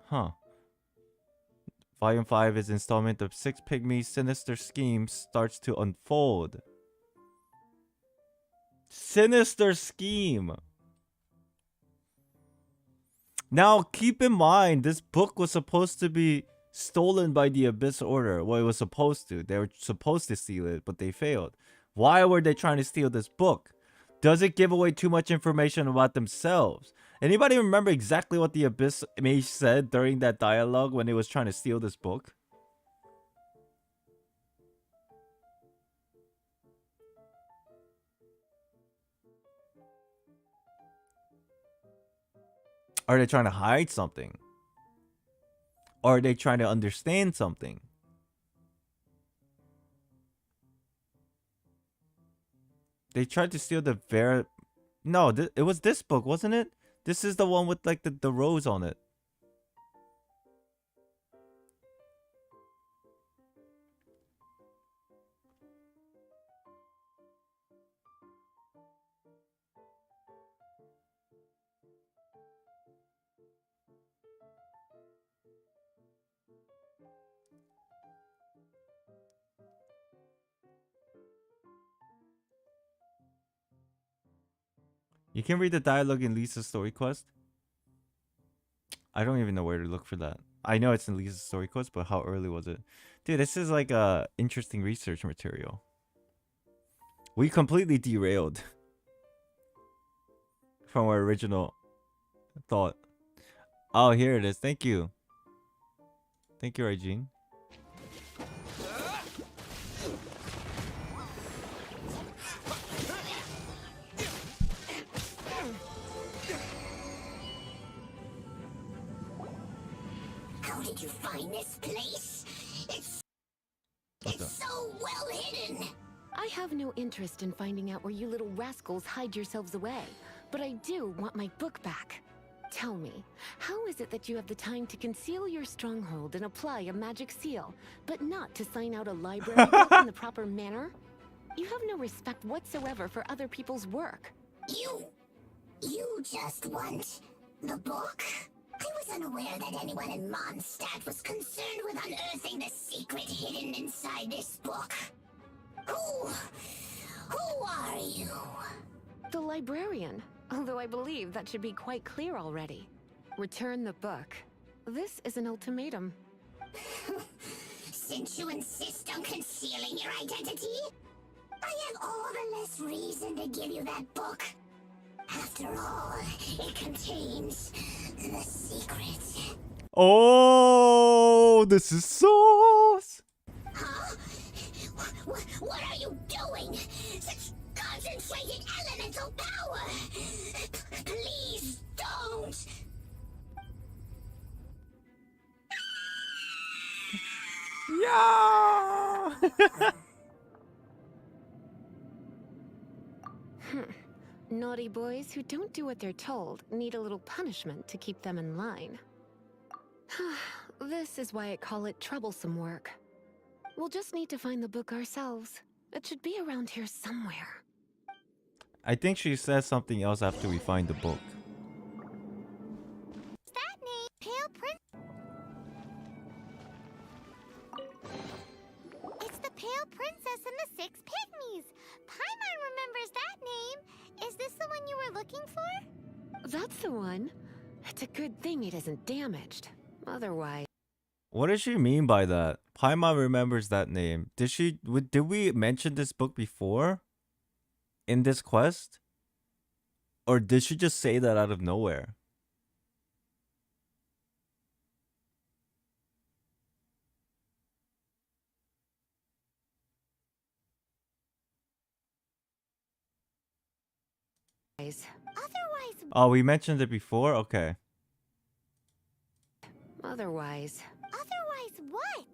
Huh. Volume 5 is installment of 6 Pygmies. Sinister scheme starts to unfold. Sinister scheme! Now, keep in mind, this book was supposed to be stolen by the Abyss Order. Well, it was supposed to. They were supposed to steal it, but they failed. Why were they trying to steal this book? Does it give away too much information about themselves? Anybody remember exactly what the Abyss Mage said during that dialogue when he was trying to steal this book? Are they trying to hide something? Or are they trying to understand something? They tried to steal the No, it was this book, wasn't it? This is the one with like the rose on it. You can read the dialogue in Lisa's story quest. I don't even know where to look for that. I know it's in Lisa's story quest, but how early was it? Dude, this is like interesting research material. We completely derailed from our original thought. Oh, here it is. Thank you. Thank you, Regine.
How did you find this place? It's so well hidden.
I have no interest in finding out where you little rascals hide yourselves away, but I do want my book back. Tell me, how is it that you have the time to conceal your stronghold and apply a magic seal, but not to sign out a library book in the proper manner? You have no respect whatsoever for other people's work.
You just want the book? I was unaware that anyone in Mondstadt was concerned with unearthing the secret hidden inside this book. Who are you?
The librarian, although I believe that should be quite clear already. Return the book. This is an ultimatum.
Since you insist on concealing your identity, I have all the less reason to give you that book. After all, it contains the secret.
Oh, this is sauce.
Huh? What are you doing? Such concentrated elemental power! Please don't!
Yeah.
Naughty boys who don't do what they're told need a little punishment to keep them in line.
This is why I call it troublesome work. We'll just need to find the book ourselves. It should be around here somewhere.
I think she says something else after we find the book.
That name, Pale Prince. It's the Pale Princess and the Six Pygmies. Paimon remembers that name. Is this the one you were looking for?
That's the one. It's a good thing it isn't damaged. Otherwise...
What does she mean by that? Paimon remembers that name. Did we mention this book before? In this quest? Or did she just say that out of nowhere?
Otherwise,
Oh, we mentioned it before? Okay.
Otherwise...
otherwise what?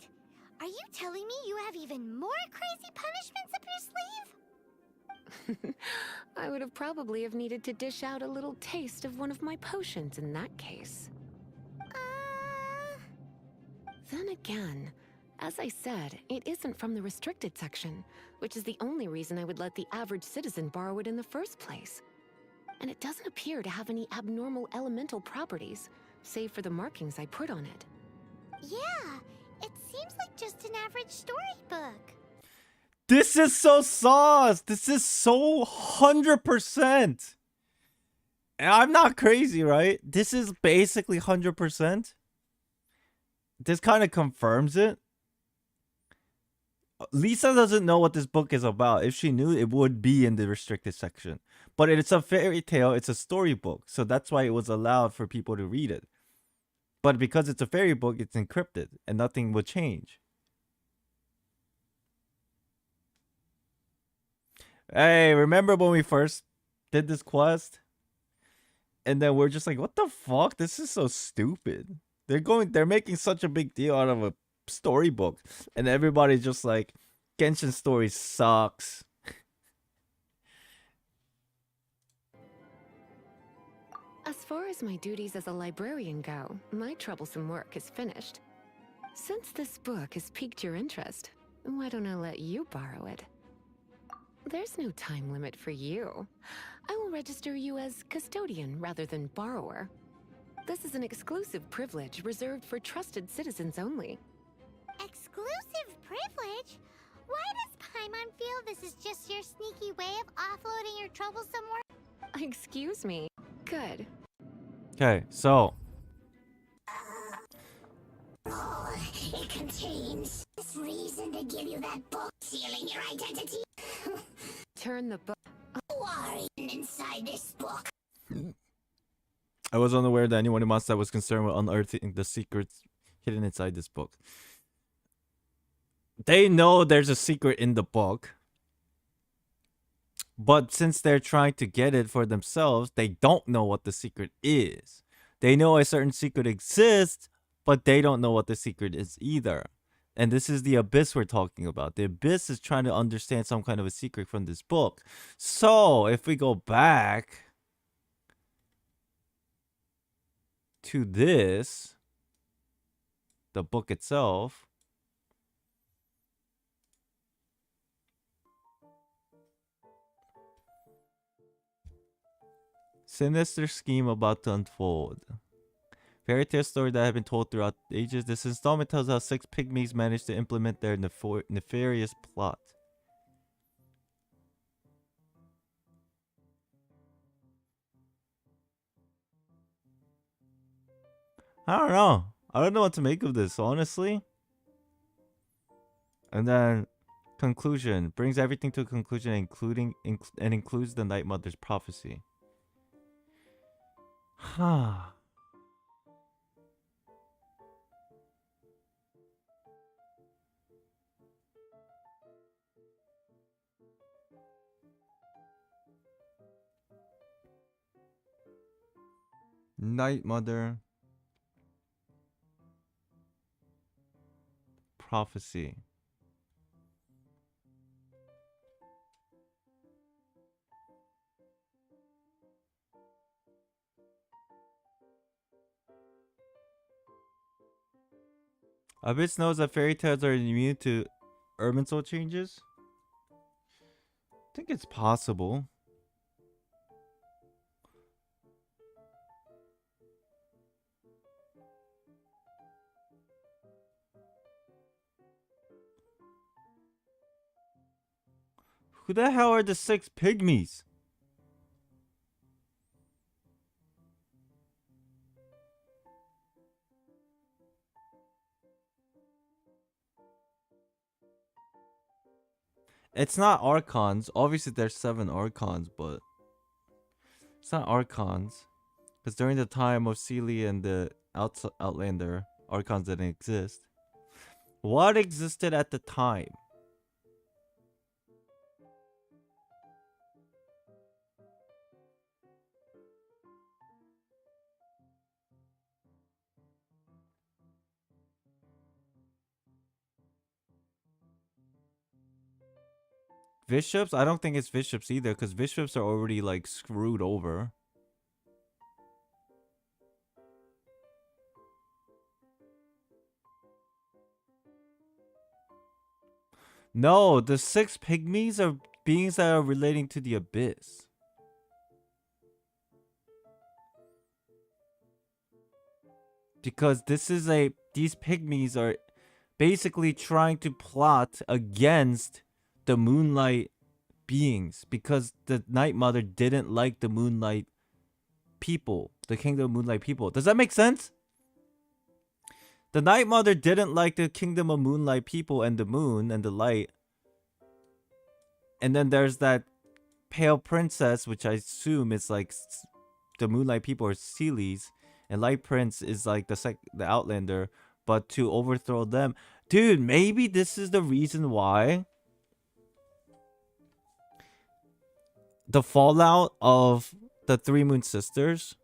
Are you telling me you have even more crazy punishments up your sleeve?
I would have probably have needed to dish out a little taste of one of my potions in that case. Then again, as I said, it isn't from the restricted section, which is the only reason I would let the average citizen borrow it in the first place. And it doesn't appear to have any abnormal elemental properties, save for the markings I put on it.
Yeah, it seems like just an average storybook.
This is so sauce. This is so 100%. And I'm not crazy, right? This is basically 100%. This kind of confirms it. Lisa doesn't know what this book is about. If she knew, it would be in the restricted section. But it's a fairy tale. It's a storybook. So that's why it was allowed for people to read it. But because it's a fairy book, it's encrypted. And nothing will change. Hey, remember when we first did this quest? And then we're just like, what the fuck? This is so stupid. They're making such a big deal out of a storybook. And everybody's just like, Genshin story sucks.
As far as my duties as a librarian go, my troublesome work is finished. Since this book has piqued your interest, why don't I let you borrow it? There's no time limit for you. I will register you as custodian rather than borrower. This is an exclusive privilege reserved for trusted citizens only.
Exclusive privilege? Why does Paimon feel this is just your sneaky way of offloading your troublesome work?
Excuse me. Good.
Okay, so.
Oh, it contains this reason to give you that book sealing your identity.
Turn the book.
Who are you inside this book?
I was unaware that anyone in Mazda was concerned with unearthing the secrets hidden inside this book. They know there's a secret in the book. But since they're trying to get it for themselves, they don't know what the secret is. They know a certain secret exists, but they don't know what the secret is either. And this is the Abyss we're talking about. The Abyss is trying to understand some kind of a secret from this book. So, if we go back to this, the book itself, sinister scheme about to unfold. Fairy tale story that have been told throughout the ages. This installment tells how 6 pygmies managed to implement their nefarious plot. I don't know. I don't know what to make of this, honestly. And then conclusion brings everything to a conclusion, and includes the Night Mother's prophecy. Huh. Night Mother prophecy. Abyss knows that fairy tales are immune to urban soul changes. I think it's possible. Who the hell are the 6 pygmies? It's not Archons. Obviously, there's 7 Archons, but it's not Archons. Because during the time of Sealy and the Outlander, Archons didn't exist. What existed at the time? Bishops? I don't think it's bishops either, because bishops are already like screwed over. No, the 6 pygmies are beings that are relating to the abyss. Because these pygmies are basically trying to plot against the Moonlight beings, because the Night Mother didn't like the Moonlight people, the Kingdom of Moonlight people. Does that make sense? The Night Mother didn't like the Kingdom of Moonlight people and the moon and the light. And then there's that Pale Princess, which I assume is like the Moonlight people are Seelies, and Light Prince is like the Outlander, but to overthrow them. Dude, maybe this is the reason why the fallout of the 3 Moon Sisters.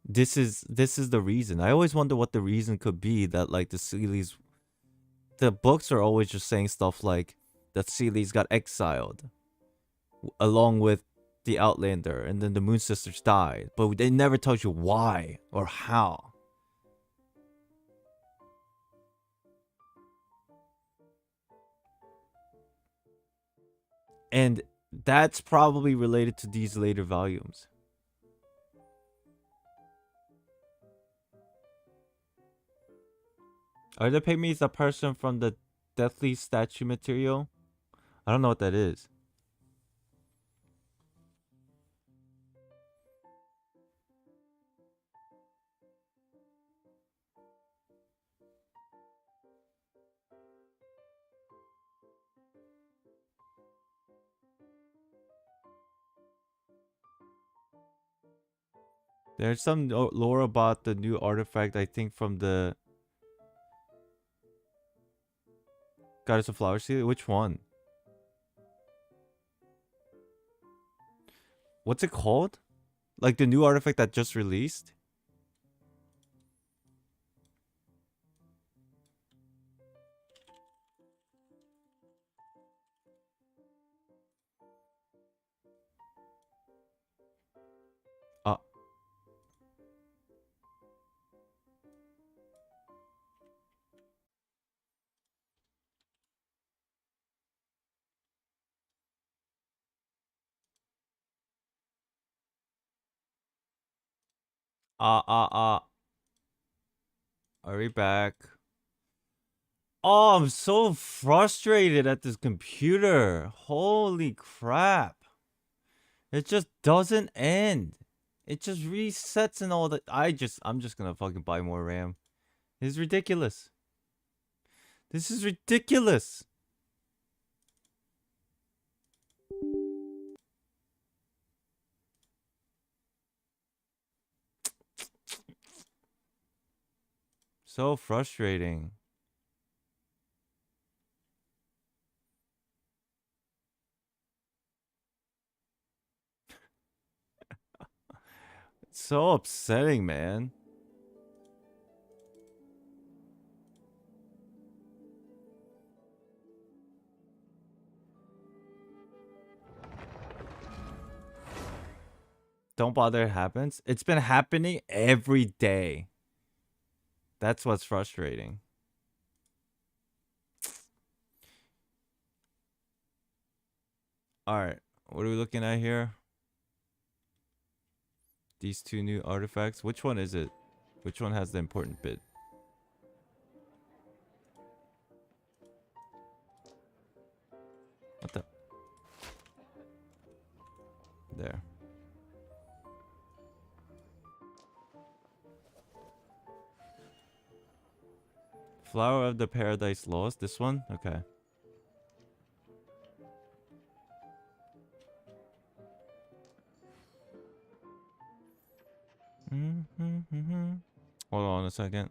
This is the reason. I always wonder what the reason could be that like the Seelies. The books are always just saying stuff like that Seelies got exiled along with the Outlander, and then the Moon Sisters died, but they never tells you why or how. And that's probably related to these later volumes. Are the pygmies a person from the Deathly Statue material? I don't know what that is. There's some lore about the new artifact, I think, from the Goddess of Flower Sealy. Which one? What's it called? Like the new artifact that just released? Are we back? Oh, I'm so frustrated at this computer. Holy crap. It just doesn't end. It just resets and all that. I'm just gonna fucking buy more RAM. This is ridiculous. This is ridiculous. So frustrating. It's so upsetting, man. Don't bother, it happens. It's been happening every day. That's what's frustrating. Alright, what are we looking at here? These two new artifacts. Which one is it? Which one has the important bit? What the? There. Flower of the Paradise Lost. This one? Okay. Hold on a second.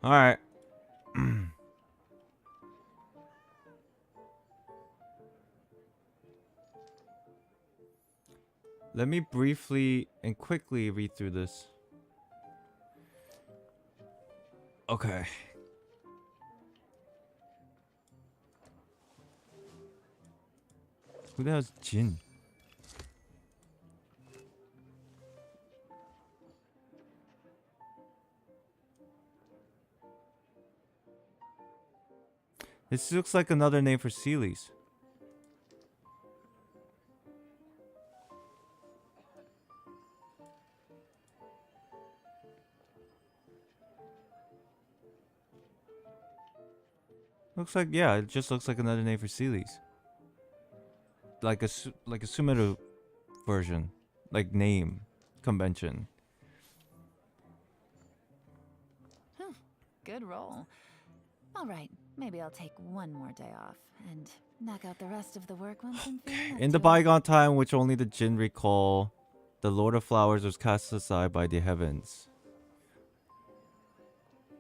All right. Let me briefly and quickly read through this. Okay. Who the hell's Jin? This looks like another name for Sealies. Looks like, yeah, it just looks like another name for Sealies. Like a Sumeru version, like name convention.
Good roll. All right, maybe I'll take one more day off and knock out the rest of the work once I'm feeling up
In the
to it.
bygone time, which only the Jinn recall, the Lord of Flowers was cast aside by the heavens.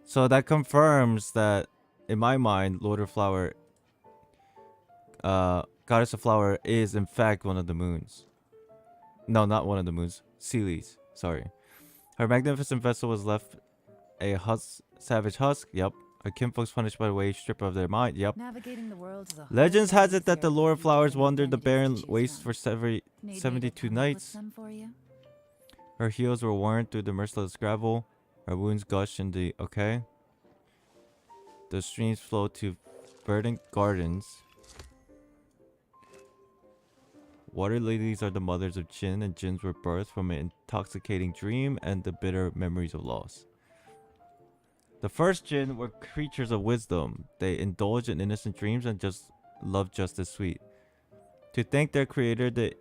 So that confirms that, in my mind, Lord of Flower, Goddess of Flower is in fact one of the moons. No, not one of the moons. Sealies. Sorry. Her magnificent vessel was left a savage husk. Yep. Her kinfolks punished by the wage stripper of their mind. Yep.
Navigating the world is a whole
Legends
lot
has it that the
easier
Lord
if
of
you
Flowers
pick
wandered the
identities
barren
to choose
waste
from.
for
Need me to
72
come up with
nights.
some for you?
Her heels were worn through the merciless gravel. Her wounds gushed in the... Okay. The streams flow to verdant gardens. Water lilies are the mothers of Jinn, and Jinns were birthed from an intoxicating dream and the bitter memories of loss. The first Jinn were creatures of wisdom. They indulged in innocent dreams and just loved justice sweet. To thank their creator, the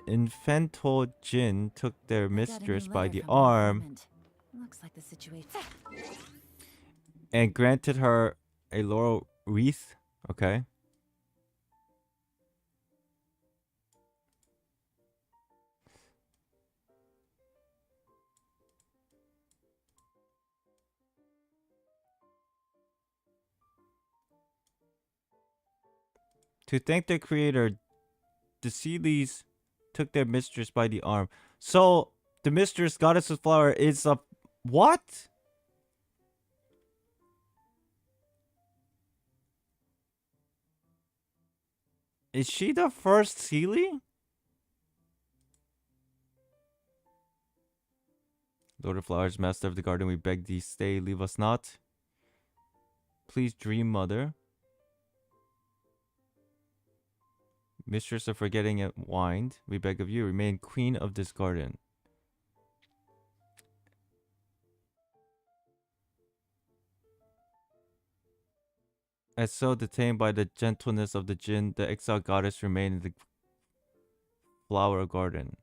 infantile Jinn took their
I got a new
mistress by
letter
the
from
arm
refinement. Looks like the situation.
and granted her a laurel wreath. Okay. To thank their creator, the Sealies took their mistress by the arm. So, the mistress, Goddess of Flower, is a... What? Is she the first Sealy? Lord of Flowers, Master of the Garden, we beg thee, stay, leave us not. Please, Dream Mother. Mistress of Forgetting and Wind, we beg of you, remain Queen of this garden. As so detained by the gentleness of the Jinn, the exiled goddess remained in the flower garden.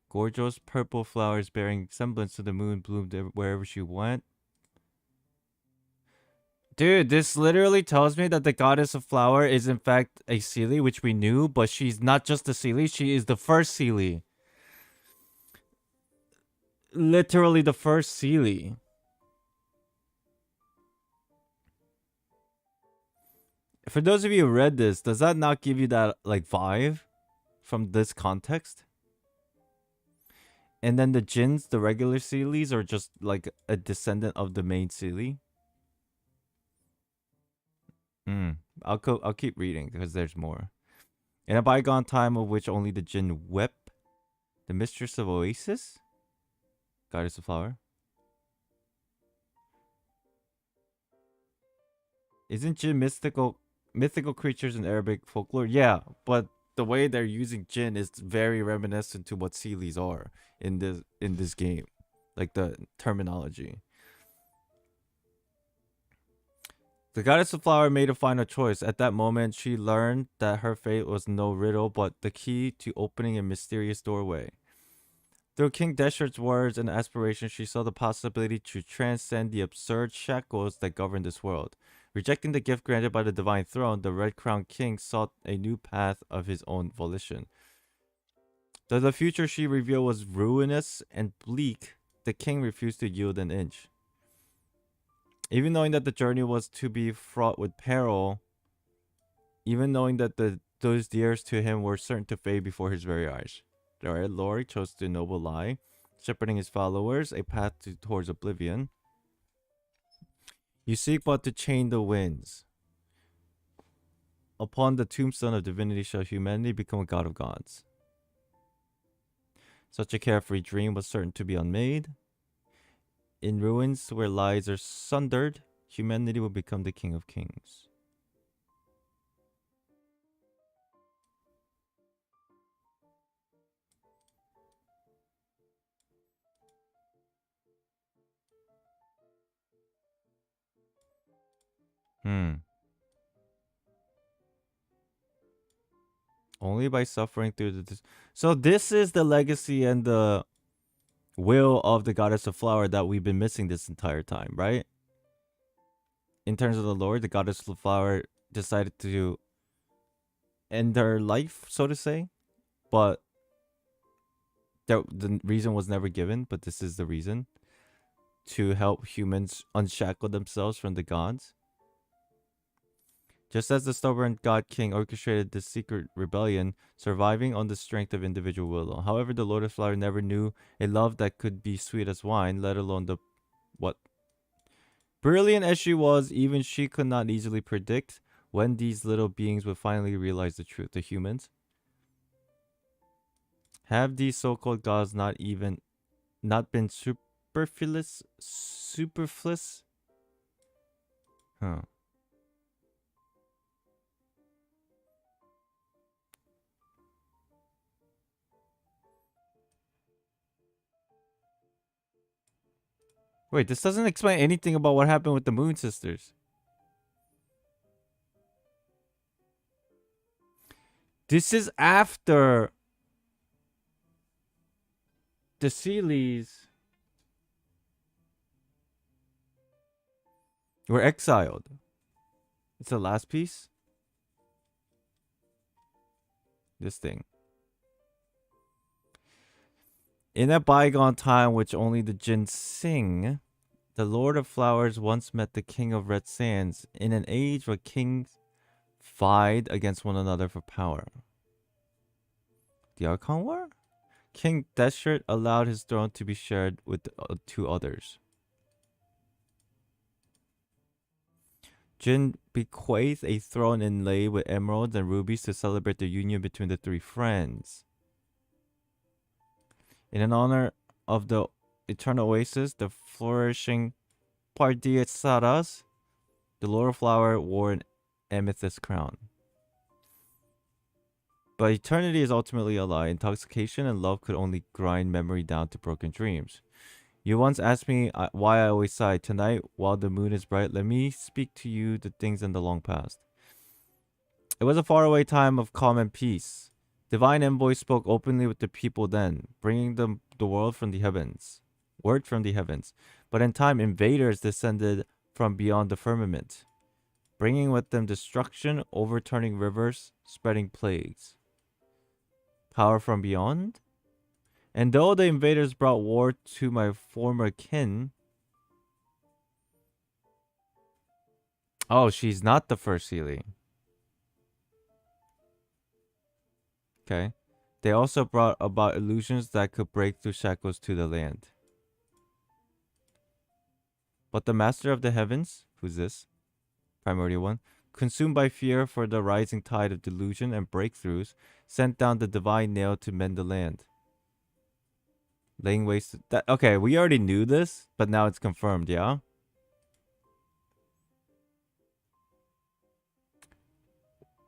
Gorgeous purple flowers bearing semblance to the moon bloomed wherever she went. Dude, this literally tells me that the Goddess of Flower is in fact a Sealy, which we knew, but she's not just a Sealy, she is the first Sealy. Literally the first Sealy. For those of you who read this, does that not give you that like vibe from this context? And then the Jinns, the regular Seelies, are just like a descendant of the main Seelie. I'll keep reading because there's more. In a bygone time of which only the Jinn wept, the mistress of Oasis, goddess of flower. Isn't Jinn mythical creatures in Arabic folklore? Yeah, but the way they're using Jinn is very reminiscent to what Seelies are in this game, like the terminology. The goddess of flower made a final choice. At that moment, she learned that her fate was no riddle, but the key to opening a mysterious doorway. Through King Deshert's words and aspirations, she saw the possibility to transcend the absurd shackles that govern this world. Rejecting the gift granted by the divine throne, the Red-Crowned King sought a new path of his own volition. Though the future she revealed was ruinous and bleak, the king refused to yield an inch. Even knowing that the journey was to be fraught with peril, even knowing that those dearest to him were certain to fade before his very eyes, the Red Lord chose the noble lie, shepherding his followers a path towards oblivion. You seek but to chain the winds. Upon the tombstone of divinity shall humanity become a god of gods. Such a carefree dream was certain to be unmade. In ruins where lies are sundered, humanity will become the king of kings. Only by suffering through the... So this is the legacy and the will of the goddess of flower that we've been missing this entire time, right? In terms of the lore, the goddess of flower decided to end her life, so to say. But the reason was never given, but this is the reason. To help humans unshackle themselves from the gods. Just as the stubborn God King orchestrated this secret rebellion, surviving on the strength of individual will. However, the Lord of Flower never knew a love that could be sweet as wine, let alone the... What? Brilliant as she was, even she could not easily predict when these little beings would finally realize the truth. The humans. Have these so-called gods not been superfluous? Huh. Wait, this doesn't explain anything about what happened with the Moon Sisters. This is after the Seelies were exiled. It's the last piece. This thing. In a bygone time which only the Jinn sing, the Lord of Flowers once met the King of Red Sands in an age where kings vied against one another for power. The Archon War? King Deshret allowed his throne to be shared with two others. Jinn bequeathed a throne inlaid with emeralds and rubies to celebrate the union between the three friends. In honor of the eternal oasis, the flourishing Pardiyatsaras, the Lord of Flower wore an amethyst crown. But eternity is ultimately a lie. Intoxication and love could only grind memory down to broken dreams. You once asked me why I always sigh. Tonight, while the moon is bright, let me speak to you the things in the long past. It was a faraway time of calm and peace. Divine envoys spoke openly with the people then, bringing them the world from the heavens. Word from the heavens. But in time, invaders descended from beyond the firmament, bringing with them destruction, overturning rivers, spreading plagues. Power from beyond? And though the invaders brought war to my former kin... Oh, she's not the first Seelie. Okay. They also brought about illusions that could break through shackles to the land. But the master of the heavens, who's this? Primordial one, consumed by fear for the rising tide of delusion and breakthroughs, sent down the divine nail to mend the land. Laying waste to that. Okay, we already knew this, but now it's confirmed, yeah?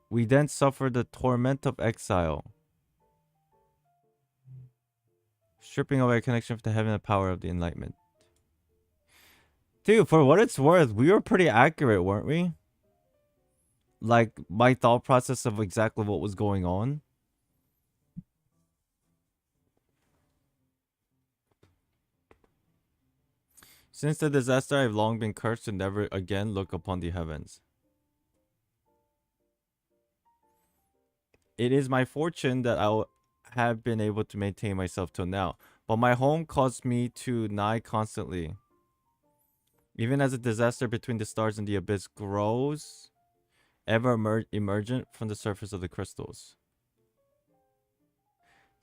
We then suffer the torment of exile, stripping away connection with the heaven and power of the enlightenment. Dude, for what it's worth, we were pretty accurate, weren't we? Like, my thought process of exactly what was going on. Since the disaster, I've long been cursed to never again look upon the heavens. It is my fortune that I have been able to maintain myself till now, but my home caused me to nigh constantly. Even as a disaster between the stars and the abyss grows, ever emergent from the surface of the crystals.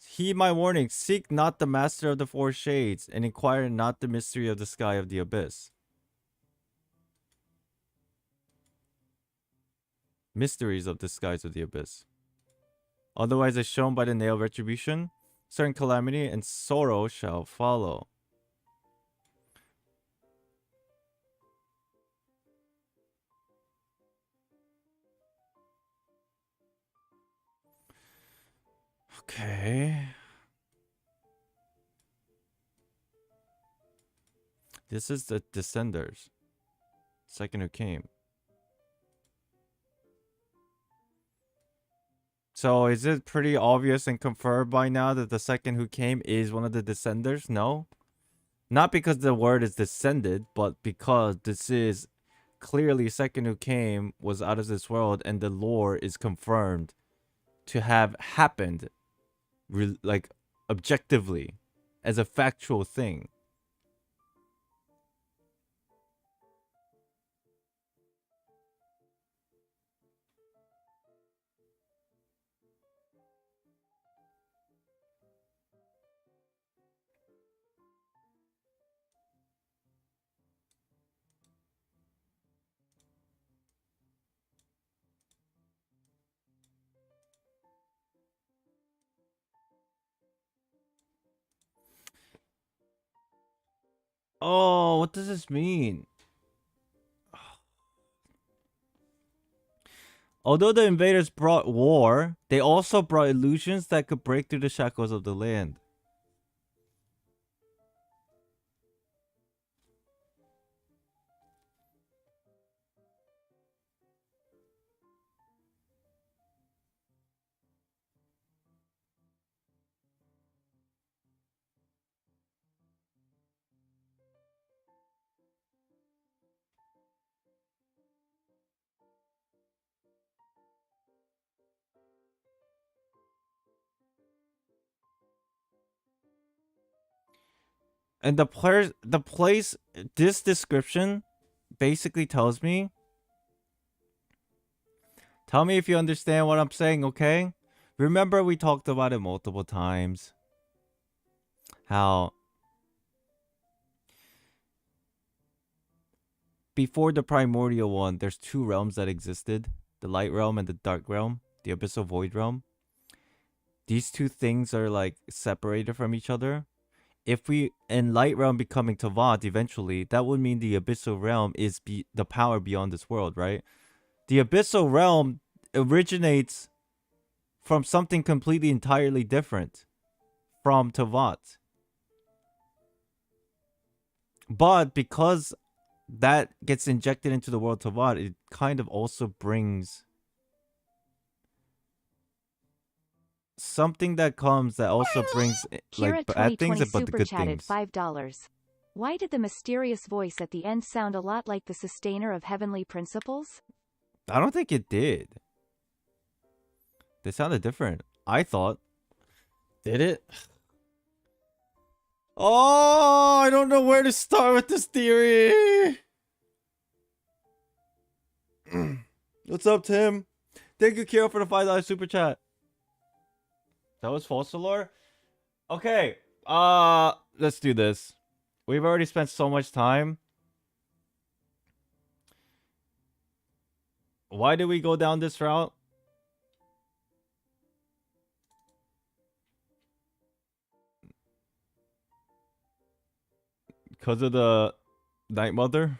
Heed my warning, seek not the master of the four shades, and inquire not the mystery of the sky of the abyss. Mysteries of the skies of the abyss. Otherwise, as shown by the nail of retribution, certain calamity and sorrow shall follow. Okay. This is the Descenders. Second who came. So is it pretty obvious and confirmed by now that the second who came is one of the Descenders? No. Not because the word is descended, but because this is clearly second who came was out of this world and the lore is confirmed to have happened like objectively as a factual thing. Oh, what does this mean? Although the invaders brought war, they also brought illusions that could break through the shackles of the land. And the place, this description basically tells me, tell me if you understand what I'm saying, okay? Remember we talked about it multiple times. How before the primordial one, there's two realms that existed. The light realm and the dark realm. The abyssal void realm. These two things are like separated from each other. If we, in light realm becoming Teyvat eventually, that would mean the abyssal realm is the power beyond this world, right? The abyssal realm originates from something completely entirely different from Teyvat. But because that gets injected into the world Teyvat, it kind of also brings something that comes that also brings like bad things but the good things.
$5. Why did the mysterious voice at the end sound a lot like the sustainer of heavenly principles?
I don't think it did. They sounded different. I thought. Did it? Oh, I don't know where to start with this theory. What's up, Tim? Thank you, Kiro, for the $5 super chat. That was Fossilor? Okay. Let's do this. We've already spent so much time. Why did we go down this route? Because of the Night Mother?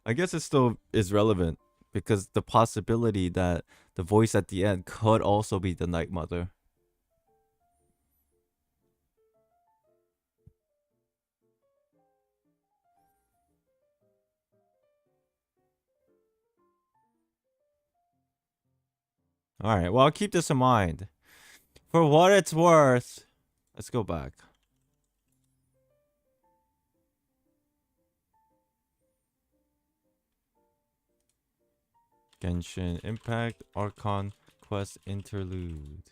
I guess it still is relevant. Because the possibility that the voice at the end could also be the Night Mother. Alright, well, I'll keep this in mind. For what it's worth, let's go back. Genshin Impact Archon Quest Interlude.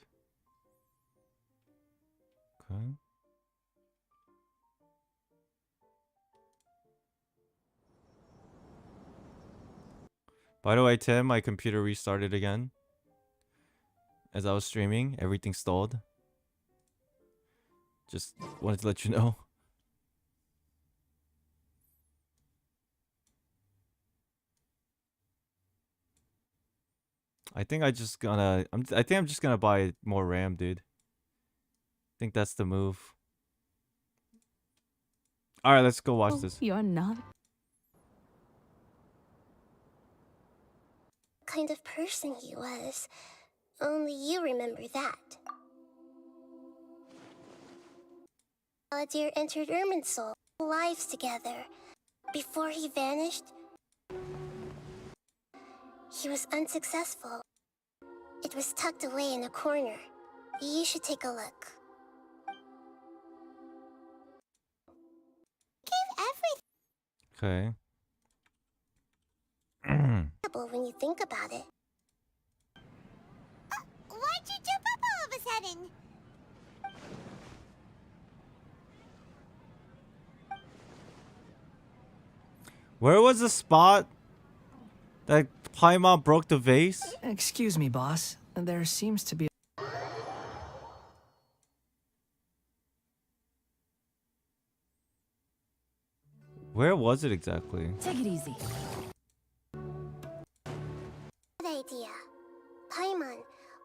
Okay. By the way, Tim, my computer restarted again. As I was streaming, everything stalled. Just wanted to let you know. I think I'm just gonna buy more RAM, dude. I think that's the move. All right, let's go watch this.
You're not.
Kind of person he was. Only you remember that. Aladir entered Irminsul, lives together. Before he vanished, he was unsuccessful. It was tucked away in a corner. You should take a look. Gave
Okay.
everything when you think about it. Why'd you jump up all of a sudden?
Where was the spot that Paimon broke the vase?
Excuse me, boss. There seems to be...
Where was it exactly?
Take it easy.
Good idea. Paimon,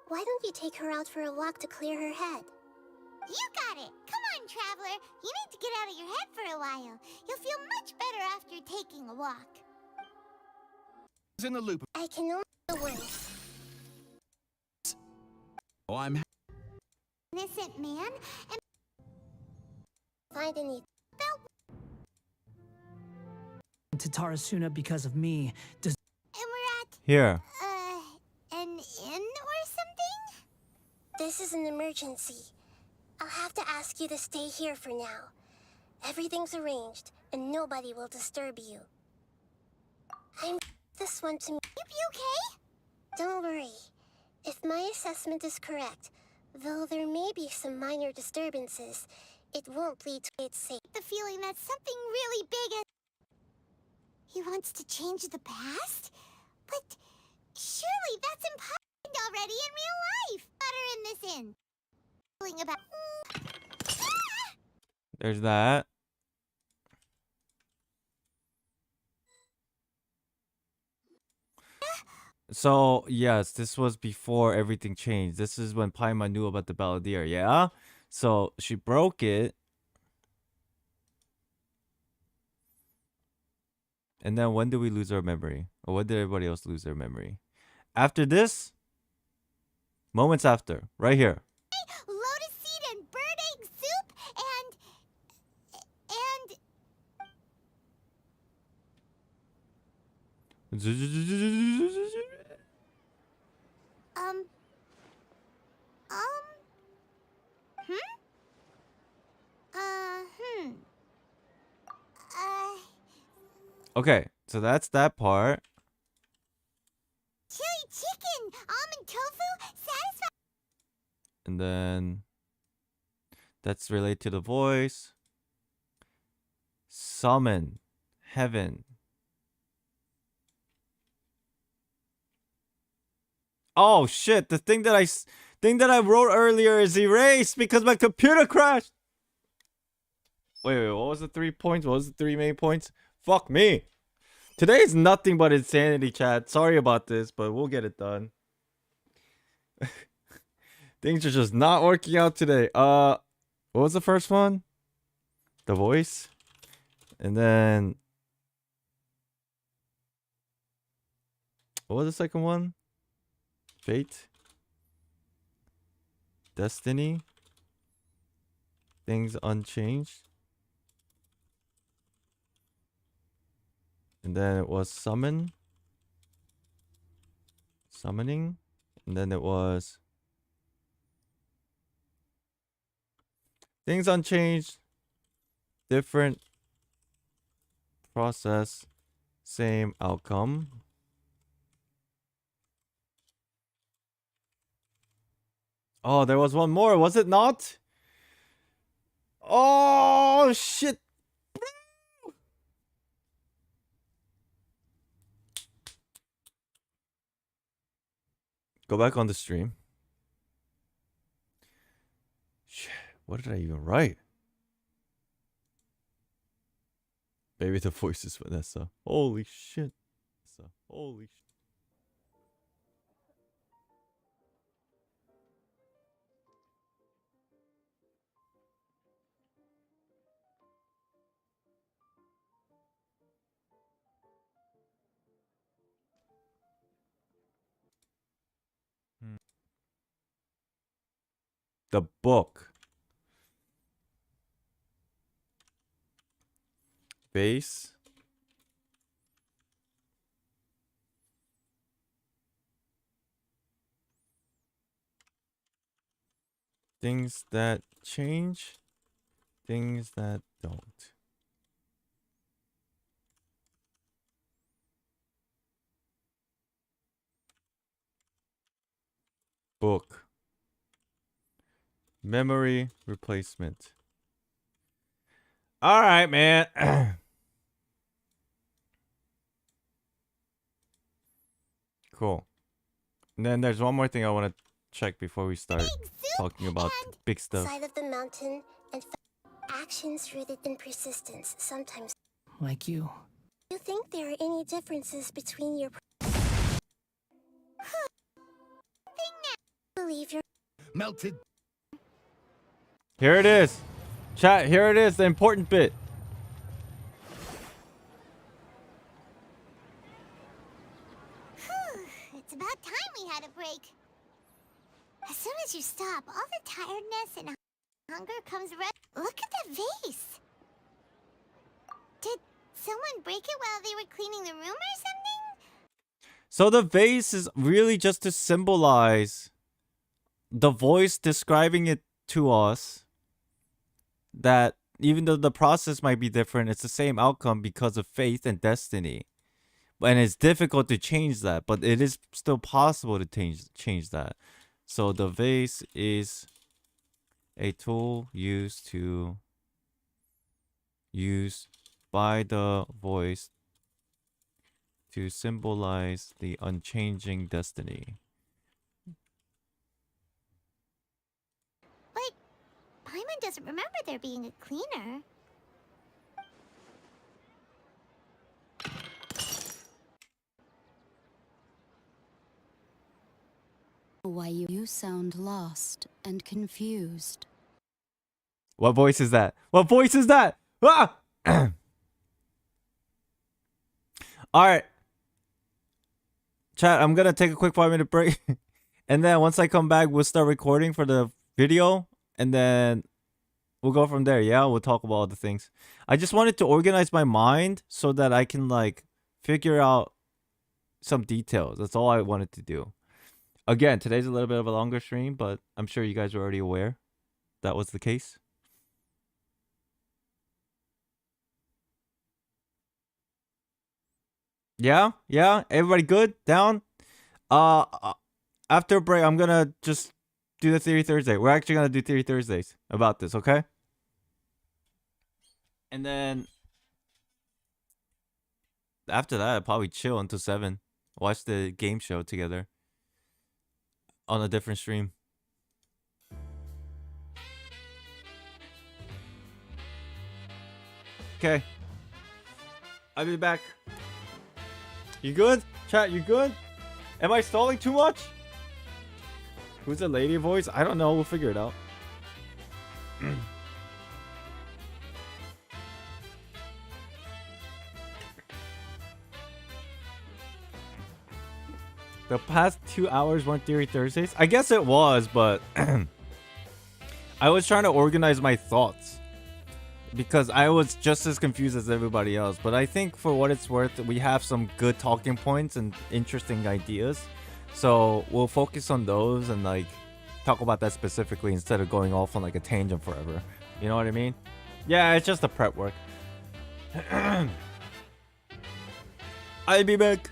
why don't you take her out for a walk to clear her head? You got it! Come on, Traveler! You need to get out of your head for a while. You'll feel much better after taking a walk.
In the loop.
I can only do one.
Oh, I'm
Innocent man and find any
to Tarasuna because of me. Does...
and we're at
Here.
an inn or something? This is an emergency. I'll have to ask you to stay here for now. Everything's arranged and nobody will disturb you. I'm this one to me. You be okay? Don't worry. If my assessment is correct, though there may be some minor disturbances, it won't lead to its sake. The feeling that something really big is... He wants to change the past? But surely that's impossible already in real life. Better in this inn. Feeling about...
There's that. So, yes, this was before everything changed. This is when Paimon knew about the Balladeer, yeah? So, she broke it. And then when did we lose our memory? Or when did everybody else lose their memory? After this? Moments after. Right here.
Lotus seed and bird egg soup and...
Okay, so that's that part.
Chili chicken, almond tofu, satisfying.
And then that's related to the voice. Summon. Heaven. Oh shit, the thing thing that I wrote earlier is erased because my computer crashed. Wait, what was the 3 points? What was the 3 main points? Fuck me. Today is nothing but insanity, chat. Sorry about this, but we'll get it done. Things are just not working out today. What was the first one? The voice. And then what was the second one? Fate. Destiny. Things unchanged. And then it was summon. Summoning. And then it was things unchanged. Different process. Same outcome. Oh, there was one more, was it not? Oh, shit. Go back on the stream. Shit, what did I even write? Maybe the voice is Vanessa. Holy shit. Holy shit. The book. Base. Things that change. Things that don't. Book. Memory replacement. All right, man. Cool. And then there's one more thing I want to check before we start talking about big stuff.
Side of the mountain and actions rooted in persistence. Sometimes,
Like you.
do you think there are any differences between your? Believe your
Melted.
Here it is. Chat, here it is, the important bit.
It's about time we had a break. As soon as you stop, all the tiredness and hunger comes right. Look at the vase. Did someone break it while they were cleaning the room or something?
So the vase is really just to symbolize the voice describing it to us, that even though the process might be different, it's the same outcome because of faith and destiny. And it's difficult to change that, but it is still possible to change that. So the vase is a tool used by the voice to symbolize the unchanging destiny.
But Paimon doesn't remember there being a cleaner.
Why you sound lost and confused.
What voice is that? What voice is that? Ah! Alright. Chat, I'm gonna take a quick 5-minute break. And then once I come back, we'll start recording for the video. And then we'll go from there. Yeah, we'll talk about all the things. I just wanted to organize my mind so that I can, like, figure out some details. That's all I wanted to do. Again, today's a little bit of a longer stream, but I'm sure you guys are already aware that was the case. Yeah? Yeah? Everybody good? Down? After a break, I'm gonna just do the Theory Thursday. We're actually gonna do Theory Thursdays about this, okay? And then after that, I'll probably chill until 7. Watch the game show together on a different stream. Okay. I'll be back. You good? Chat, you good? Am I stalling too much? Who's the lady voice? I don't know. We'll figure it out. The past 2 hours weren't Theory Thursdays? I guess it was, but I was trying to organize my thoughts because I was just as confused as everybody else. But I think for what it's worth, we have some good talking points and interesting ideas. So we'll focus on those and like talk about that specifically instead of going off on like a tangent forever. You know what I mean? Yeah, it's just the prep work. I'll be back.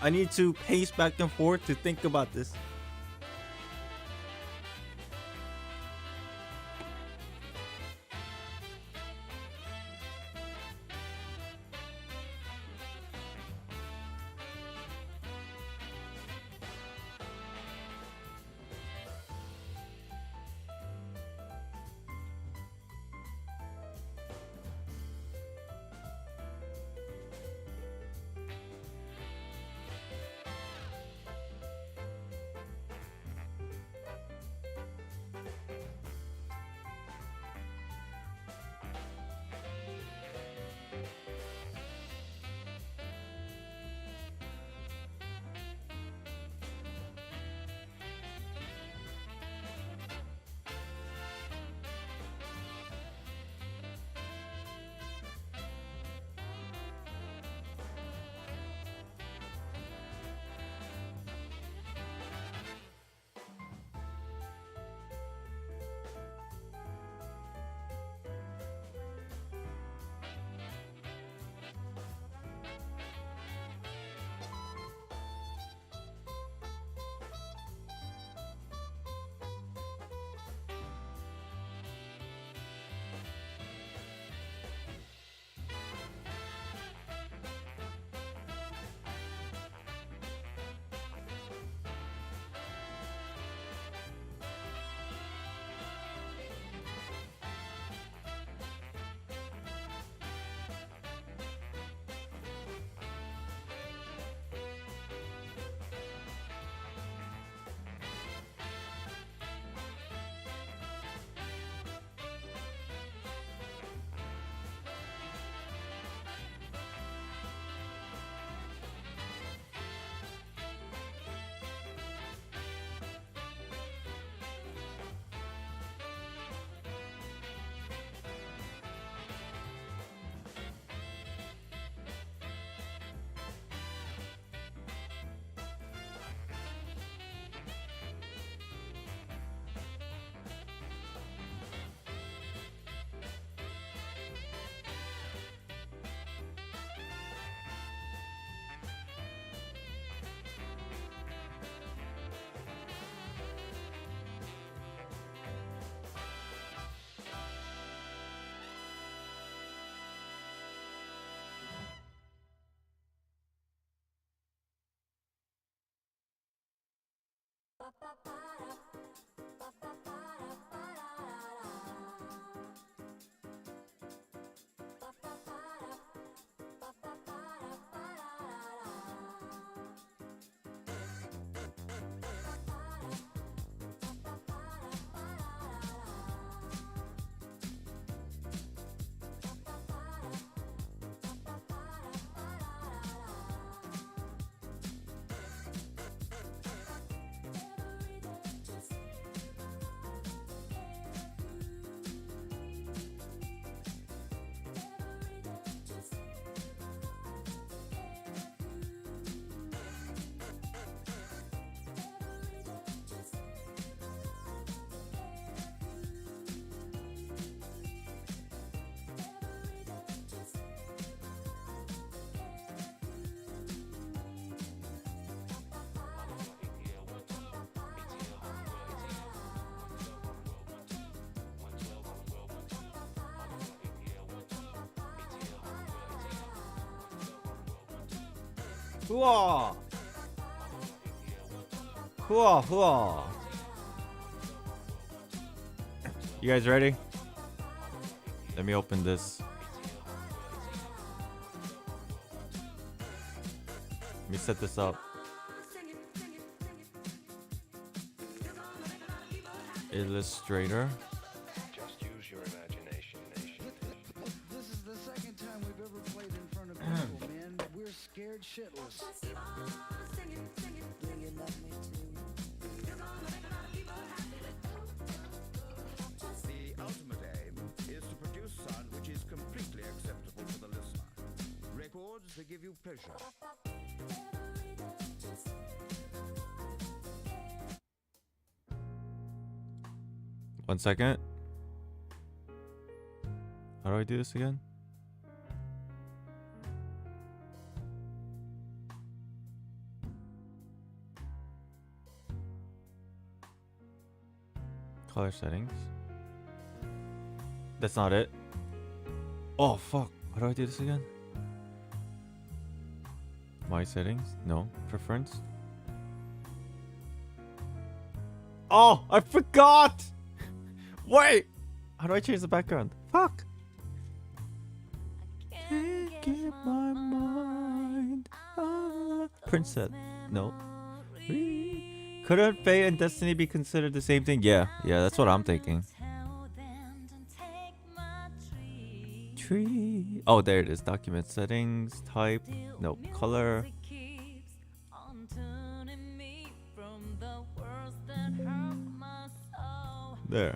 I need to pace back and forth to think about this. Hooah! Hooah, hooah! You guys ready? Let me open this. Let me set this up. Illustrator.
Just use your imagination, nation.
This is the second time we've ever played in front of people, man. We're scared shitless. Do you love me too?
The ultimate aim is to produce sound which is completely acceptable to the listener. Records that give you pleasure.
One second. How do I do this again? Color settings. That's not it. Oh fuck. How do I do this again? My settings? No. Preference? Oh, I forgot! Wait! How do I change the background? Fuck! Can't get my mind. Princess. No. Couldn't Fate and Destiny be considered the same thing? Yeah, that's what I'm thinking. Tree. Oh, there it is. Document settings, type, no, color. There.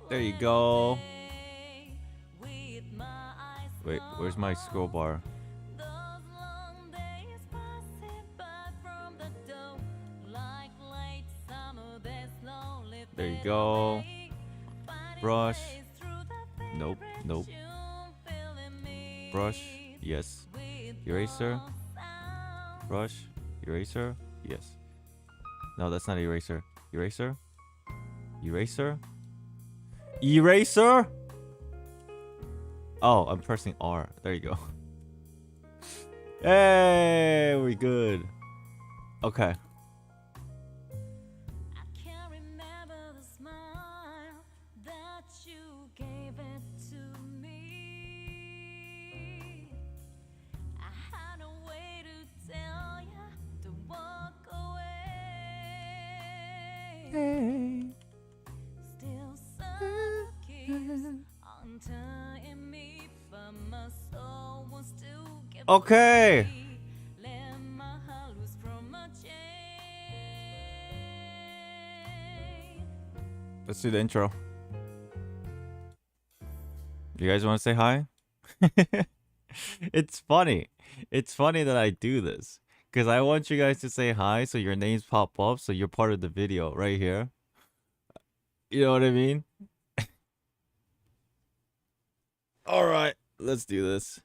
There you go. Wait, where's my scroll bar? There you go. Brush. Nope. Brush. Yes. Eraser. Brush. Eraser. Yes. No, that's not eraser. Eraser. Oh, I'm pressing R. There you go. Hey, we good. Okay. Okay. Let's do the intro. You guys want to say hi? It's funny. It's funny that I do this because I want you guys to say hi so your names pop up so you're part of the video right here. You know what I mean? All right, let's do this.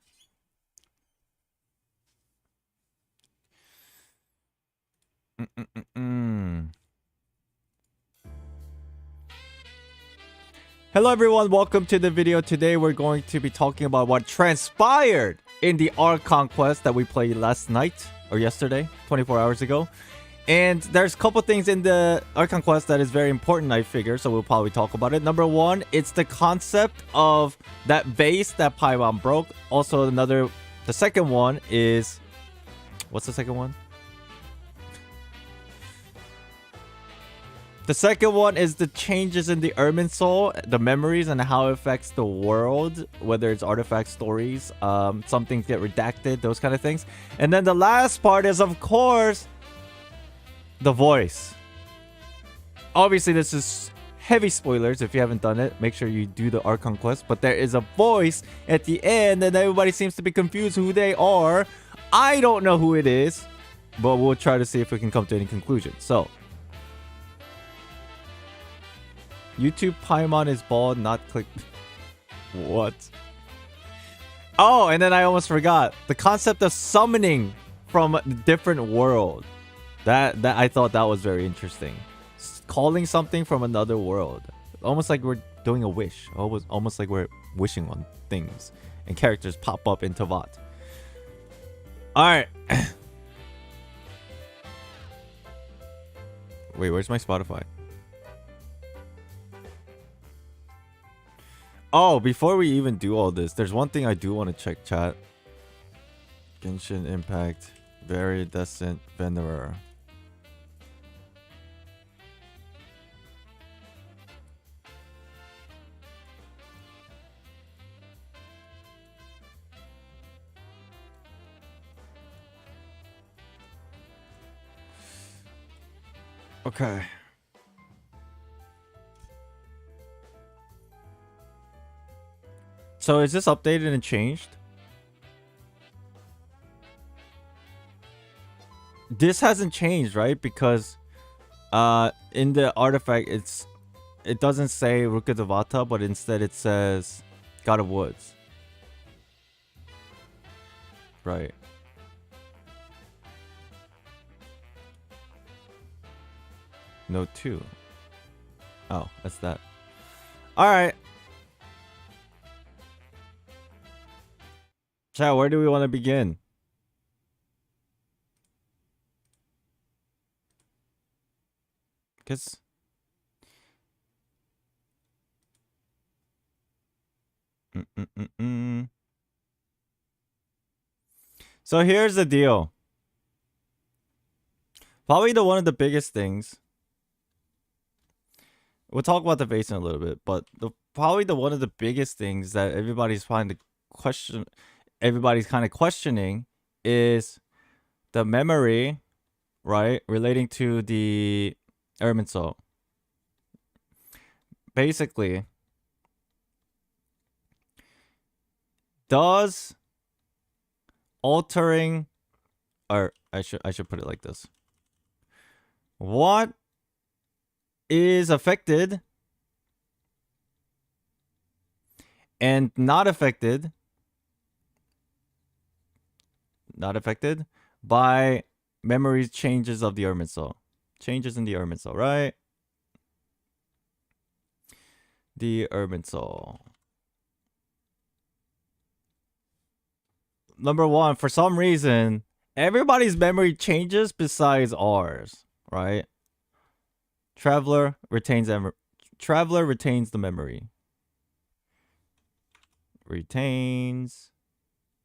Hello everyone, welcome to the video. Today we're going to be talking about what transpired in the Archon quest that we played last night or yesterday, 24 hours ago. And there's a couple things in the Archon quest that is very important, I figure, so we'll probably talk about it. Number one, it's the concept of that vase that Paimon broke. Also the second one is, what's the second one? The second one is the changes in the Ermin soul, the memories and how it affects the world, whether it's artifact stories, some things get redacted, those kind of things. And then the last part is, of course, the voice. Obviously, this is heavy spoilers. If you haven't done it, make sure you do the Archon quest. But there is a voice at the end, and everybody seems to be confused who they are. I don't know who it is, but we'll try to see if we can come to any conclusion. So, YouTube Paimon is bald, not click. What? Oh, and then I almost forgot. The concept of summoning from a different world. That I thought that was very interesting. Calling something from another world, almost like we're doing a wish. Almost like we're wishing on things, and characters pop up in Teyvat. All right. Wait, where's my Spotify? Oh, before we even do all this, there's one thing I do want to check, chat. Genshin Impact, very decent Venerer. Okay. So is this updated and changed? This hasn't changed, right? Because in the artifact it doesn't say Ruka Devata, but instead it says God of Woods. Right. Note 2. Oh, that's that. Alright. Chat, where do we want to begin? Because So here's the deal. Probably one of the biggest things. We'll talk about the base in a little bit, but probably one of the biggest things that everybody's kind of questioning is the memory, right, relating to the Erminso. Basically, does altering, or I should put it like this. What is affected and not affected by memory changes of the Erminso. Changes in the Erminso, right? The Erminso. Number one, for some reason, everybody's memory changes besides ours, right? Traveler retains the memory. Retains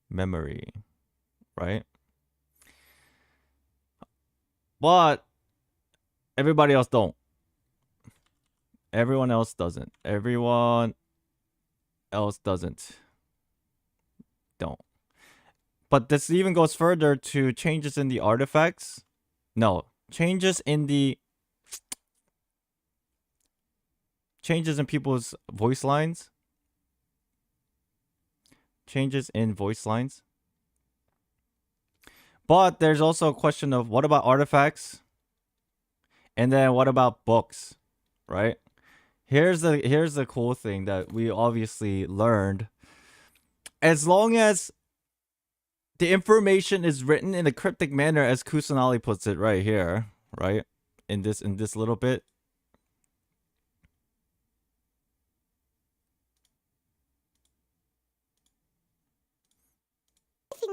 memory, right? But everybody else don't. Everyone else doesn't. Everyone else doesn't. Don't. But this even goes further to changes in the artifacts. No, changes in people's voice lines. Changes in voice lines. But there's also a question of what about artifacts? And then what about books, right? Here's the cool thing that we obviously learned. As long as the information is written in a cryptic manner, as Kusanali puts it right here, right? In this little bit.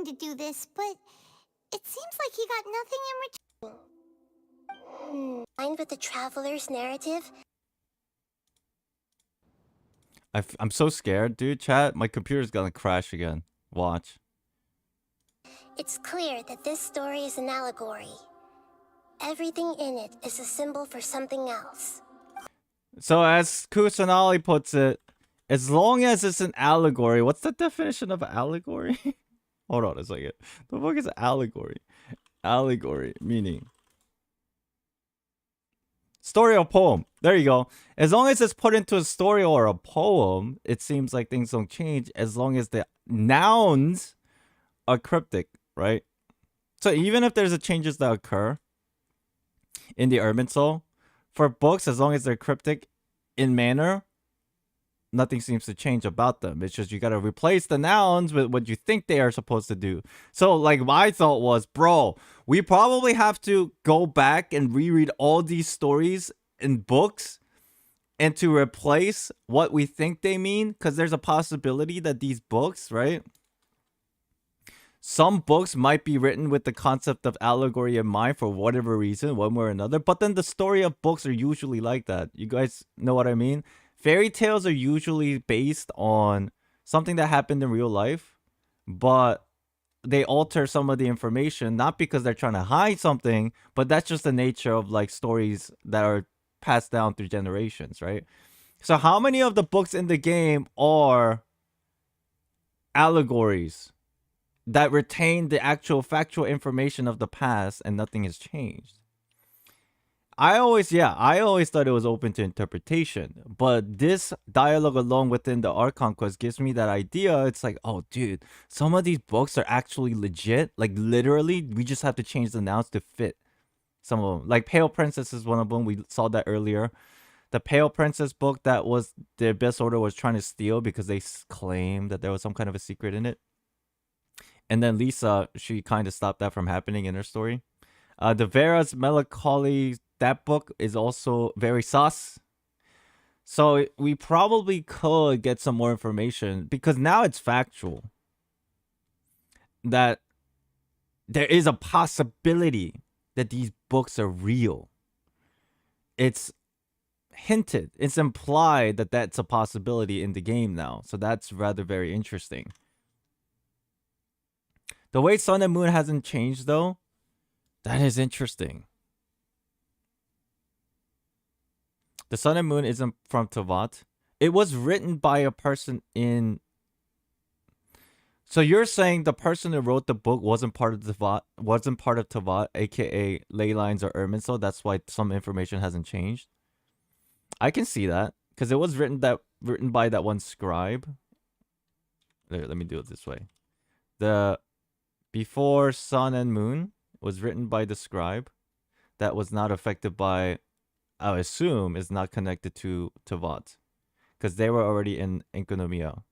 To do this, but it seems like he got nothing in return. Aligned with the Traveler's narrative?
I'm so scared, dude. Chat, my computer's gonna crash again. Watch.
It's clear that this story is an allegory. Everything in it is a symbol for something else.
So as Kusanali puts it, as long as it's an allegory, what's the definition of allegory? Hold on a second. The fuck is allegory? Allegory, meaning story or poem. There you go. As long as it's put into a story or a poem, it seems like things don't change as long as the nouns are cryptic, right? So even if there's a changes that occur in the Erminso, for books, as long as they're cryptic in manner, nothing seems to change about them. It's just you gotta replace the nouns with what you think they are supposed to do. So like my thought was, bro, we probably have to go back and reread all these stories in books and to replace what we think they mean, because there's a possibility that these books, right? Some books might be written with the concept of allegory in mind for whatever reason, one way or another. But then the story of books are usually like that. You guys know what I mean? Fairy tales are usually based on something that happened in real life, but they alter some of the information, not because they're trying to hide something, but that's just the nature of like stories that are passed down through generations, right? So how many of the books in the game are allegories that retain the actual factual information of the past and nothing has changed? I always thought it was open to interpretation, but this dialogue alone within the Archon quest gives me that idea. It's like, oh dude, some of these books are actually legit. Like literally, we just have to change the nouns to fit some of them. Like Pale Princess is one of them. We saw that earlier. The Pale Princess book that was the Abyss Order was trying to steal because they claimed that there was some kind of a secret in it. And then Lisa, she kind of stopped that from happening in her story. The Vera's Melancholy, that book is also very sus. So we probably could get some more information, because now it's factual that there is a possibility that these books are real. It's hinted, it's implied that that's a possibility in the game now. So that's rather very interesting. The way Sun and Moon hasn't changed though, that is interesting. The Sun and Moon isn't from Teyvat. It was written by a person in... So you're saying the person who wrote the book wasn't part of Teyvat, aka Ley Lines or Irminsul. That's why some information hasn't changed. I can see that, because it was written by that one scribe. There, let me do it this way. The Before Sun and Moon was written by the scribe that was not affected by, I assume, is not connected to Teyvat, because they were already in Enkonomia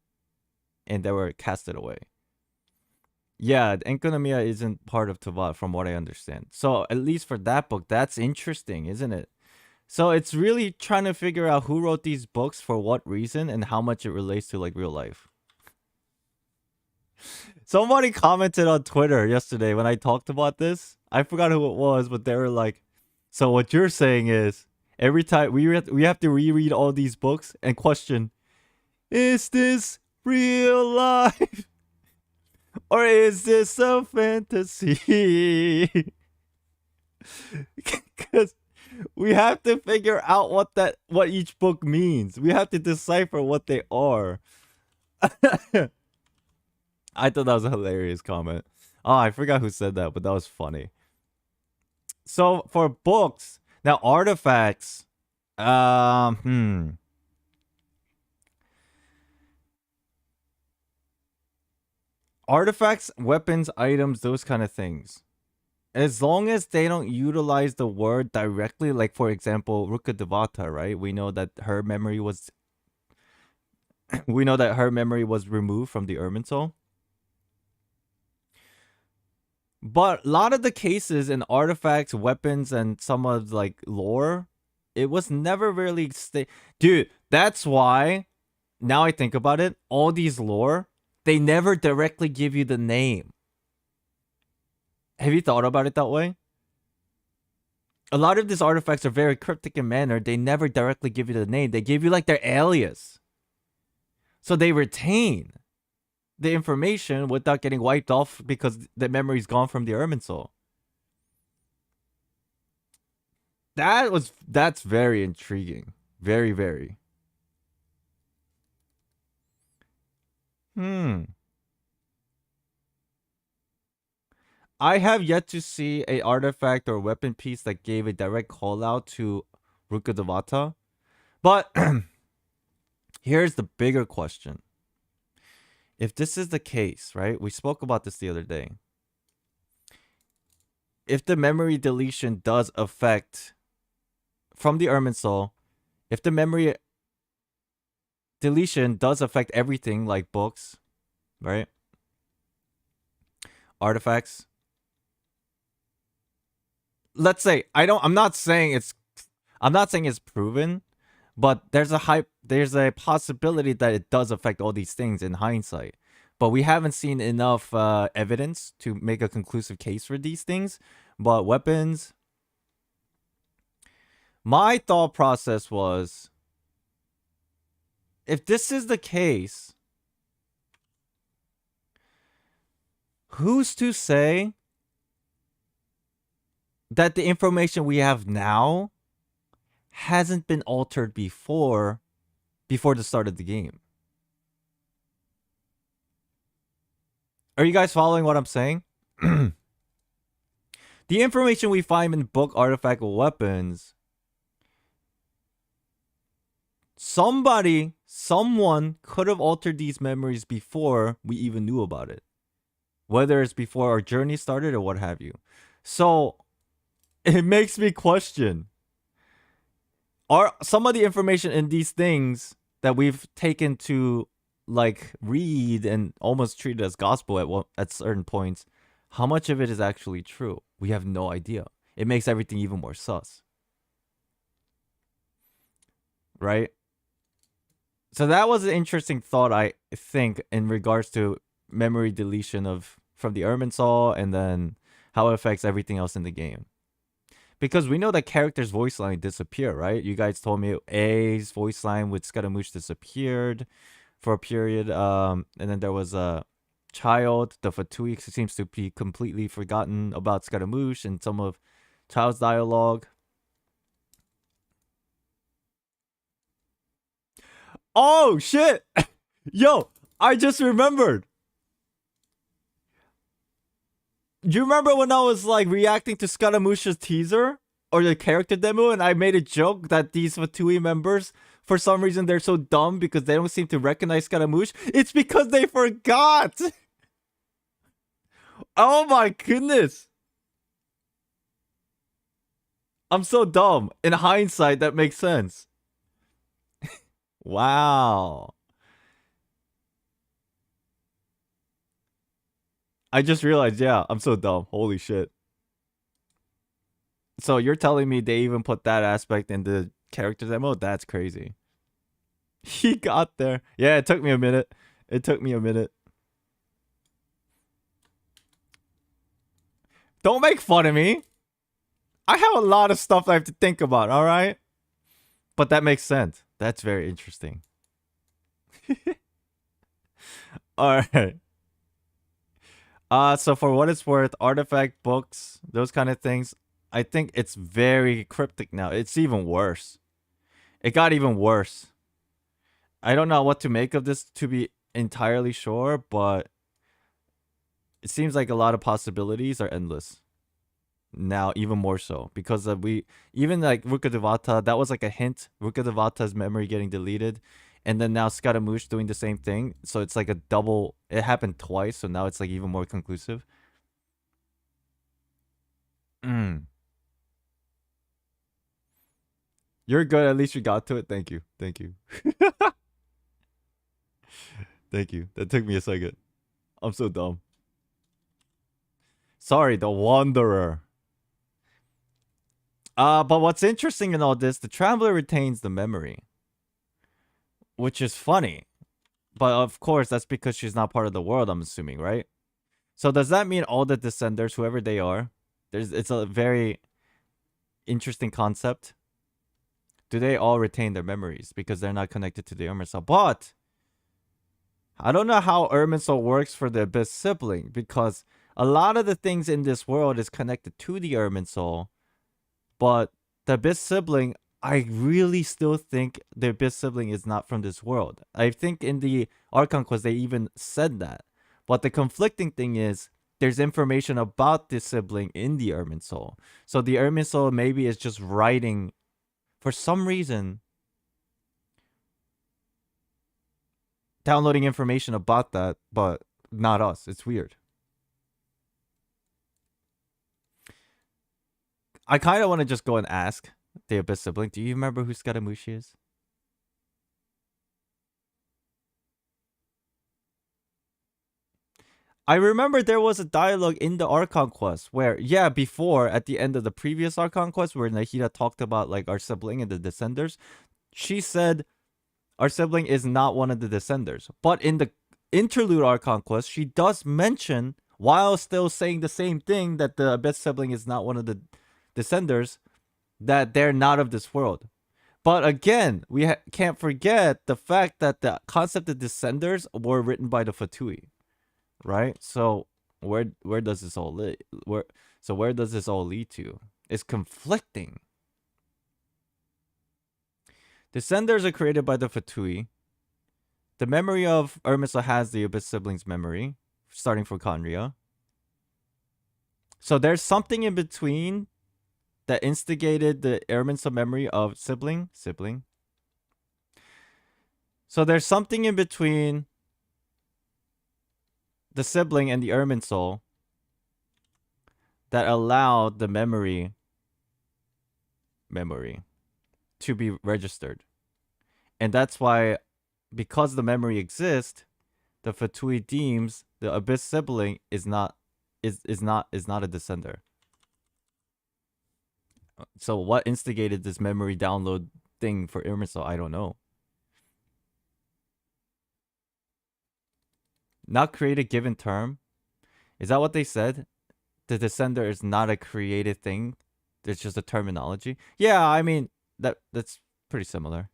and they were casted away. Yeah, Enkonomia isn't part of Teyvat from what I understand. So at least for that book, that's interesting, isn't it? So it's really trying to figure out who wrote these books for what reason and how much it relates to like real life. Somebody commented on Twitter yesterday when I talked about this. I forgot who it was, but they were like, so what you're saying is every time we have to reread all these books and question, is this real life? Or is this a fantasy? Because we have to figure out what each book means. We have to decipher what they are. I thought that was a hilarious comment. Oh, I forgot who said that, but that was funny. So for books, now artifacts, artifacts, weapons, items, those kind of things. As long as they don't utilize the word directly, like for example, Rukkhadevata, right? We know that her memory was removed from the Irminsul. But a lot of the cases in artifacts, weapons, and some of like lore, it was never really dude, that's why, now I think about it, all these lore, they never directly give you the name. Have you thought about it that way? A lot of these artifacts are very cryptic in manner. They never directly give you the name. They give you like their alias. So they retain the information without getting wiped off because the memory's gone from the Irminsul. That's very intriguing. Very, very. I have yet to see a artifact or weapon piece that gave a direct call out to Rukkhadevata. But here's the bigger question. If this is the case, right? We spoke about this the other day. If the memory deletion does affect from the Irminsul, if the memory deletion does affect everything, like books, right? Artifacts. Let's say I'm not saying it's proven, but there's a possibility that it does affect all these things in hindsight. But we haven't seen enough evidence to make a conclusive case for these things. But weapons, my thought process was, if this is the case, who's to say that the information we have now hasn't been altered before the start of the game? Are you guys following what I'm saying? The information we find in book, artifact, weapons, someone could have altered these memories before we even knew about it. Whether it's before our journey started or what have you. So, it makes me question, are some of the information in these things that we've taken to like read and almost treat it as gospel at certain points, how much of it is actually true? We have no idea. It makes everything even more sus. Right? So that was an interesting thought, I think, in regards to memory deletion from the Irminsul and then how it affects everything else in the game. Because we know that characters' voice line disappear, right? You guys told me A's voice line with Scaramouche disappeared for a period. And then there was a Child. The Fatui seems to be completely forgotten about Scaramouche and some of Child's dialogue. Oh, shit! Yo, I just remembered. Do you remember when I was like reacting to Scaramouche's teaser or the character demo and I made a joke that these Fatui members, for some reason, they're so dumb because they don't seem to recognize Scaramouche? It's because they forgot! Oh my goodness! I'm so dumb. In hindsight, that makes sense. Wow. I just realized, yeah, I'm so dumb. Holy shit. So you're telling me they even put that aspect in the character demo? That's crazy. He got there. Yeah, it took me a minute. Don't make fun of me. I have a lot of stuff I have to think about, alright? But that makes sense. That's very interesting. Alright. So for what it's worth, artifact books, those kind of things, I think it's very cryptic now. It's even worse. It got even worse. I don't know what to make of this to be entirely sure, but it seems like a lot of possibilities are endless. Now, even more so. Because even like Rukkhadevata, that was like a hint. Rukkhadevata's memory getting deleted. And then now Scaramouche doing the same thing. So it's like a double. It happened twice. So now it's like even more conclusive. You're good. At least you got to it. Thank you. Thank you. Thank you. That took me a second. I'm so dumb. Sorry, the Wanderer. But what's interesting in all this, the Traveler retains the memory. Which is funny. But of course, that's because she's not part of the world, I'm assuming, right? So does that mean all the Descenders, whoever they are, it's a very interesting concept. Do they all retain their memories? Because they're not connected to the Irminsul. But I don't know how Irminsul works for the Abyss sibling. Because a lot of the things in this world is connected to the Irminsul. But the Abyss sibling, I really still think the Abyss sibling is not from this world. I think in the Archon quest they even said that. But the conflicting thing is, there's information about this sibling in the Irminsul. So the Irminsul maybe is just writing, for some reason, downloading information about that, but not us. It's weird. I kind of want to just go and ask the Abyss sibling, do you remember who Scaramouche is? I remember there was a dialogue in the Archon quest where, yeah, before, at the end of the previous Archon quest, where Nahida talked about, like, our sibling and the Descenders, she said our sibling is not one of the Descenders. But in the interlude Archon quest, she does mention, while still saying the same thing, that the Abyss sibling is not one of the Descenders, that they're not of this world. But again, we can't forget the fact that the concept of Descenders were written by the Fatui, right? So where does this all lead? Where does this all lead to? It's conflicting. Descenders are created by the Fatui. The memory of Irminsul has the Abyss siblings' memory, starting from Conria. So there's something in between that instigated the Irminsul memory of sibling. So there's something in between the sibling and the Irminsul that allowed the memory to be registered. And that's why, because the memory exists, the Fatui deems the Abyss sibling is not a descender. So what instigated this memory download thing for Irminsul? I don't know. Not created given term? Is that what they said? The descender is not a created thing. It's just a terminology. Yeah, I mean that's pretty similar.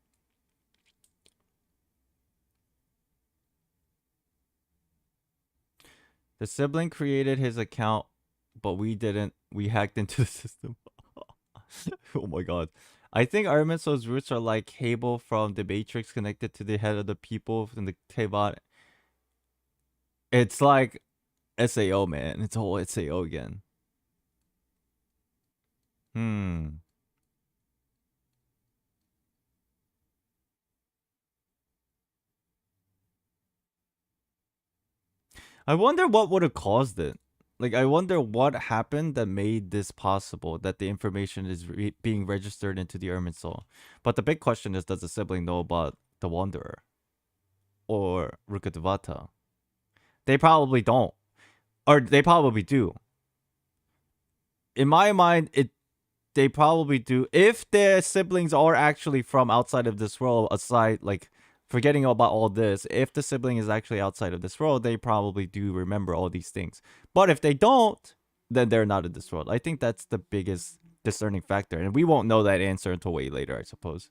The sibling created his account, but we didn't. We hacked into the system. Oh my god. I think Irminsul's roots are like cable from the Matrix connected to the head of the people from the Teyvat. It's like SAO, man. It's all SAO again. I wonder what would have caused it. Like, I wonder what happened that made this possible, that the information is being registered into the Irminsul. But the big question is, does the sibling know about the Wanderer? Or Rukkhadevata? They probably don't. Or they probably do. In my mind, they probably do. If their siblings are actually from outside of this world, aside, like, forgetting about all this, if the sibling is actually outside of this world, they probably do remember all these things. But if they don't, then they're not in this world. I think that's the biggest discerning factor. And we won't know that answer until way later, I suppose.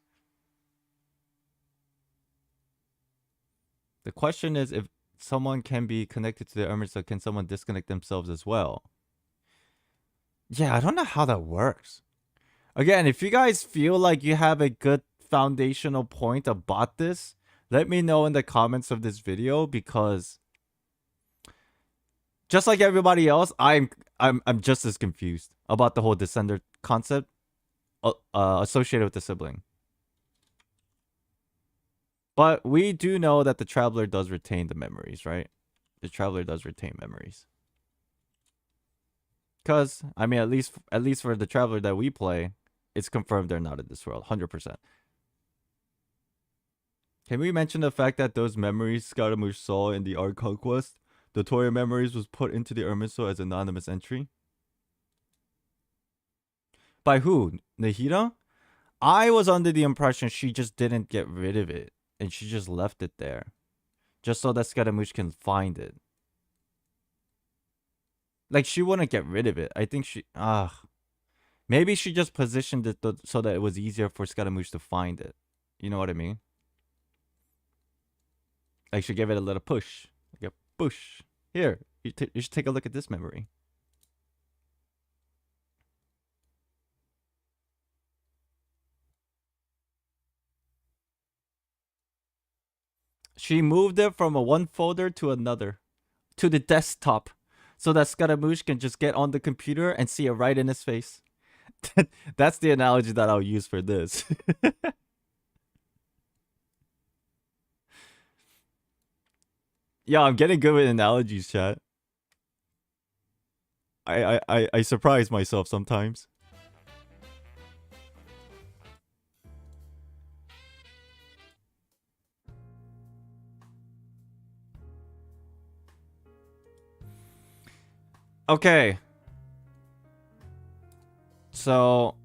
The question is, if someone can be connected to the Irminsul, can someone disconnect themselves as well? Yeah, I don't know how that works. Again, if you guys feel like you have a good foundational point about this, let me know in the comments of this video, because just like everybody else, I'm just as confused about the whole descender concept associated with the sibling. But we do know that the traveler does retain the memories, right? The traveler does retain memories. Because, I mean, at least for the traveler that we play, it's confirmed they're not in this world, 100%. Can we mention the fact that those memories Scaramouche saw in the Archon quest, the Toria memories, was put into the Irminsul as anonymous entry? By who? Nahida? I was under the impression she just didn't get rid of it, and she just left it there, just so that Scaramouche can find it. Like, she wouldn't get rid of it. I think maybe she just positioned it so that it was easier for Scaramouche to find it. You know what I mean? Like, she gave it a little push. Like a push. Here, you should take a look at this memory. She moved it from one folder to another, to the desktop, so that Scaramouche can just get on the computer and see it right in his face. That's the analogy that I'll use for this. Yeah, I'm getting good with analogies, chat. I surprise myself sometimes. Okay. So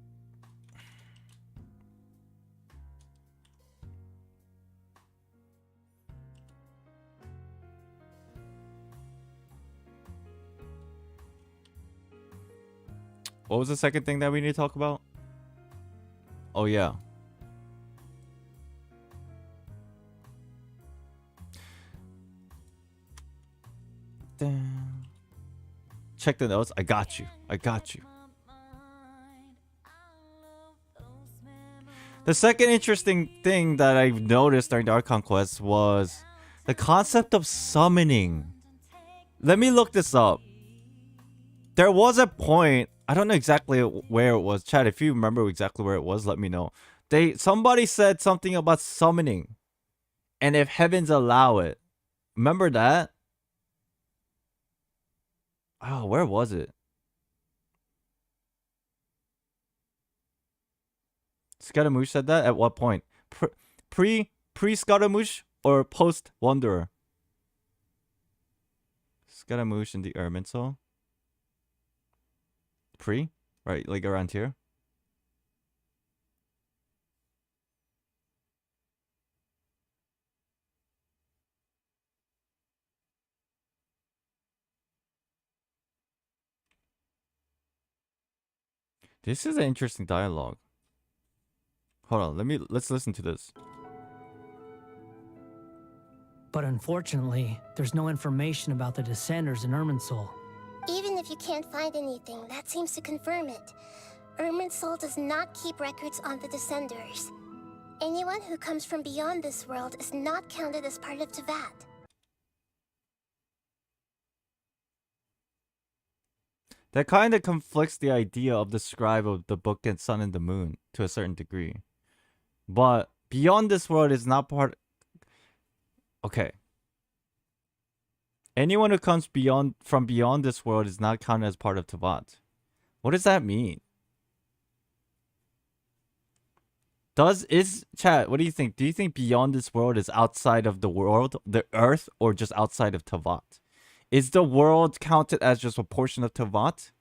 what was the second thing that we need to talk about? Oh yeah. Damn. Check the notes. I got you. I got you. The second interesting thing that I noticed during the Archon quest was the concept of summoning. Let me look this up. There was a point, I don't know exactly where it was. Chat, if you remember exactly where it was, let me know. Somebody said something about summoning. And if heavens allow it. Remember that? Oh, where was it? Scaramouche said that? At what point? Pre-Scaramouche or post-Wanderer? Scaramouche in the Ermine Soul? Pre? Right, like around here? This is an interesting dialogue. Hold on, let's listen to this.
But unfortunately, there's no information about the Descenders in Irminsul.
Even if you can't find anything, that seems to confirm it. Irminsul does not keep records on the Descenders. Anyone who comes from beyond this world is not counted as part of Teyvat.
That kind of conflicts the idea of the scribe of the book and Sun and the Moon to a certain degree. But beyond this world is not part... Okay. Anyone who comes from beyond this world is not counted as part of Teyvat. What does that mean? Chat, what do you think? Do you think beyond this world is outside of the world, the earth, or just outside of Teyvat? Is the world counted as just a portion of Teyvat?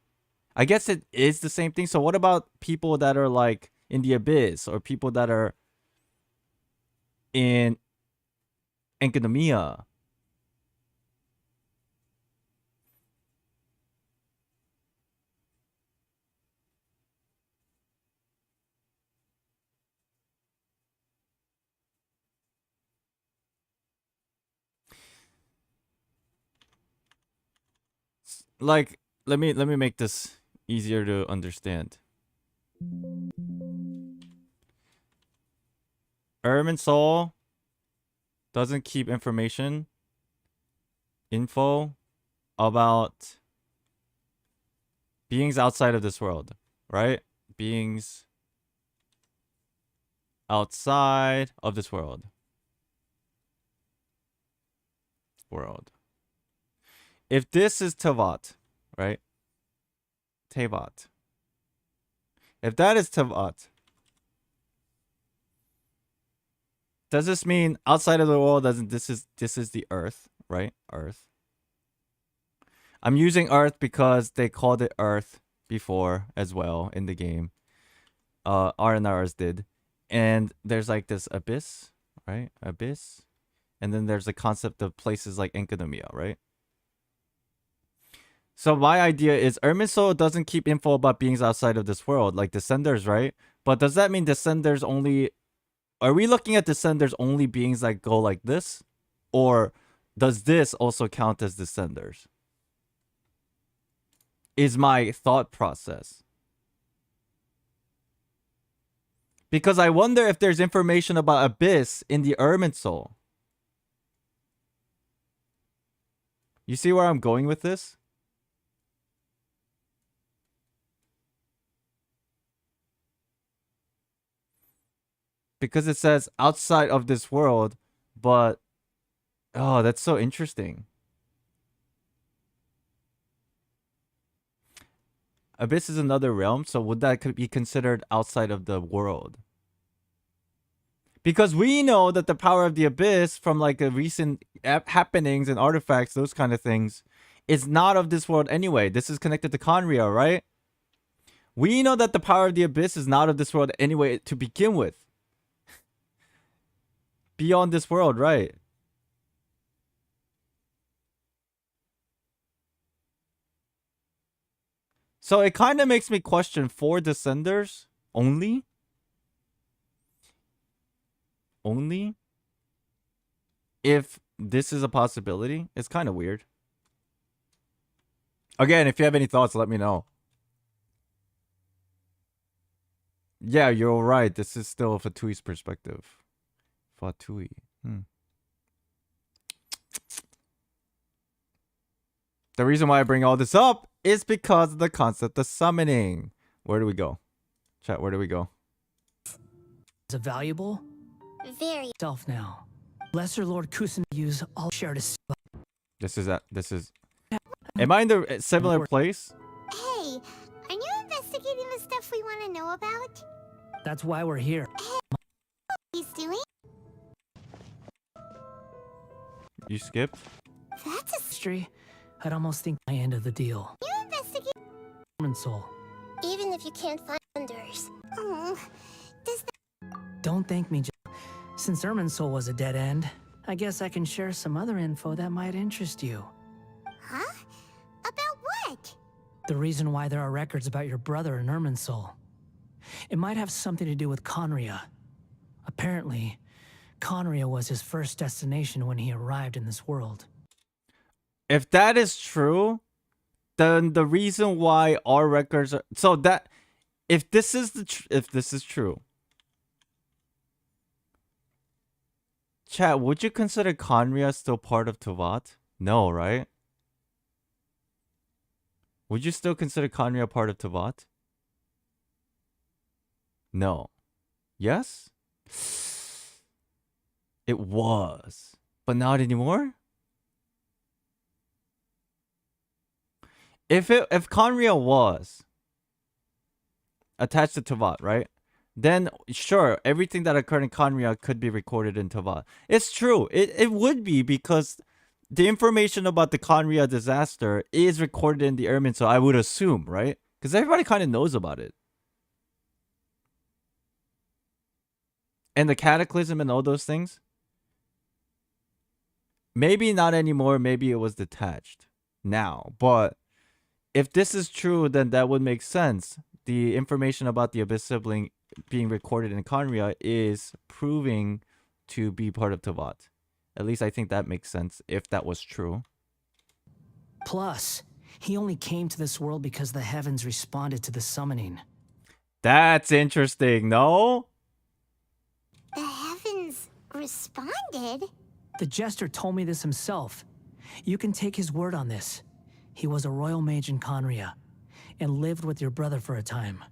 I guess it is the same thing. So what about people that are like in the abyss, or people that are in Enkanomia? Like, let me make this easier to understand. Ermine Soul doesn't keep info about beings outside of this world, right? Beings outside of this world. If this is Teyvat, right? Teyvat. If that is Teyvat, does this mean outside of the world doesn't this is the earth, right? Earth. I'm using earth because they called it earth before as well in the game. RNRs did. And there's like this abyss, right? Abyss. And then there's the concept of places like Enkanomia, right? So my idea is Irminsul doesn't keep info about beings outside of this world, like Descenders, right? But does that mean Descenders only... Are we looking at Descenders only beings that go like this? Or does this also count as Descenders? Is my thought process. Because I wonder if there's information about Abyss in the Irminsul. You see where I'm going with this? Because it says outside of this world, but... Oh, that's so interesting. Abyss is another realm, so would that be considered outside of the world? Because we know that the power of the Abyss from like the recent happenings and artifacts, those kind of things, is not of this world anyway. This is connected to Conria, right? We know that the power of the Abyss is not of this world anyway to begin with. Beyond this world, right? So it kind of makes me question 4 Descenders only? Only? If this is a possibility? It's kind of weird. Again, if you have any thoughts, let me know. Yeah, you're right. This is still Fatui's perspective. Fatui. The reason why I bring all this up is because of the concept of summoning. Where do we go? Chat, where do we go?
Is it valuable?
Very.
Self now. Lesser Lord Kusan use all share to.
This is. Am I in the similar place?
Hey, are you investigating the stuff we want to know about?
That's why we're here.
He's doing?
You skipped?
That's a
history. I'd almost think my end of the deal.
You investigate
Soul.
even if you can't find wonders. Oh, does that...
Don't thank me, since Soul was a dead end, I guess I can share some other info that might interest you.
Huh? About what?
The reason why there are records about your brother in Soul. It might have something to do with Conria. Apparently, Conria was his first destination when he arrived in this world.
If that is true, then the reason why our records are so that if this is true, chat, would you consider Conria still part of Teyvat? No, right? Would you still consider Conria part of Teyvat? No. Yes? It was, but not anymore. If Conria was attached to Teyvat, right? Then sure, everything that occurred in Conria could be recorded in Teyvat. It's true. It would be because the information about the Conria disaster is recorded in the Ermin, so I would assume, right? Because everybody kind of knows about it. And the cataclysm and all those things. Maybe not anymore. Maybe it was detached now. But if this is true, then that would make sense. The information about the Abyss sibling being recorded in Conria is proving to be part of Teyvat. At least I think that makes sense if that was true.
Plus, he only came to this world because the heavens responded to the summoning.
That's interesting, no?
The heavens responded?
The jester told me this himself. You can take his word on this. He was a royal mage in Conria and lived with your brother for a time.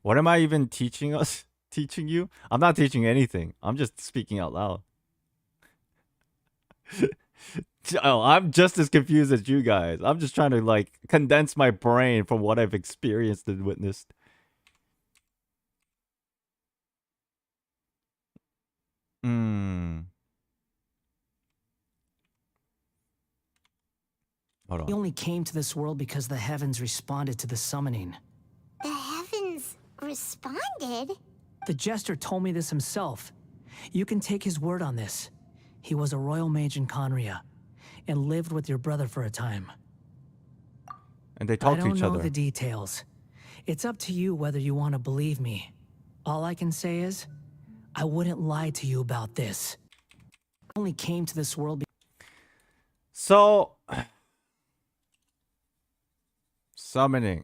What am I even teaching us? Teaching you? I'm not teaching anything. I'm just speaking out loud. Oh, I'm just as confused as you guys. I'm just trying to like condense my brain from what I've experienced and witnessed. Hold on.
He only came to this world because the heavens responded to the summoning.
The heavens responded?
The jester told me this himself. You can take his word on this. He was a royal mage in Conria and lived with your brother for a time.
And they talk to each
I don't know
other.
the details. It's up to you whether you want to believe me. All I can say is, I wouldn't lie to you about this. I only came to this world
So, summoning.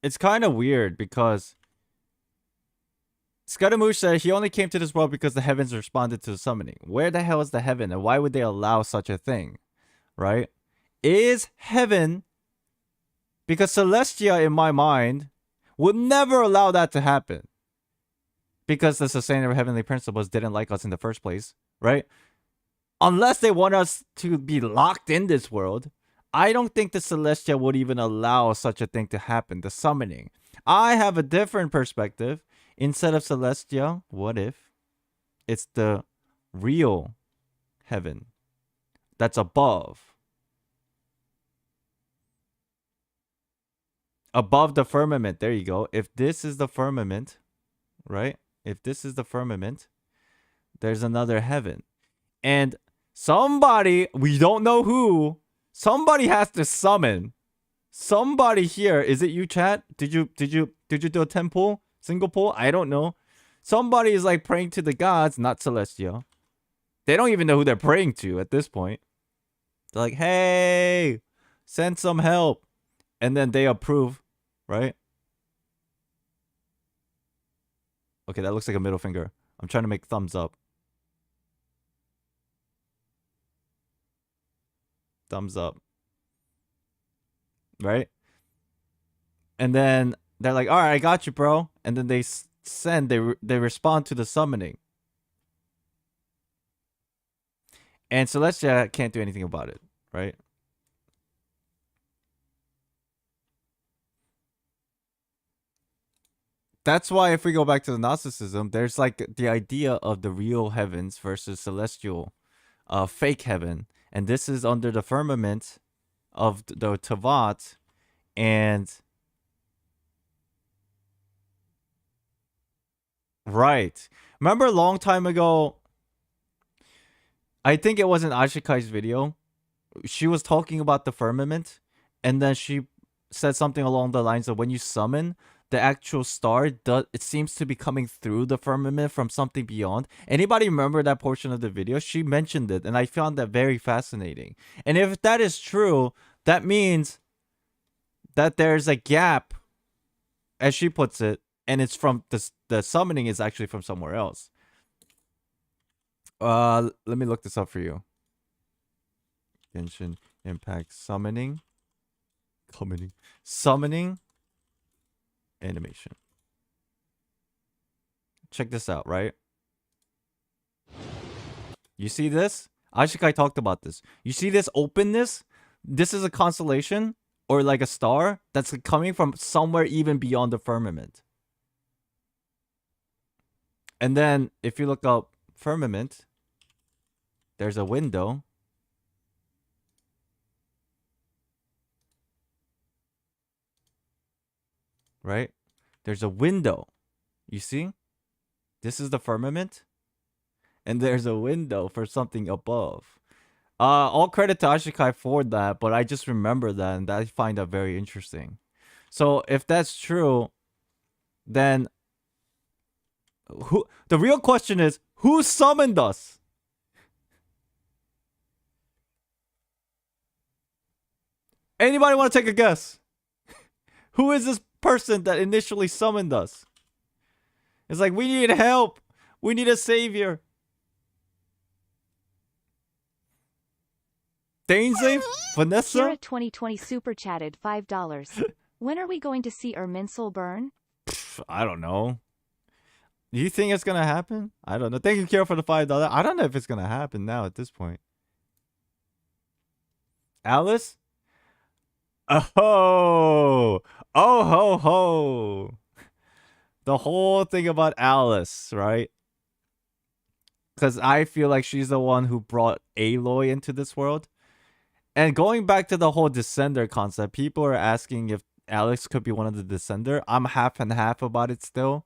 It's kind of weird because Scaramouche said he only came to this world because the heavens responded to the summoning. Where the hell is the heaven and why would they allow such a thing? Right? Is heaven... Because Celestia, in my mind, would never allow that to happen. Because the sustainer of heavenly principles didn't like us in the first place, right? Unless they want us to be locked in this world, I don't think the Celestia would even allow such a thing to happen, the summoning. I have a different perspective. Instead of Celestia, what if It's the real heaven that's above. Above the firmament. There you go. If this is the firmament, right? If this is the firmament, there's another heaven. And somebody, we don't know who, somebody has to summon. Somebody here, is it you, chat? Did you do a 10 pull? Single pull? I don't know. Somebody is like praying to the gods, not Celestial. They don't even know who they're praying to at this point. They're like, hey, send some help. And then they approve, right? Okay, that looks like a middle finger. I'm trying to make thumbs up. Thumbs up. Right? And then they're like, all right, I got you, bro. And then they they respond to the summoning. And Celestia can't do anything about it, right? That's why if we go back to the Gnosticism, there's like the idea of the real heavens versus celestial, fake heaven. And this is under the firmament of the Teyvat. And right. Remember a long time ago, I think it was in Ashikai's video, she was talking about the firmament, and then she said something along the lines of when you summon, the actual star, it seems to be coming through the firmament from something beyond. Anybody remember that portion of the video? She mentioned it, and I found that very fascinating. And if that is true, that means that there's a gap, as she puts it, and it's from the summoning is actually from somewhere else. Let me look this up for you. Genshin Impact summoning animation. Check this out, right? You see this? Ashikai talked about this. You see this openness? This is a constellation or like a star that's coming from somewhere even beyond the firmament. And then if you look up firmament, there's a window. Right? There's a window. You see? This is the firmament. And there's a window for something above. All credit to Ashikai for that, but I just remember that and I find that very interesting. So if that's true, then the real question is, who summoned us? Anybody want to take a guess? Who is this person that initially summoned us? It's like, we need help. We need a savior. Dainzave? Vanessa?
Kira 2020 super chatted $5. When are we going to see Erminsel burn?
I don't know. Do you think it's gonna happen? I don't know. Thank you, Kira, for the $5. I don't know if it's gonna happen now at this point. Alice? Oh ho ho. The whole thing about Alice, right? Because I feel like she's the one who brought Aloy into this world. And going back to the whole Descender concept, people are asking if Alex could be one of the Descender. I'm half and half about it still.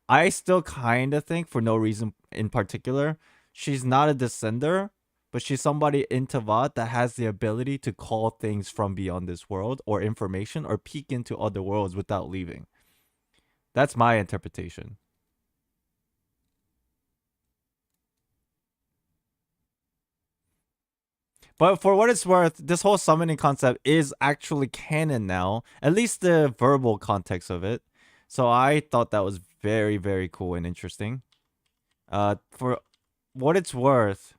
I still kind of think, for no reason in particular, she's not a Descender, but she's somebody in Teyvat that has the ability to call things from beyond this world or information or peek into other worlds without leaving. That's my interpretation. But for what it's worth, this whole summoning concept is actually canon now. At least the verbal context of it. So I thought that was very, very cool and interesting. For what it's worth,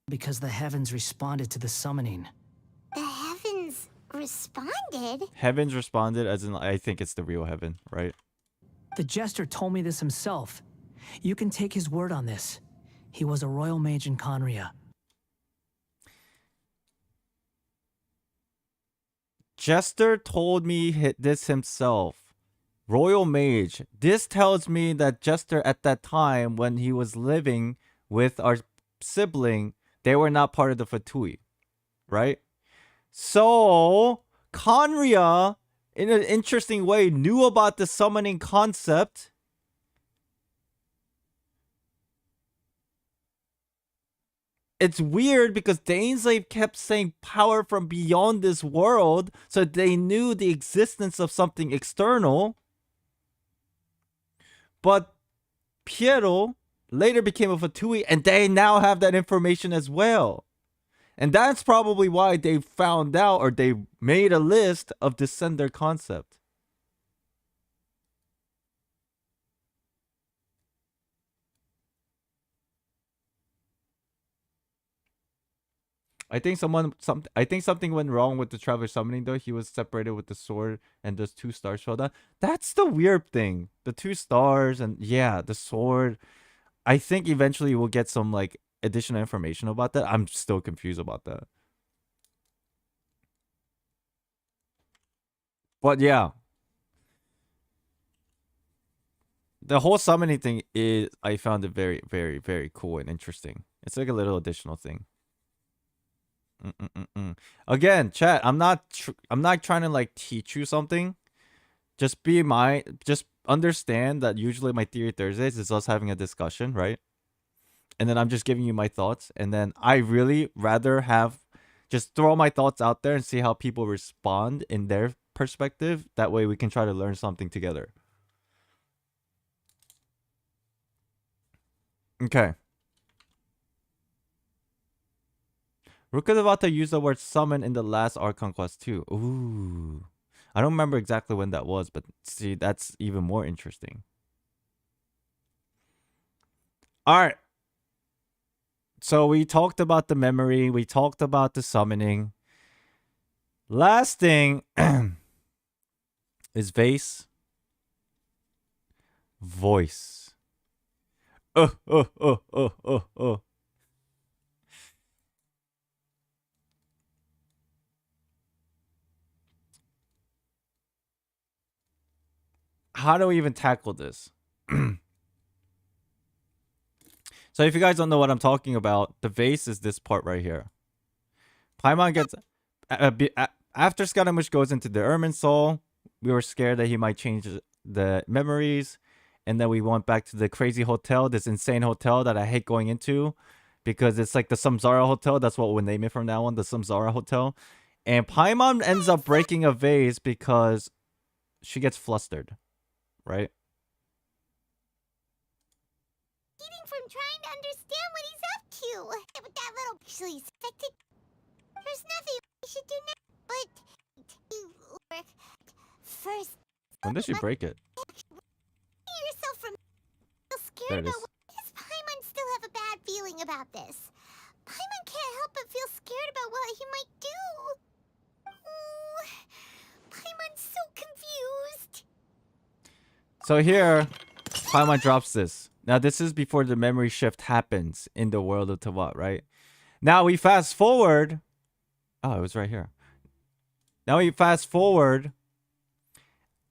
Because the heavens responded to the summoning.
The heavens responded?
Heavens responded, as in, I think it's the real heaven, right?
The jester told me this himself. You can take his word on this. He was a royal mage in Conria.
Jester told me this himself. Royal Mage. This tells me that Jester at that time, when he was living with our sibling, they were not part of the Fatui. Right? So, Conria, in an interesting way, knew about the summoning concept. It's weird because Daneslave kept saying power from beyond this world, so they knew the existence of something external. But Piero later became a Fatui, and they now have that information as well. And that's probably why they found out, or they made a list of Descender concept. I think something went wrong with the Traveler summoning though. He was separated with the sword and those 2 stars fell down. That's the weird thing. The 2 stars and yeah, the sword. I think eventually we'll get some like additional information about that. I'm still confused about that. But yeah. The whole summoning thing is, I found it very, very, very cool and interesting. It's like a little additional thing. Again, chat, I'm not trying to like teach you something. Just understand that usually my Theory Thursdays is us having a discussion, right? And then I'm just giving you my thoughts, and then I really rather just throw my thoughts out there and see how people respond in their perspective. That way we can try to learn something together. Okay. Rukadavata used the word summon in the last Archon quest too. Ooh. I don't remember exactly when that was, but see, that's even more interesting. Alright. So we talked about the memory. We talked about the summoning. Last thing is vase. Voice. How do we even tackle this? So if you guys don't know what I'm talking about, the vase is this part right here. Paimon gets... after Scaramouche goes into the Ermin Soul, we were scared that he might change the memories. And then we went back to the crazy hotel, this insane hotel that I hate going into. Because it's like the Samsara Hotel. That's what we'll name it from now on, the Samsara Hotel. And Paimon ends up breaking a vase because she gets flustered. Right?
From trying to understand what he's up to. With that little actually affected. There's nothing we should do now but work first.
When did she break it?
Yourself from scared about what does Paimon still have a bad feeling about this? Paimon can't help but feel scared about what he might do. Paimon's so confused.
So here, Paimon drops this. Now, this is before the memory shift happens in the world of Teyvat, right? Now, we fast forward. Oh, it was right here. Now, we fast forward.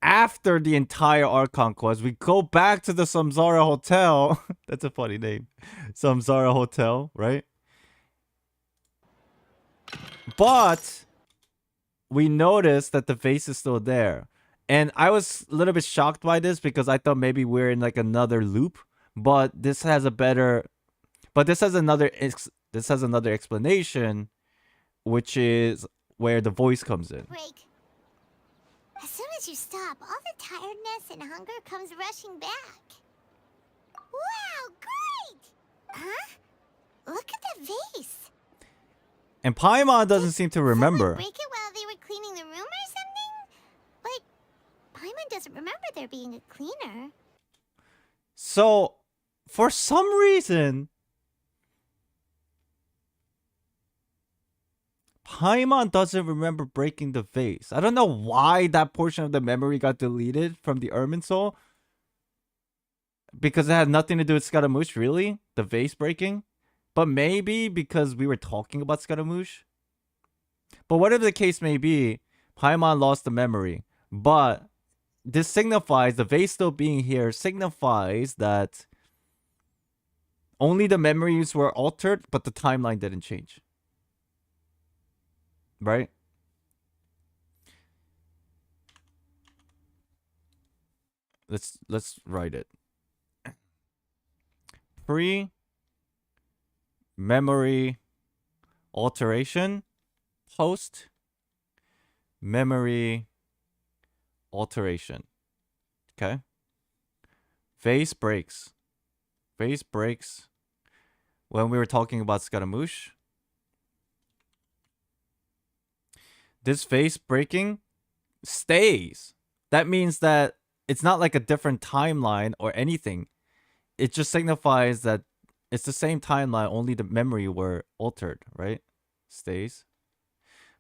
After the entire Archon quest, we go back to the Samsara Hotel. That's a funny name. Samsara Hotel, right? But we notice that the vase is still there. And I was a little bit shocked by this because I thought maybe we're in like another loop. But this has a better... But this has another explanation, which is where the voice comes in.
Break. As soon as you stop, all the tiredness and hunger comes rushing back. Wow, great! Huh? Look at the vase.
And Paimon doesn't seem to remember.
Break it while they were cleaning the room or something? But Paimon doesn't remember there being a cleaner.
So, for some reason, Paimon doesn't remember breaking the vase. I don't know why that portion of the memory got deleted from the Ermin Soul. because it had nothing to do with Scaramouche, really? The vase breaking? But maybe because we were talking about Scaramouche? But whatever the case may be, Paimon lost the memory. But this signifies, the vase still being here signifies that only the memories were altered, but the timeline didn't change. Right? Let's write it. Pre-memory alteration, post-memory alteration. Okay? Vase breaks. Vase breaks when we were talking about Scaramouche. This vase breaking stays. That means that it's not like a different timeline or anything. It just signifies that it's the same timeline, only the memory were altered, right? Stays.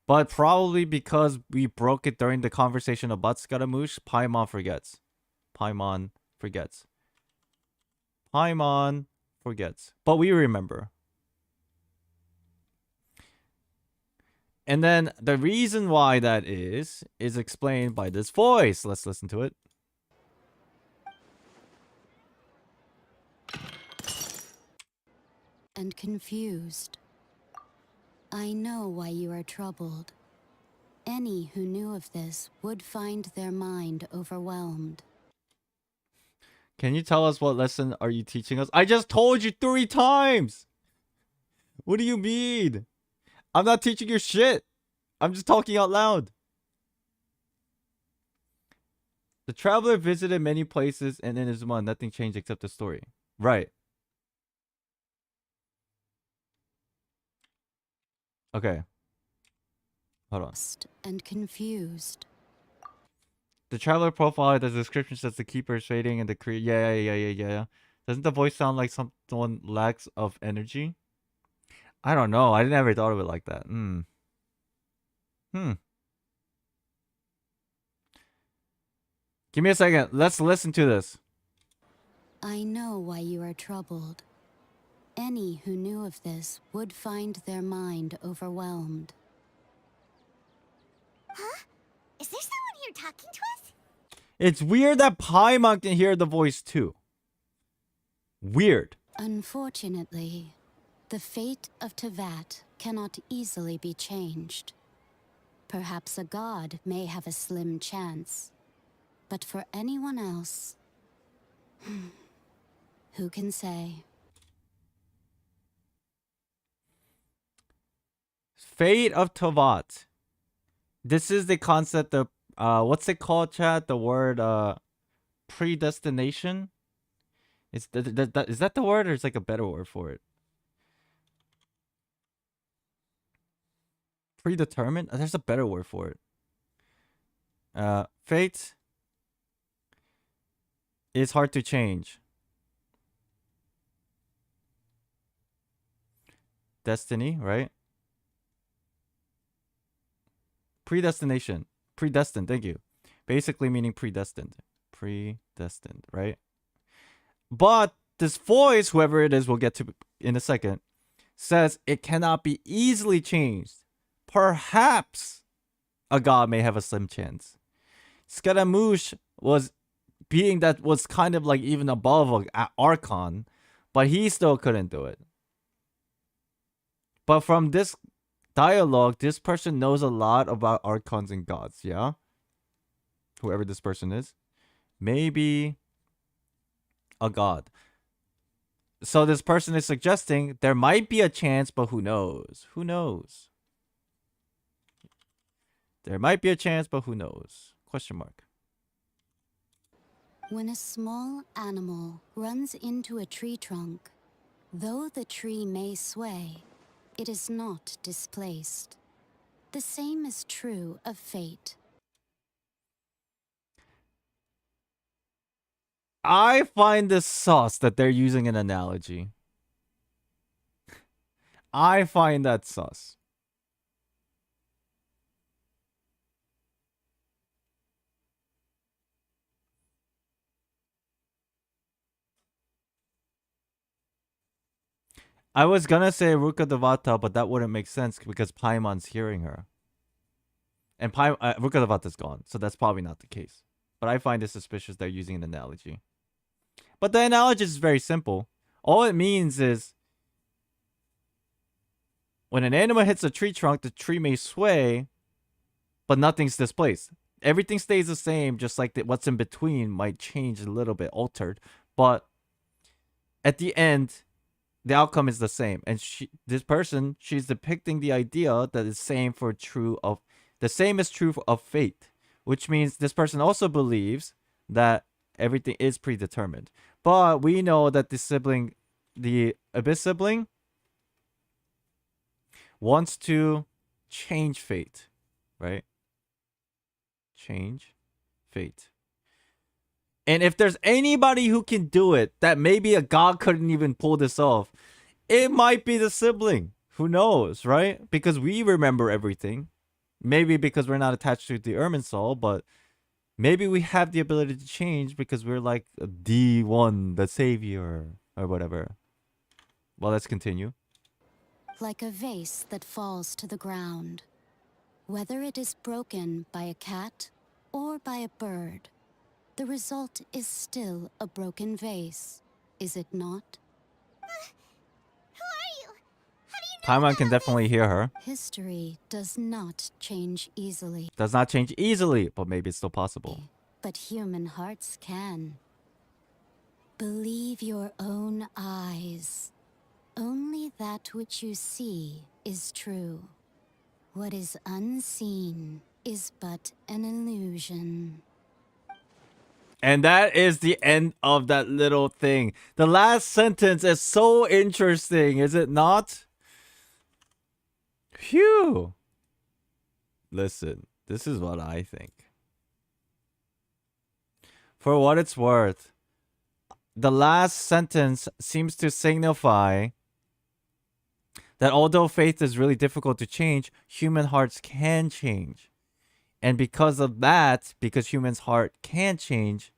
But probably because we broke it during the conversation about Scaramouche, Paimon forgets. Paimon forgets. Paimon forgets. But we remember. And then the reason why that is explained by this voice. Let's listen to it.
And confused. I know why you are troubled. Any who knew of this would find their mind overwhelmed.
Can you tell us what lesson are you teaching us? I just told you 3 times! What do you mean? I'm not teaching you shit. I'm just talking out loud. The traveler visited many places, and in Inazuma, nothing changed except the story. Right. Okay. Hold on.
And confused.
The traveler profile, the description says the keeper is fading and the yeah. Doesn't the voice sound like someone lacks of energy? I don't know. I never thought of it like that. Give me a second. Let's listen to this.
I know why you are troubled. Any who knew of this would find their mind overwhelmed.
Huh? Is there someone here talking to us?
It's weird that Paimon can hear the voice too. Weird.
Unfortunately, the fate of Teyvat cannot easily be changed. Perhaps a god may have a slim chance. But for anyone else, who can say?
Fate of Teyvat. This is the concept of what's it called, chat? The word predestination. Is that the word, or is like a better word for it? Predetermined? There's a better word for it. Fate is hard to change. Destiny, right? Predestination. Predestined, thank you. Basically meaning predestined. Predestined, right? But this voice, whoever it is, we'll get to in a second, says it cannot be easily changed. Perhaps a god may have a slim chance. Scaramouche was being that was kind of like even above Archon, but he still couldn't do it. But from this dialogue, this person knows a lot about Archons and gods, yeah? Whoever this person is. Maybe a god. So this person is suggesting there might be a chance, but who knows? Who knows? There might be a chance, but who knows? Question mark.
When a small animal runs into a tree trunk, though the tree may sway, it is not displaced. The same is true of fate.
I find this sus that they're using an analogy. I find that sus. I was gonna say Ruka Devata, but that wouldn't make sense because Paimon's hearing her. And Ruka Devata's gone, so that's probably not the case. But I find it suspicious they're using an analogy. But the analogy is very simple. All it means is when an animal hits a tree trunk, the tree may sway, but nothing's displaced. Everything stays the same, just like what's in between might change a little bit, altered. But at the end, the outcome is the same. And this person, she's depicting the idea that is the same is true of fate, which means this person also believes that everything is predetermined. But we know that the Abyss sibling, wants to change fate, right? Change fate. And if there's anybody who can do it, that maybe a god couldn't even pull this off, it might be the sibling. Who knows, right? Because we remember everything. Maybe because we're not attached to the Irminsul, but maybe we have the ability to change because we're like the one, the savior, or whatever. Well, let's continue.
Like a vase that falls to the ground. Whether it is broken by a cat or by a bird, the result is still a broken vase, is it not?
Who are you? How do you know
Paimon can definitely hear her.
History does not change easily.
Does not change easily, but maybe it's still possible.
But human hearts can. Believe your own eyes. Only that which you see is true. What is unseen is but an illusion.
And that is the end of that little thing. The last sentence is so interesting, is it not? Phew. Listen, this is what I think. For what it's worth, the last sentence seems to signify that although faith is really difficult to change, human hearts can change. And because of that, because human's heart can change,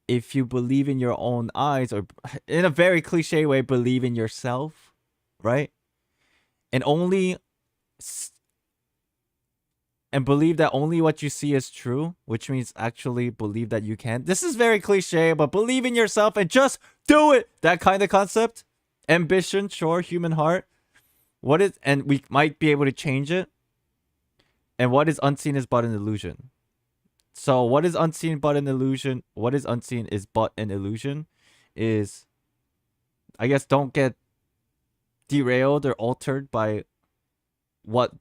if you believe in your own eyes, or in a very cliche way, believe in yourself, right? And believe that only what you see is true, which means actually believe that you can. This is very cliche, but believe in yourself and just do it. That kind of concept. Ambition, sure, human heart. And we might be able to change it. And what is unseen is but an illusion. So what is unseen but an illusion? What is unseen is but an illusion is, I guess, don't get derailed or altered by what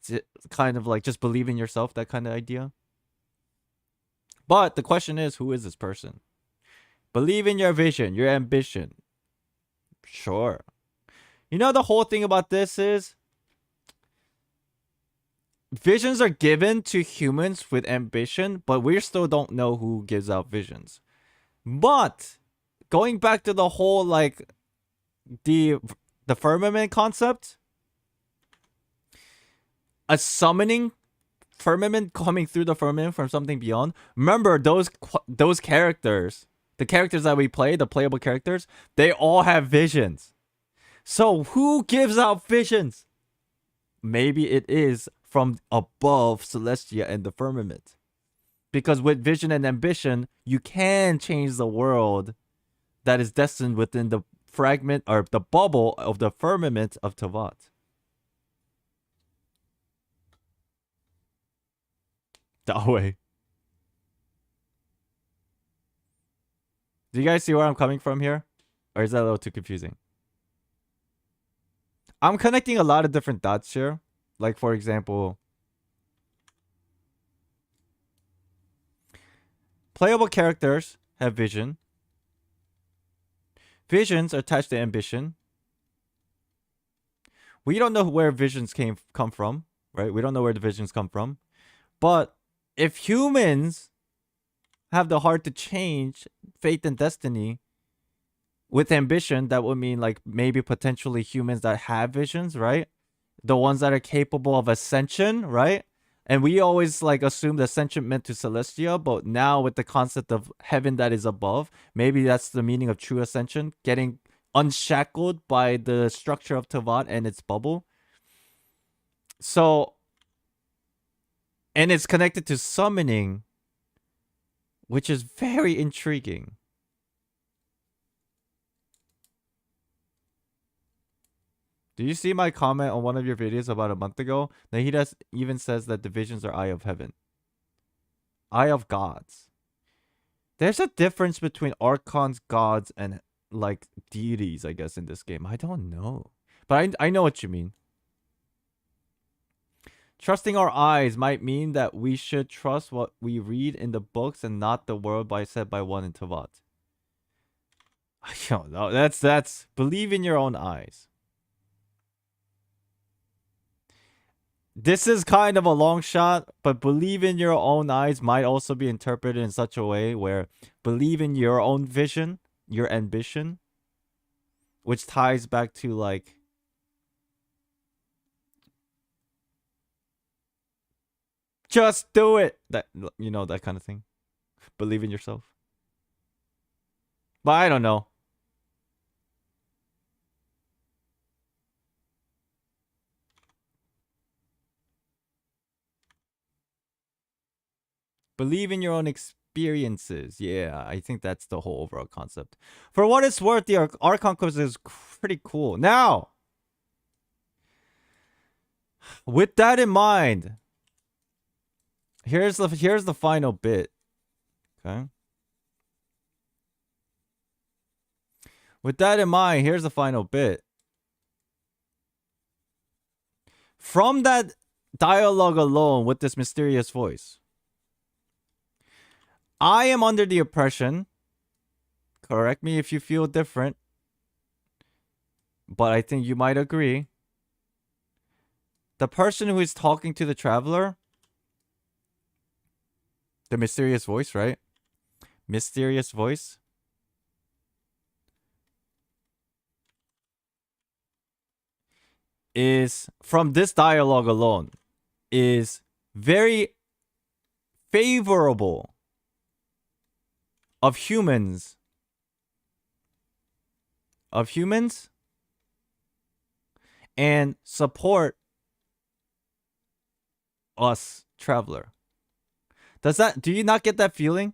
kind of like just believe in yourself, that kind of idea. But the question is, who is this person? Believe in your vision, your ambition. Sure. You know, the whole thing about this is visions are given to humans with ambition, but we still don't know who gives out visions. But going back to the whole like the firmament concept, a summoning firmament coming through the firmament from something beyond. Remember those characters, the characters that we play, the playable characters, they all have visions. So who gives out visions? Maybe it is from above Celestia and the firmament. Because with vision and ambition, you can change the world that is destined within the fragment or the bubble of the firmament of Teyvat. That way. Do you guys see where I'm coming from here? Or is that a little too confusing? I'm connecting a lot of different dots here. Like, for example, playable characters have vision. Visions are attached to ambition. We don't know where visions come from, right? We don't know where the visions come from. But if humans have the heart to change fate and destiny with ambition, that would mean like maybe potentially humans that have visions, right? The ones that are capable of ascension, right? And we always like assume the ascension meant to Celestia, but now with the concept of heaven that is above, maybe that's the meaning of true ascension, getting unshackled by the structure of Teyvat and its bubble. So, and it's connected to summoning, which is very intriguing. Do you see my comment on one of your videos about a month ago? Nahida even says that divisions are Eye of Heaven. Eye of Gods. There's a difference between Archons, gods, and like deities, I guess, in this game. I don't know. But I know what you mean. Trusting our eyes might mean that we should trust what we read in the books and not the word said by one in Teyvat. I don't know. That's believe in your own eyes. This is kind of a long shot, but believe in your own eyes might also be interpreted in such a way where believe in your own vision, your ambition, which ties back to like just do it. That, you know, that kind of thing. Believe in yourself. But I don't know. Believe in your own experiences. Yeah, I think that's the whole overall concept. For what it's worth, the Archon quiz is pretty cool. Now, with that in mind, here's the final bit. Okay. With that in mind, here's the final bit. From that dialogue alone with this mysterious voice, I am under the impression, correct me if you feel different, but I think you might agree, the person who is talking to the traveler, the mysterious voice, right? Mysterious voice. Is, from this dialogue alone, is very favorable of humans and support us, traveler. Do you not get that feeling?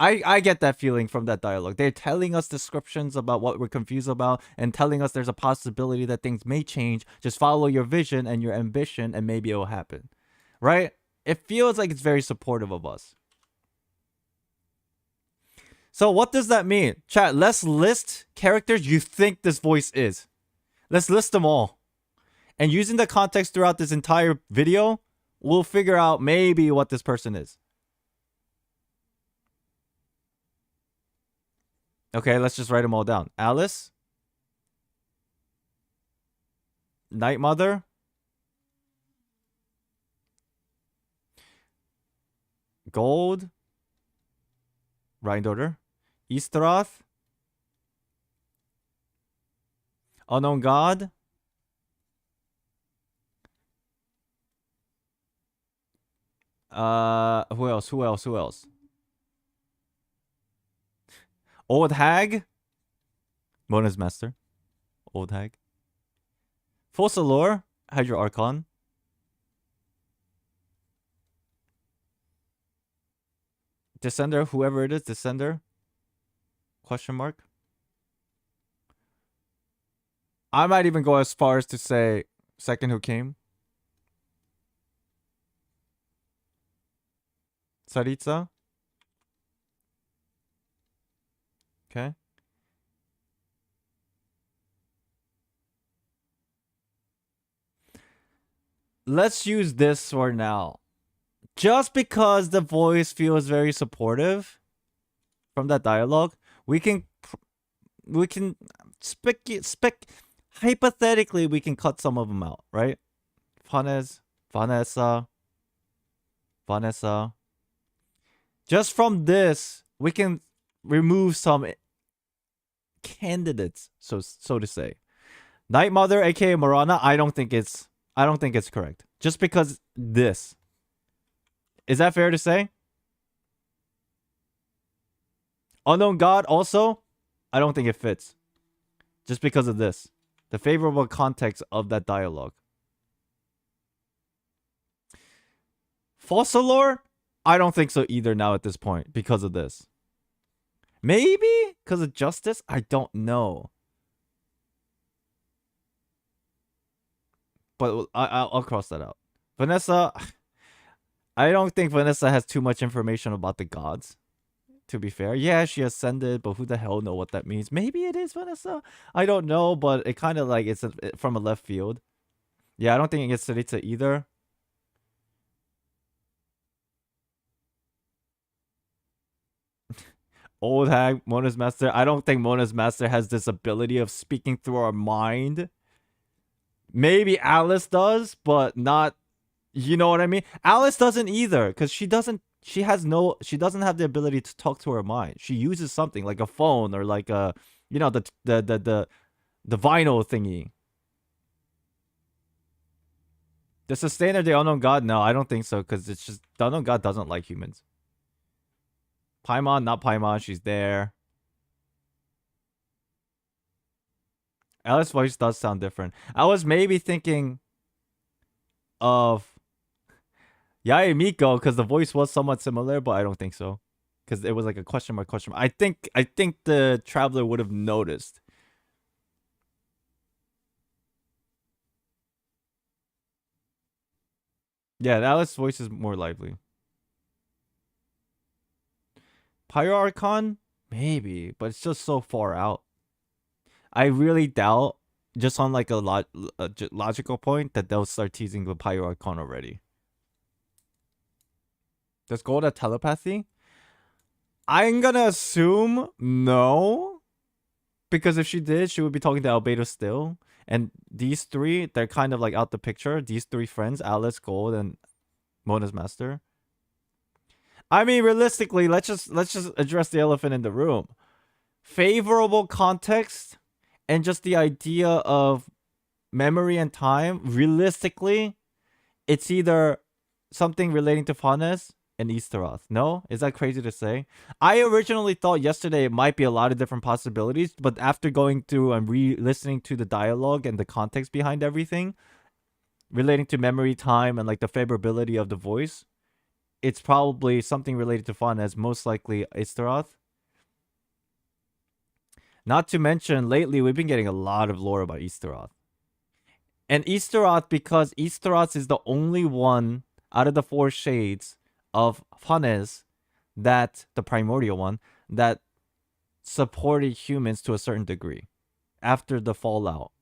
I get that feeling from that dialogue. They're telling us descriptions about what we're confused about and telling us there's a possibility that things may change. Just follow your vision and your ambition and maybe it'll happen. Right? It feels like it's very supportive of us. So what does that mean? Chat, let's list characters you think this voice is. Let's list them all. And using the context throughout this entire video, we'll figure out maybe what this person is. Okay, let's just write them all down. Alice. Night Mother. Gold. Rhindaughter. Easteroth. Unknown God. Who else? Old Hag. Mona's Master. Old Hag. Fossilor. Hydra Archon. Descender, whoever it is, Descender. Question mark. I might even go as far as to say Second Who Came. Saritsa. Okay. Let's use this for now. Just because the voice feels very supportive from that dialogue, we can hypothetically we can cut some of them out, right? Vanessa. Just from this, we can remove some candidates, so to say. Night Mother, aka Marana, I don't think it's correct. Just because this. Is that fair to say? Unknown God also, I don't think it fits. Just because of this. The favorable context of that dialogue. Fossil lore? I don't think so either now at this point because of this. Maybe because of justice? I don't know. But I'll cross that out. Vanessa, I don't think Vanessa has too much information about the gods. To be fair, yeah, she ascended, but who the hell know what that means? Maybe it is Vanessa. I don't know, but it kind of like it's from a left field. Yeah, I don't think it gets Sarita either. Old hag, Mona's master. I don't think Mona's master has this ability of speaking through our mind. Maybe Alice does, but not. You know what I mean? Alice doesn't either, because she doesn't have the ability to talk to her mind. She uses something like a phone or like a, you know, the vinyl thingy. The sustainer, the unknown god? No, I don't think so, because it's just the unknown god doesn't like humans. Paimon, not Paimon, she's there. Alice's voice does sound different. I was maybe thinking of Yae Miko, because the voice was somewhat similar, but I don't think so. Because it was like a question mark, question mark. I think the traveler would have noticed. Yeah, Alice's voice is more lively. Pyro Archon? Maybe, but it's just so far out. I really doubt, just on like a logical point, that they'll start teasing the Pyro Archon already. Does Gold have telepathy? I'm gonna assume no. Because if she did, she would be talking to Albedo still. And these three, they're kind of like out the picture. These three friends, Alice, Gold, and Mona's master. I mean, realistically, let's just address the elephant in the room. Favorable context and just the idea of memory and time. Realistically, it's either something relating to Fanes and Easteroth. No? Is that crazy to say? I originally thought yesterday it might be a lot of different possibilities, but after going through and re-listening to the dialogue and the context behind everything, relating to memory, time, and like the favorability of the voice, it's probably something related to Fanes, most likely Easteroth. Not to mention, lately we've been getting a lot of lore about Easteroth. And Easteroth, because Easteroth is the only one out of the four shades of Fanes, that the primordial one, that supported humans to a certain degree after the fallout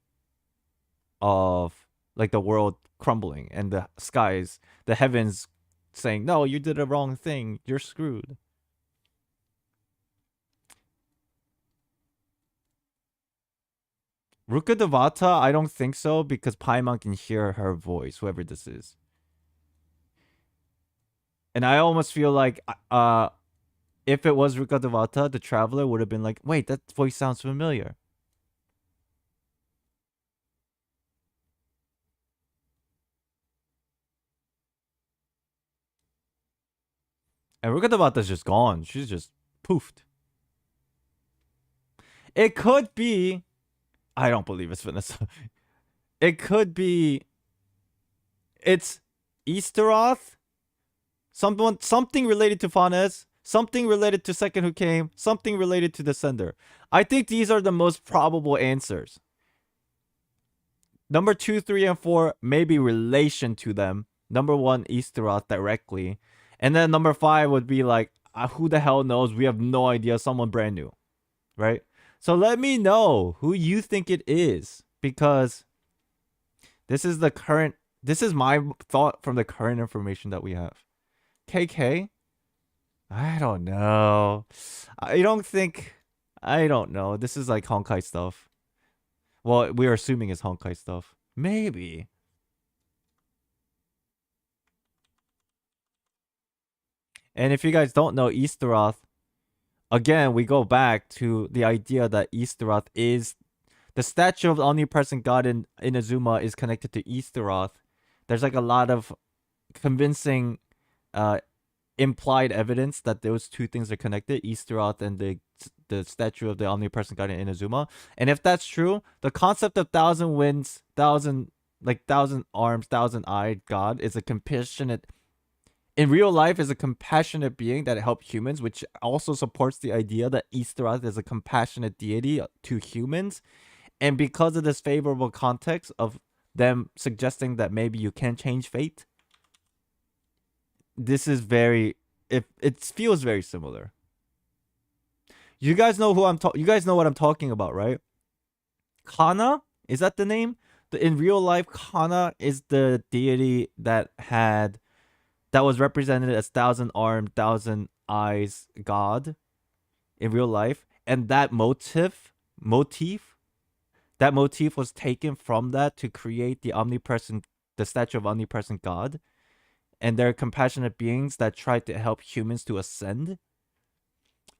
of like the world crumbling and the skies, the heavens saying, no, you did a wrong thing, you're screwed. Ruka Devata, I don't think so, because Paimon can hear her voice, whoever this is. And I almost feel like if it was Ruka Devata, the traveler would have been like, wait, that voice sounds familiar. And Ruka Devata's just gone. She's just poofed. It could be... I don't believe it's Vanessa. It could be... It's Easteroth? Something related to Fanes, something related to Second Who Came, something related to Descender. I think these are the most probable answers. Number 2, 3, and 4, maybe relation to them. Number 1, Easteroth directly. And then number 5 would be like, who the hell knows? We have no idea. Someone brand new. Right? So let me know who you think it is. Because this is my thought from the current information that we have. KK? I don't know. I don't know. This is like Honkai stuff. Well, we're assuming it's Honkai stuff. Maybe. And if you guys don't know Easteroth, again, we go back to the idea that Easteroth is... The statue of the omnipresent god in Inazuma is connected to Easteroth. There's like a lot of convincing... implied evidence that those two things are connected, Easteroth and the the statue of the omnipresent god in Inazuma. And if that's true, the concept of thousand winds, thousand arms, thousand eyed god is a compassionate. In real life, is a compassionate being that helps humans, which also supports the idea that Ishtarath is a compassionate deity to humans. And because of this favorable context of them suggesting that maybe you can change fate, this is very, it feels very similar. You guys know you guys know what I'm talking about, right? Kana, is that the name? In real life, Kana is the deity that was represented as thousand armed, thousand eyes god in real life, and that motif was taken from that to create the statue of omnipresent god. And they're compassionate beings that try to help humans to ascend.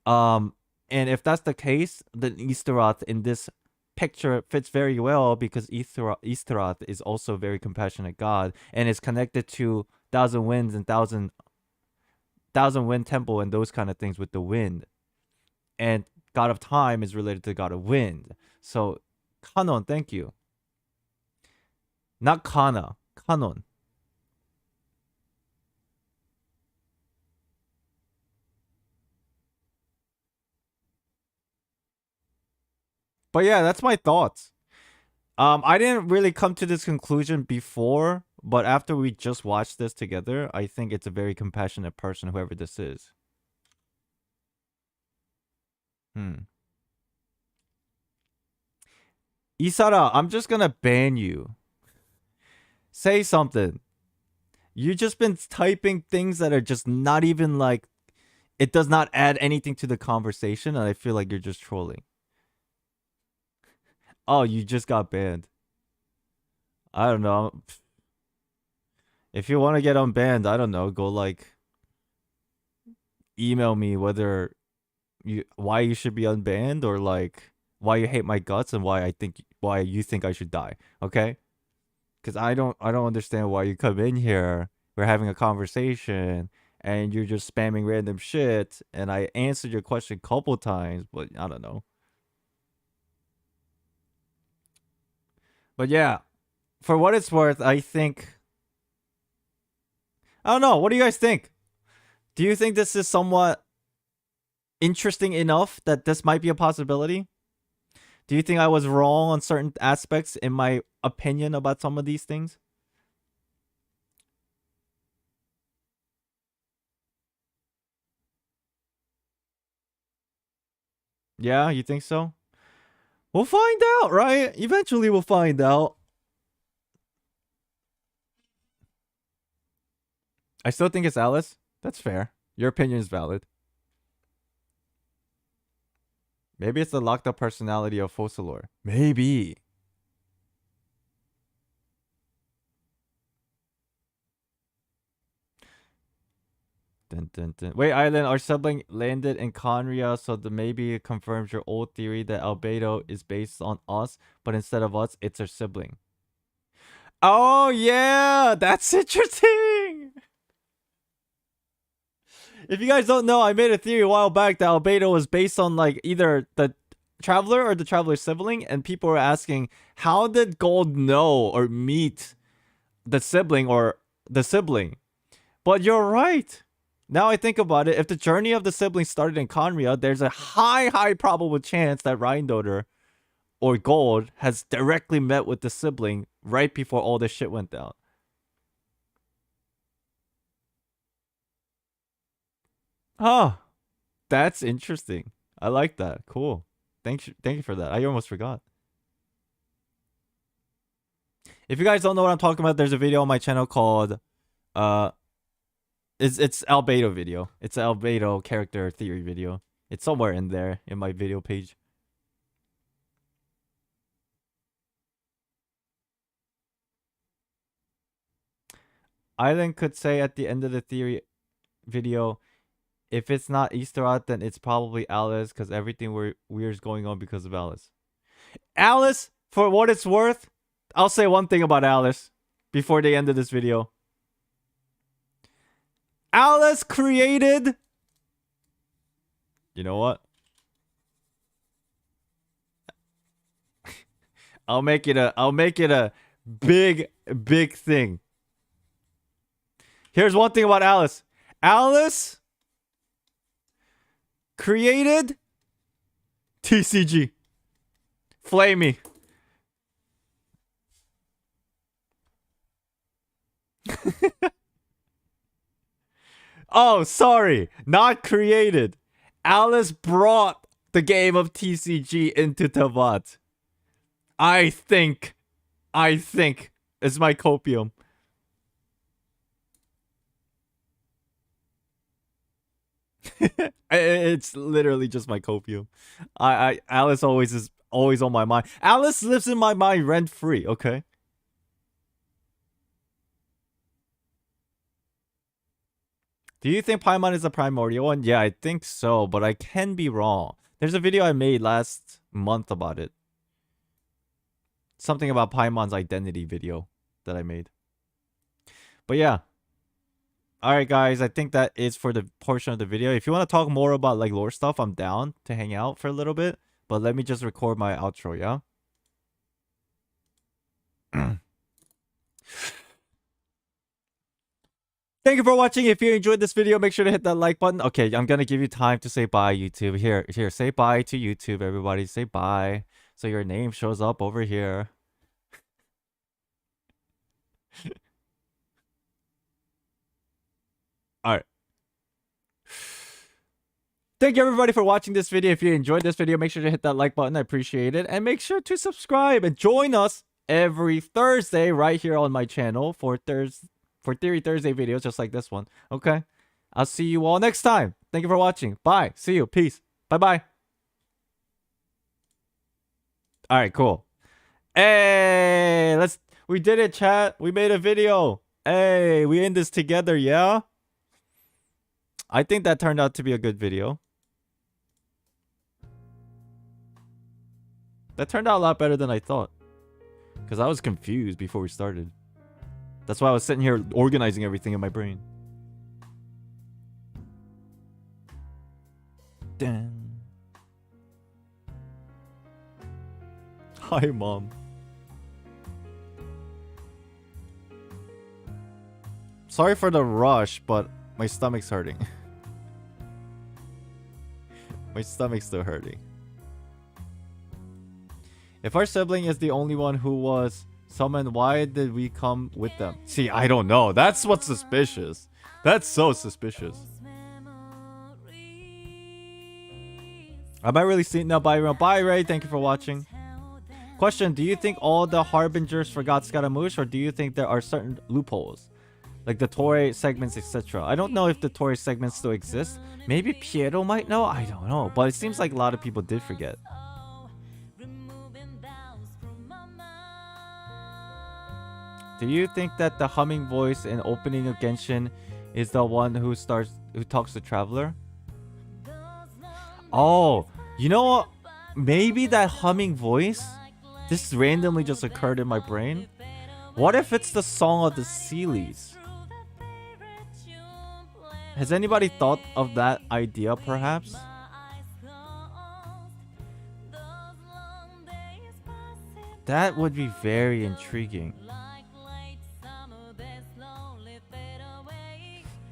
And if that's the case, then Ishtarath in this picture fits very well, because Ishtarath is also a very compassionate god and is connected to thousand winds and thousand wind temple and those kind of things with the wind. And god of time is related to god of wind. So Kanon, thank you. Not Kana, Kanon. But yeah, that's my thoughts. I didn't really come to this conclusion before, but after we just watched this together, I think it's a very compassionate person, whoever this is. Isara, I'm just gonna ban you. Say something. You just been typing things that are just not even like, it does not add anything to the conversation, and I feel like you're just trolling. Oh, you just got banned. I don't know. If you want to get unbanned, I don't know, go like email me why you should be unbanned, or like why you hate my guts and why you think I should die. Okay? Cuz I don't understand why you come in here. We're having a conversation and you're just spamming random shit, and I answered your question a couple times, but I don't know. But yeah, for what it's worth, I think... I don't know. What do you guys think? Do you think this is somewhat interesting enough that this might be a possibility? Do you think I was wrong on certain aspects in my opinion about some of these things? Yeah, you think so? We'll find out, right? Eventually we'll find out. I still think it's Alice. That's fair. Your opinion is valid. Maybe it's the locked up personality of Focalor. Maybe. Dun, dun, dun. Wait, Island, our sibling landed in Conria, so maybe it confirms your old theory that Albedo is based on us, but instead of us, it's our sibling. Oh, yeah! That's interesting! If you guys don't know, I made a theory a while back that Albedo was based on like either the Traveler or the Traveler's sibling, and people were asking, how did Gold know or meet the sibling or the sibling? But you're right. Now I think about it, if the journey of the siblings started in Conria, there's a high probable chance that Reindoter or Gold has directly met with the sibling right before all this shit went down. Huh. That's interesting. I like that. Cool. Thank you for that. I almost forgot. If you guys don't know what I'm talking about, there's a video on my channel called it's Albedo video. It's an Albedo character theory video. It's somewhere in there in my video page. Island could say at the end of the theory video, if it's not Ishtarath, then it's probably Alice, because everything weird is going on because of Alice. Alice, for what it's worth, I'll say one thing about Alice before the end of this video. Alice created... You know what? I'll make it a big thing. Here's one thing about Alice. Alice created TCG. Flame me. Oh, sorry. Not created. Alice brought the game of TCG into Teyvat. I think it's my copium. It's literally just my copium. Alice is always on my mind. Alice lives in my mind rent free, okay? Do you think Paimon is a primordial one? Yeah, I think so, but I can be wrong. There's a video I made last month about it. Something about Paimon's identity video that I made. But yeah. Alright guys, I think that is for the portion of the video. If you want to talk more about like lore stuff, I'm down to hang out for a little bit. But let me just record my outro, yeah? Thank you for watching. If you enjoyed this video, make sure to hit that like button. Okay, I'm gonna give you time to say bye, YouTube. Here, say bye to YouTube, everybody. Say bye. So your name shows up over here. Alright. Thank you everybody for watching this video. If you enjoyed this video, make sure to hit that like button. I appreciate it. And make sure to subscribe and join us every Thursday right here on my channel for Theory Thursday videos just like this one. Okay? I'll see you all next time. Thank you for watching. Bye. See you. Peace. Bye-bye. Alright, cool. Hey, we did it, chat. We made a video. Hey, we in this together, yeah? I think that turned out to be a good video. That turned out a lot better than I thought. Because I was confused before we started. That's why I was sitting here organizing everything in my brain. Damn. Hi, Mom. Sorry for the rush, but my stomach's hurting. My stomach's still hurting. If our sibling is the only one who was summoned, why did we come with them? See, I don't know. That's what's suspicious. That's so suspicious. Am I really seeing now? Bye, bye, Ray. Thank you for watching. Question: do you think all the harbingers forgot Scaramouche, or do you think there are certain loopholes, like the Tory segments, etc.? I don't know if the Tory segments still exist. Maybe Piero might know. I don't know, but it seems like a lot of people did forget. Do you think that the humming voice in opening of Genshin is the one who talks to Traveler? Oh, you know what? Maybe that humming voice, this randomly just occurred in my brain. What if it's the song of the Sealies? Has anybody thought of that idea, perhaps? That would be very intriguing.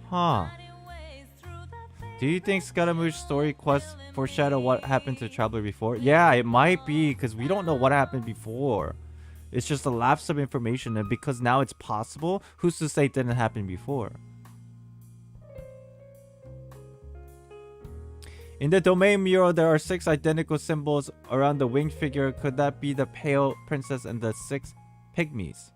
Huh. Do you think Scaramouche story quest foreshadow what happened to Traveler before? Yeah, it might be, because we don't know what happened before. It's just a lapse of information, and because now it's possible, who's to say it didn't happen before? In the domain mural, there are 6 identical symbols around the winged figure. Could that be the pale princess and the 6 pygmies?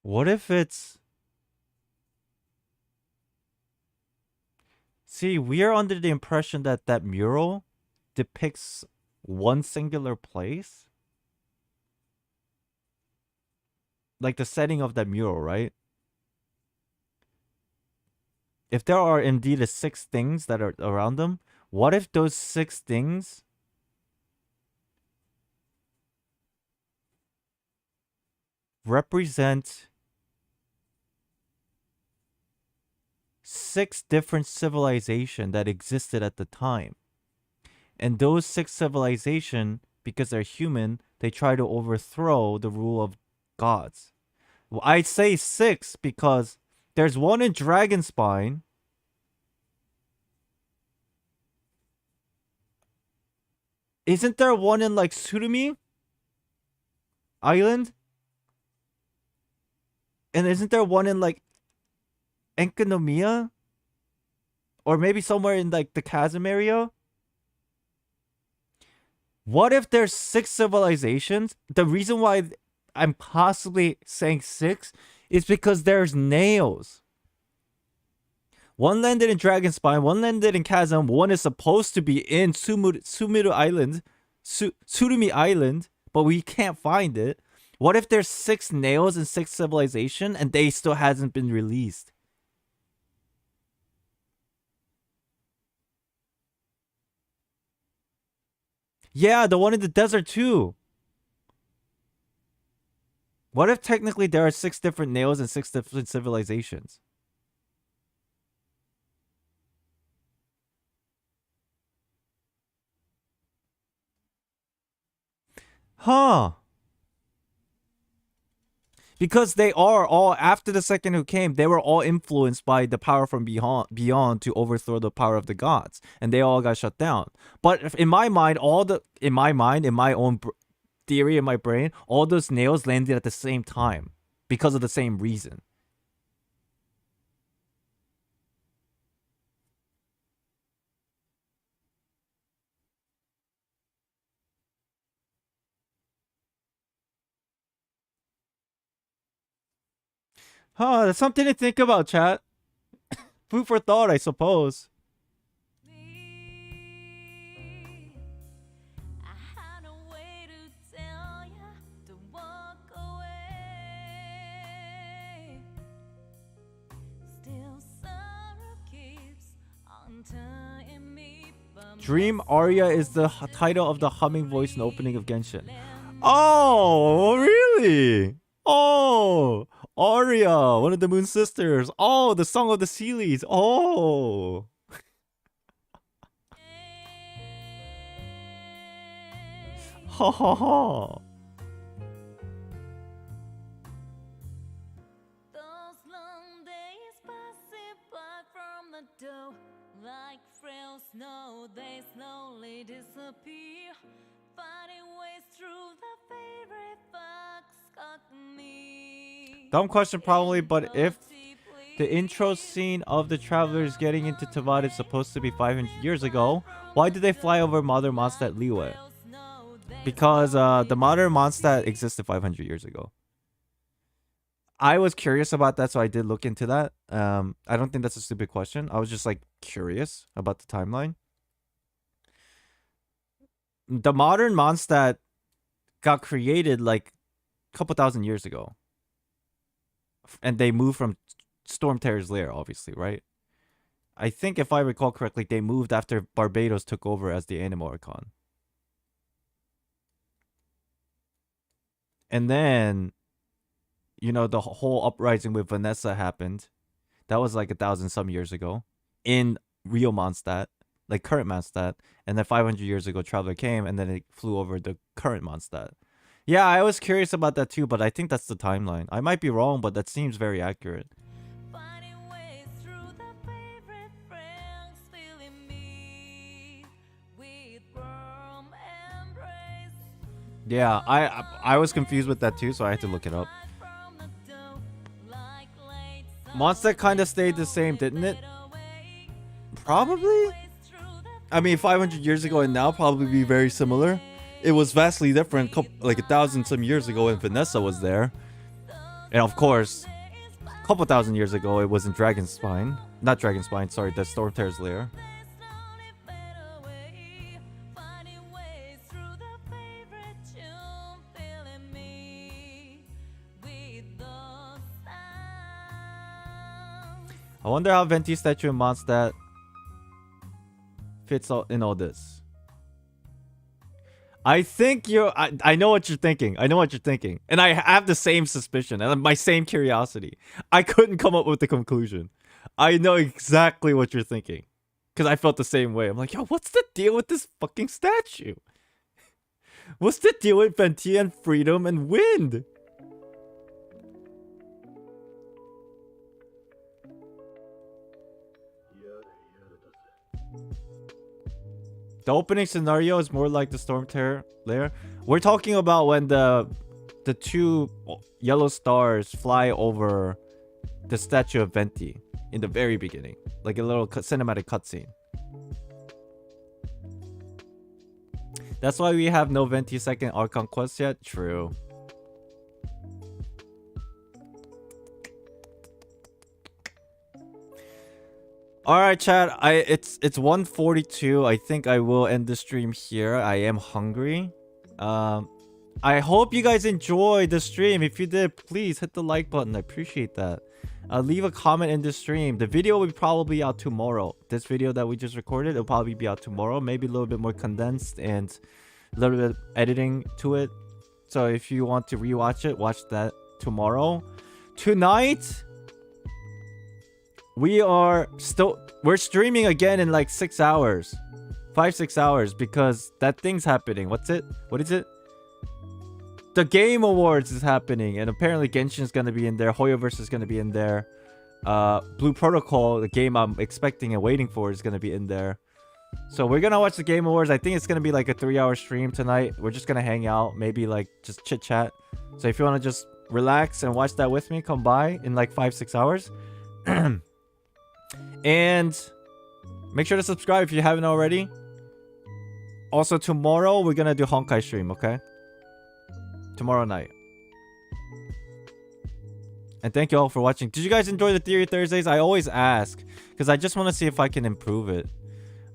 What if it's... See, we are under the impression that that mural depicts one singular place. Like the setting of that mural, right? If there are indeed the 6 things that are around them, what if those 6 things represent 6 different civilizations that existed at the time. And those 6 civilizations, because they're human, they try to overthrow the rule of gods. Well, I say 6 because there's one in Dragonspine. Isn't there one in like Surumi Island? And isn't there one in like Enkanomiya? Or maybe somewhere in like the Chasm area? What if there's 6 civilizations? The reason why I'm possibly saying 6 is because there's nails. One landed in Dragonspine, one landed in Chasm, one is supposed to be in Surumi Island, but we can't find it. What if there's 6 nails in 6 civilization and they still hasn't been released? Yeah, the one in the desert too. What if technically there are 6 different nails and 6 different civilizations? Huh. Because they are all, after the second who came, they were all influenced by the power from beyond to overthrow the power of the gods. And they all got shut down. But in my mind, in my own theory in my brain, all those nails landed at the same time. Because of the same reason. Huh, that's something to think about, chat. Food for thought, I suppose. Dream Aria is the title of the humming voice in the opening of Genshin. Oh, really? Oh, Aria, one of the Moon Sisters. Oh, the Song of the Sealies. Oh. Ha ha ha.
Like frail snow, they slowly disappear. Finding ways through the favorite fox got me.
Dumb question probably, but if the intro scene of the travelers getting into Teyvat is supposed to be 500 years ago, why did they fly over modern Mondstadt Liyue? Because the modern Mondstadt existed 500 years ago. I was curious about that, so I did look into that. I don't think that's a stupid question. I was just like curious about the timeline. The modern Mondstadt got created like a couple thousand years ago. And they moved from Stormterror's lair, obviously, right? I think if I recall correctly, they moved after Barbados took over as the Animal Archon. And then, you know, the whole uprising with Vanessa happened. That was like 1,000 some years ago. In real Mondstadt. Like current Mondstadt. And then 500 years ago, Traveler came and then it flew over the current Mondstadt. Yeah, I was curious about that too, but I think that's the timeline. I might be wrong, but that seems very accurate. Yeah, I was confused with that too, so I had to look it up. Mondstadt kind of stayed the same, didn't it? Probably? I mean, 500 years ago and now probably be very similar. It was vastly different like 1,000 some years ago when Vanessa was there. And of course, a couple thousand years ago it was in Dragonspine. Not Dragonspine, sorry, the Stormterror's lair. I wonder how Venti's statue in Mondstadt fits in all this. I think you're. I know what you're thinking. I know what you're thinking, and I have the same suspicion and my same curiosity. I couldn't come up with the conclusion. I know exactly what you're thinking, because I felt the same way. I'm like, yo, what's the deal with this fucking statue? What's the deal with Venti and freedom and wind? The opening scenario is more like the Storm Terror layer. We're talking about when the two yellow stars fly over the statue of Venti in the very beginning, like a little cinematic cutscene. That's why we have no Venti second Archon quest yet. True. All right, chat. It's 1:42. I think I will end the stream here. I am hungry. I hope you guys enjoyed the stream. If you did, please hit the like button. I appreciate that. Leave a comment in the stream. The video will probably out tomorrow. This video that we just recorded, it'll probably be out tomorrow. Maybe a little bit more condensed and a little bit of editing to it. So if you want to rewatch it, watch that tomorrow. Tonight, we're streaming again in like 6 hours. 5-6 hours, because that thing's happening. What is it? The Game Awards is happening, and apparently Genshin is gonna be in there. Hoyoverse is gonna be in there. Blue Protocol, the game I'm expecting and waiting for, is gonna be in there. So we're gonna watch the Game Awards. I think it's gonna be like a 3-hour stream tonight. We're just gonna hang out, maybe like just chit chat. So if you wanna just relax and watch that with me, come by in like 5-6 hours. And make sure to subscribe if you haven't already. Also, tomorrow we're gonna do Honkai stream, okay? Tomorrow night. And thank you all for watching. Did you guys enjoy the Theory Thursdays? I always ask, because I just want to see if I can improve it.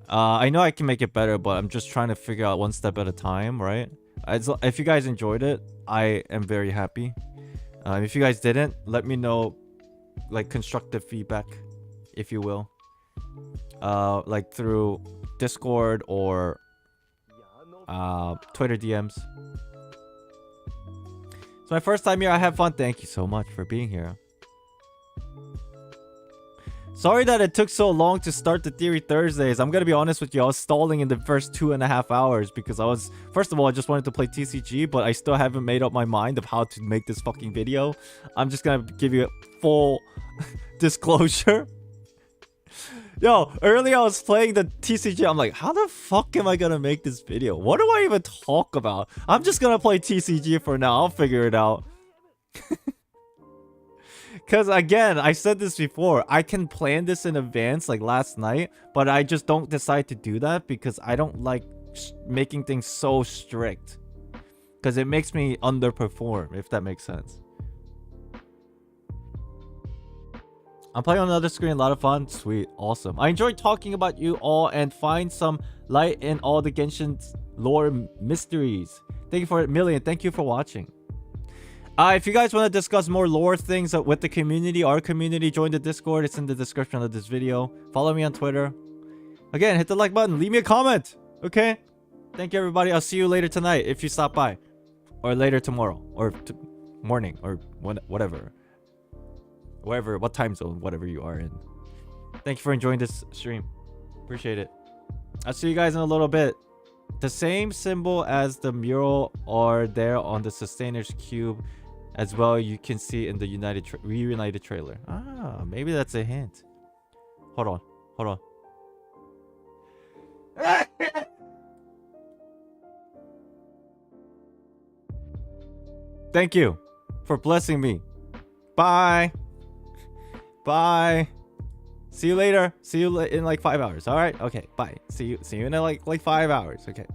I know I can make it better, but I'm just trying to figure out one step at a time, right? If you guys enjoyed it, I am very happy. If you guys didn't, let me know, like, constructive feedback, if you will. Like through Discord or Twitter DMs. It's my first time here. I have fun. Thank you so much for being here. Sorry that it took so long to start the Theory Thursdays. I'm gonna be honest with you. I was stalling in the first 2.5 hours because first of all, I just wanted to play TCG, but I still haven't made up my mind of how to make this fucking video. I'm just gonna give you a full disclosure. Yo, earlier I was playing the TCG. I'm like, how the fuck am I gonna make this video? What do I even talk about? I'm just gonna play TCG for now. I'll figure it out. Because again, I said this before. I can plan this in advance, like last night. But I just don't decide to do that because I don't like making things so strict. Because it makes me underperform, if that makes sense. I'm playing on another screen, a lot of fun. Sweet, awesome. I enjoyed talking about you all and find some light in all the Genshin lore mysteries. Thank you for it, Million. Thank you for watching. If you guys want to discuss more lore things with the community, our community, join the Discord. It's in the description of this video. Follow me on Twitter. Again, hit the like button. Leave me a comment. Okay? Thank you, everybody. I'll see you later tonight if you stop by. Or later tomorrow. Or morning. Or whatever. Wherever, what time zone, whatever you are in. Thank you for enjoying this stream. Appreciate it. I'll see you guys in a little bit. The same symbol as the mural are there on the Sustainer's Cube as well. You can see in the Reunited trailer. Ah, maybe that's a hint. Hold on. Hold on. Thank you for blessing me. Bye. Bye. See you later. See you in like 5 hours. All right. Okay. Bye. See you in like 5 hours. Okay.